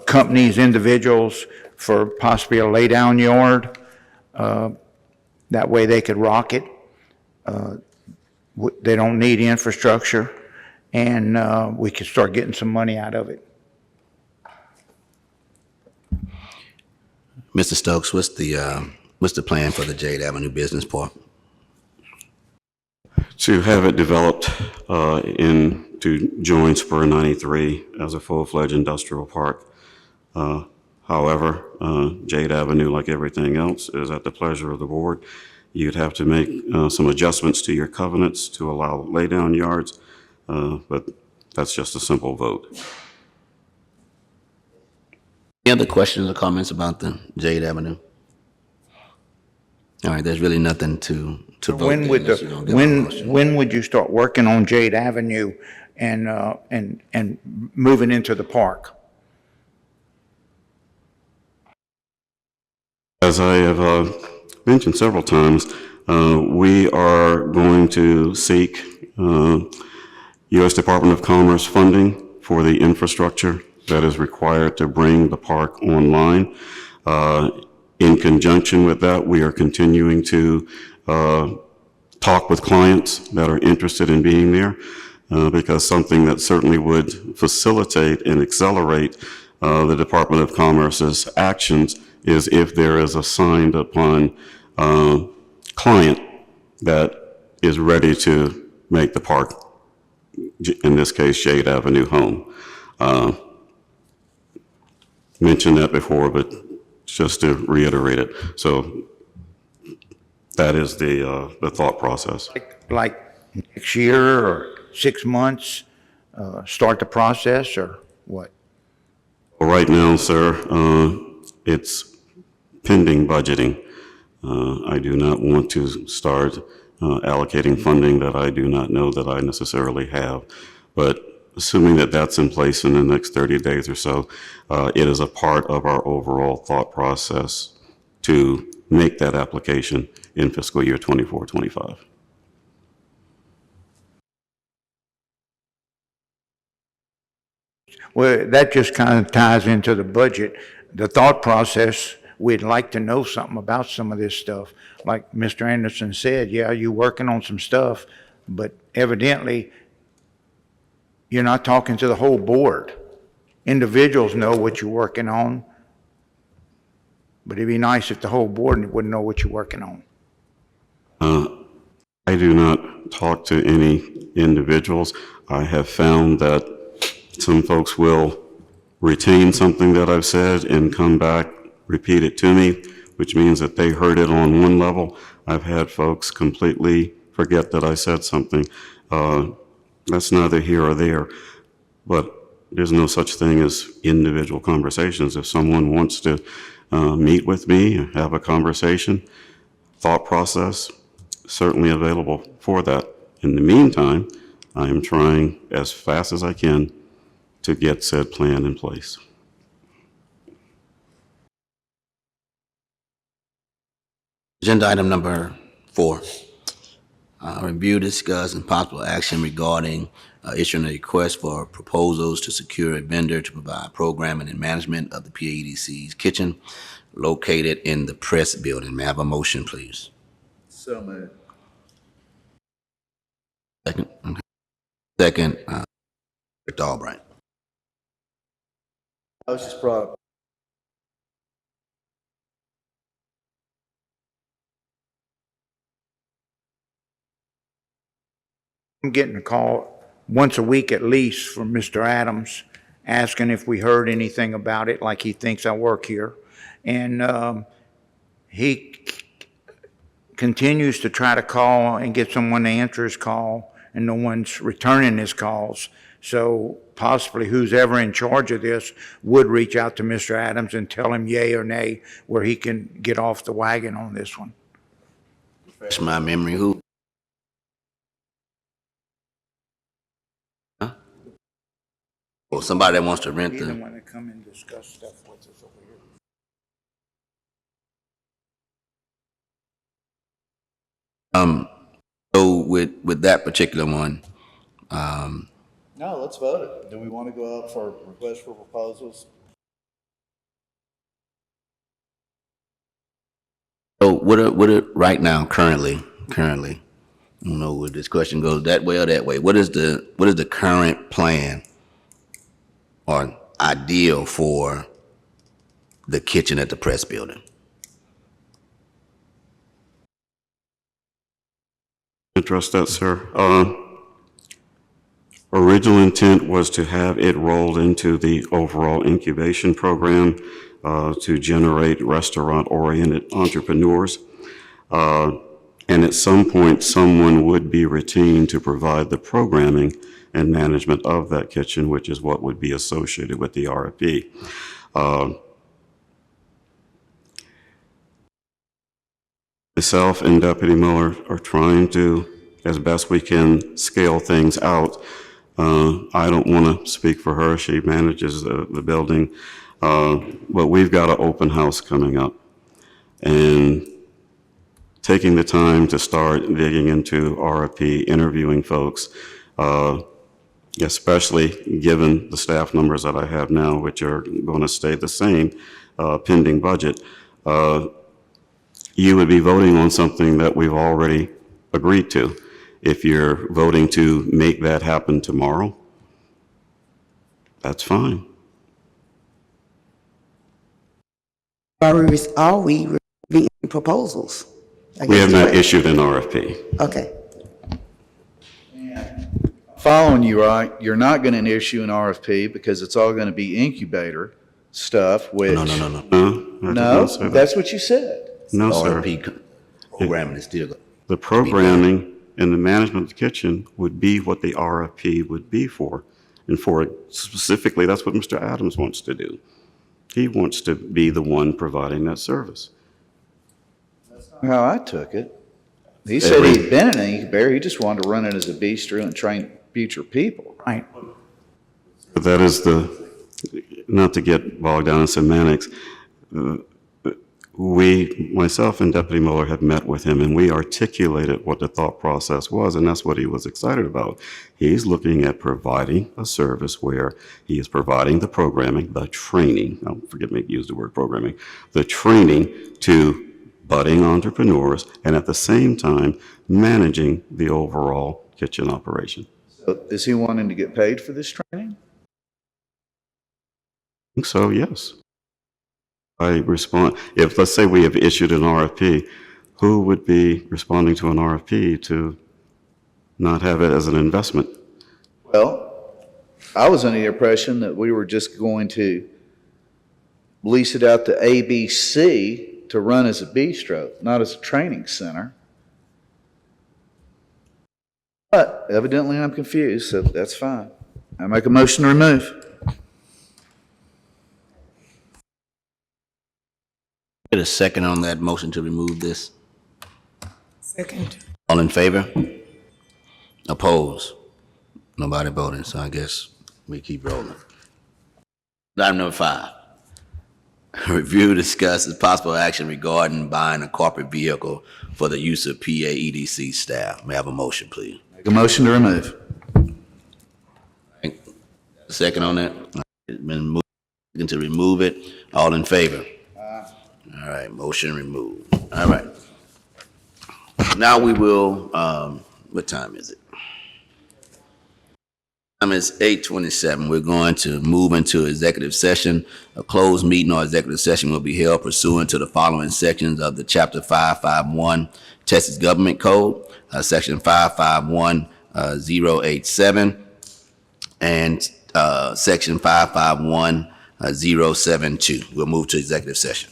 companies, individuals for possibly a lay-down yard. That way they could rock it. They don't need infrastructure, and we could start getting some money out of it. Mr. Stokes, what's the plan for the Jade Avenue Business Park? To have it developed to join Spur 93 as a full-fledged industrial park. However, Jade Avenue, like everything else, is at the pleasure of the board. You'd have to make some adjustments to your covenants to allow lay-down yards, but that's just a simple vote. Any other questions or comments about the Jade Avenue? All right, there's really nothing to vote. When would unless you're gonna give a motion. when would you start working on Jade Avenue and moving into the park? As I have mentioned several times, we are going to seek U.S. Department of Commerce funding for the infrastructure that is required to bring the park online. In conjunction with that, we are continuing to talk with clients that are interested in being there, because something that certainly would facilitate and accelerate the Department of Commerce's actions is if there is a signed upon client that is ready to make the park, in this case, Jade Avenue, home. Mentioned that before, but just to reiterate it. So that is the thought process. Like next year or 6 months, start the process, or what? Right now, sir, it's pending budgeting. I do not want to start allocating funding that I do not know that I necessarily have. But assuming that that's in place in the next 30 days or so, it is a part of our overall thought process to make that application in fiscal year 24-25. Well, that just kind of ties into the budget. The thought process, we'd like to know something about some of this stuff. Like Mr. Anderson said, yeah, you're working on some stuff, but evidently you're not talking to the whole board. Individuals know what you're working on, but it'd be nice if the whole board wouldn't know what you're working on. I do not talk to any individuals. I have found that some folks will retain something that I've said and come back, repeat it to me, which means that they heard it on one level. I've had folks completely forget that I said something. That's neither here or there, but there's no such thing as individual conversations. If someone wants to meet with me, have a conversation, thought process, certainly available for that. In the meantime, I am trying as fast as I can to get said plan in place. Agenda item number 4. Review, discuss, and possible action regarding issuing a request for proposals to secure a vendor to provide programming and management of the PAEDC's kitchen located in the press building. May I have a motion, please? So moved. Second. Okay. Second, Dr. Albright. I was just brought I'm getting a call once a week at least from Mr. Adams asking if we heard anything about it, like he thinks I work here. And he continues to try to call and get someone to answer his call, and no one's returning his calls. So possibly who's ever in charge of this would reach out to Mr. Adams and tell him yay or nay where he can get off the wagon on this one. Refresh my memory, who? Huh? Or somebody that wants to rent He's the them. one that come and discuss stuff with us over here. So with that particular one, No, let's vote it. Do we want to go out for requests for proposals? so what are right now, currently, I don't know where this question goes, that way or that way. What is the current plan or ideal for the kitchen at the press building? Address that, sir. Original intent was to have it rolled into the overall incubation program to generate restaurant-oriented entrepreneurs. And at some point, someone would be retained to provide the programming and management of that kitchen, which is what would be associated with the RFP. Myself and Deputy Miller are trying to, as best we can, scale things out. I don't want to speak for her. She manages the building. But we've got an open house coming up. And taking the time to start digging into RFP, interviewing folks, especially given the staff numbers that I have now, which are going to stay the same pending budget, you would be voting on something that we've already agreed to. If you're voting to make that happen tomorrow, that's fine. Are we receiving proposals? We have not issued an RFP. Okay. Following you, right, you're not going to issue an RFP because it's all going to be incubator stuff, which. No, I did No, not say that. that's what you said. No, sir. RFP programming is still good. The programming and the management of the kitchen would be what the RFP would be for. And for specifically, that's what Mr. Adams wants to do. He wants to be the one providing that service. How I took it. He said he'd been in an incubator, he just wanted to run it as a bistro and train future people. Right. But that is not to get bogged down in semantics, myself and Deputy Mueller have met with him, and we articulated what the thought process was, and that's what he was excited about. He's looking at providing a service where he is providing the programming, the training, forgive me, use the word programming, the training to budding entrepreneurs, and at the same time, managing the overall kitchen operation. So is he wanting to get paid for this training? I think so, yes. If, let's say we have issued an RFP, who would be responding to an RFP to not have it as an investment? Well, I was under the impression that we were just going to lease it out to ABC to run as a bistro, not as a training center. But evidently I'm confused, so that's fine. I make a motion to remove. Get a second on that motion to remove this. Second. All in favor? Opposed? Nobody voting, so I guess we keep rolling. Item number 5. Review, discuss, and possible action regarding buying a corporate vehicle for the use of PA EDC staff. May I have a motion, please? Make a motion to remove. Second on that? It's been moved to remove it. All in favor? All right, motion removed. All right. Now we will, what time is it? Time is 8:27. We're going to move into executive session. A closed meeting or executive session will be held pursuant to the following sections of the Chapter 551 Texas Government Code, Section 551 551-087 and Section 551-072. We'll move to executive session.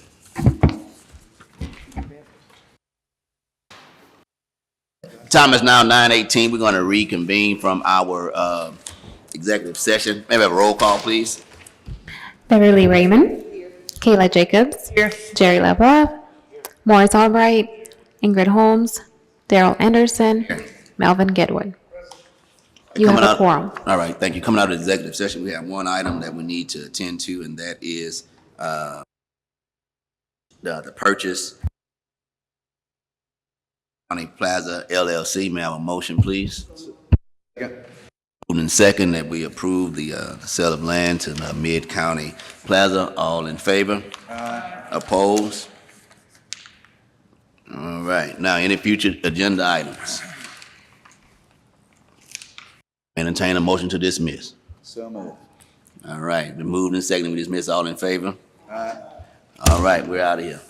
Time is now 9:18. We're going to reconvene from our executive session. May we have a roll call, please? Beverly Raymond. Kayla Jacobs. Jerry Lebeloff. Morris Albright. Ingrid Holmes. Daryl Anderson. Melvin Gedwood. You have a quorum. All right, thank you. Coming out of executive session, we have one item that we need to attend to, and that is the purchase County Plaza LLC. May I have a motion, please? Moved and second that we approve the sale of land to the Mid-County Plaza. All in favor? Opposed? All right. Now, any future agenda items? Entertain a motion to dismiss. So moved. All right. Been moved and seconded. We dismiss. All in favor? All right. We're out of here.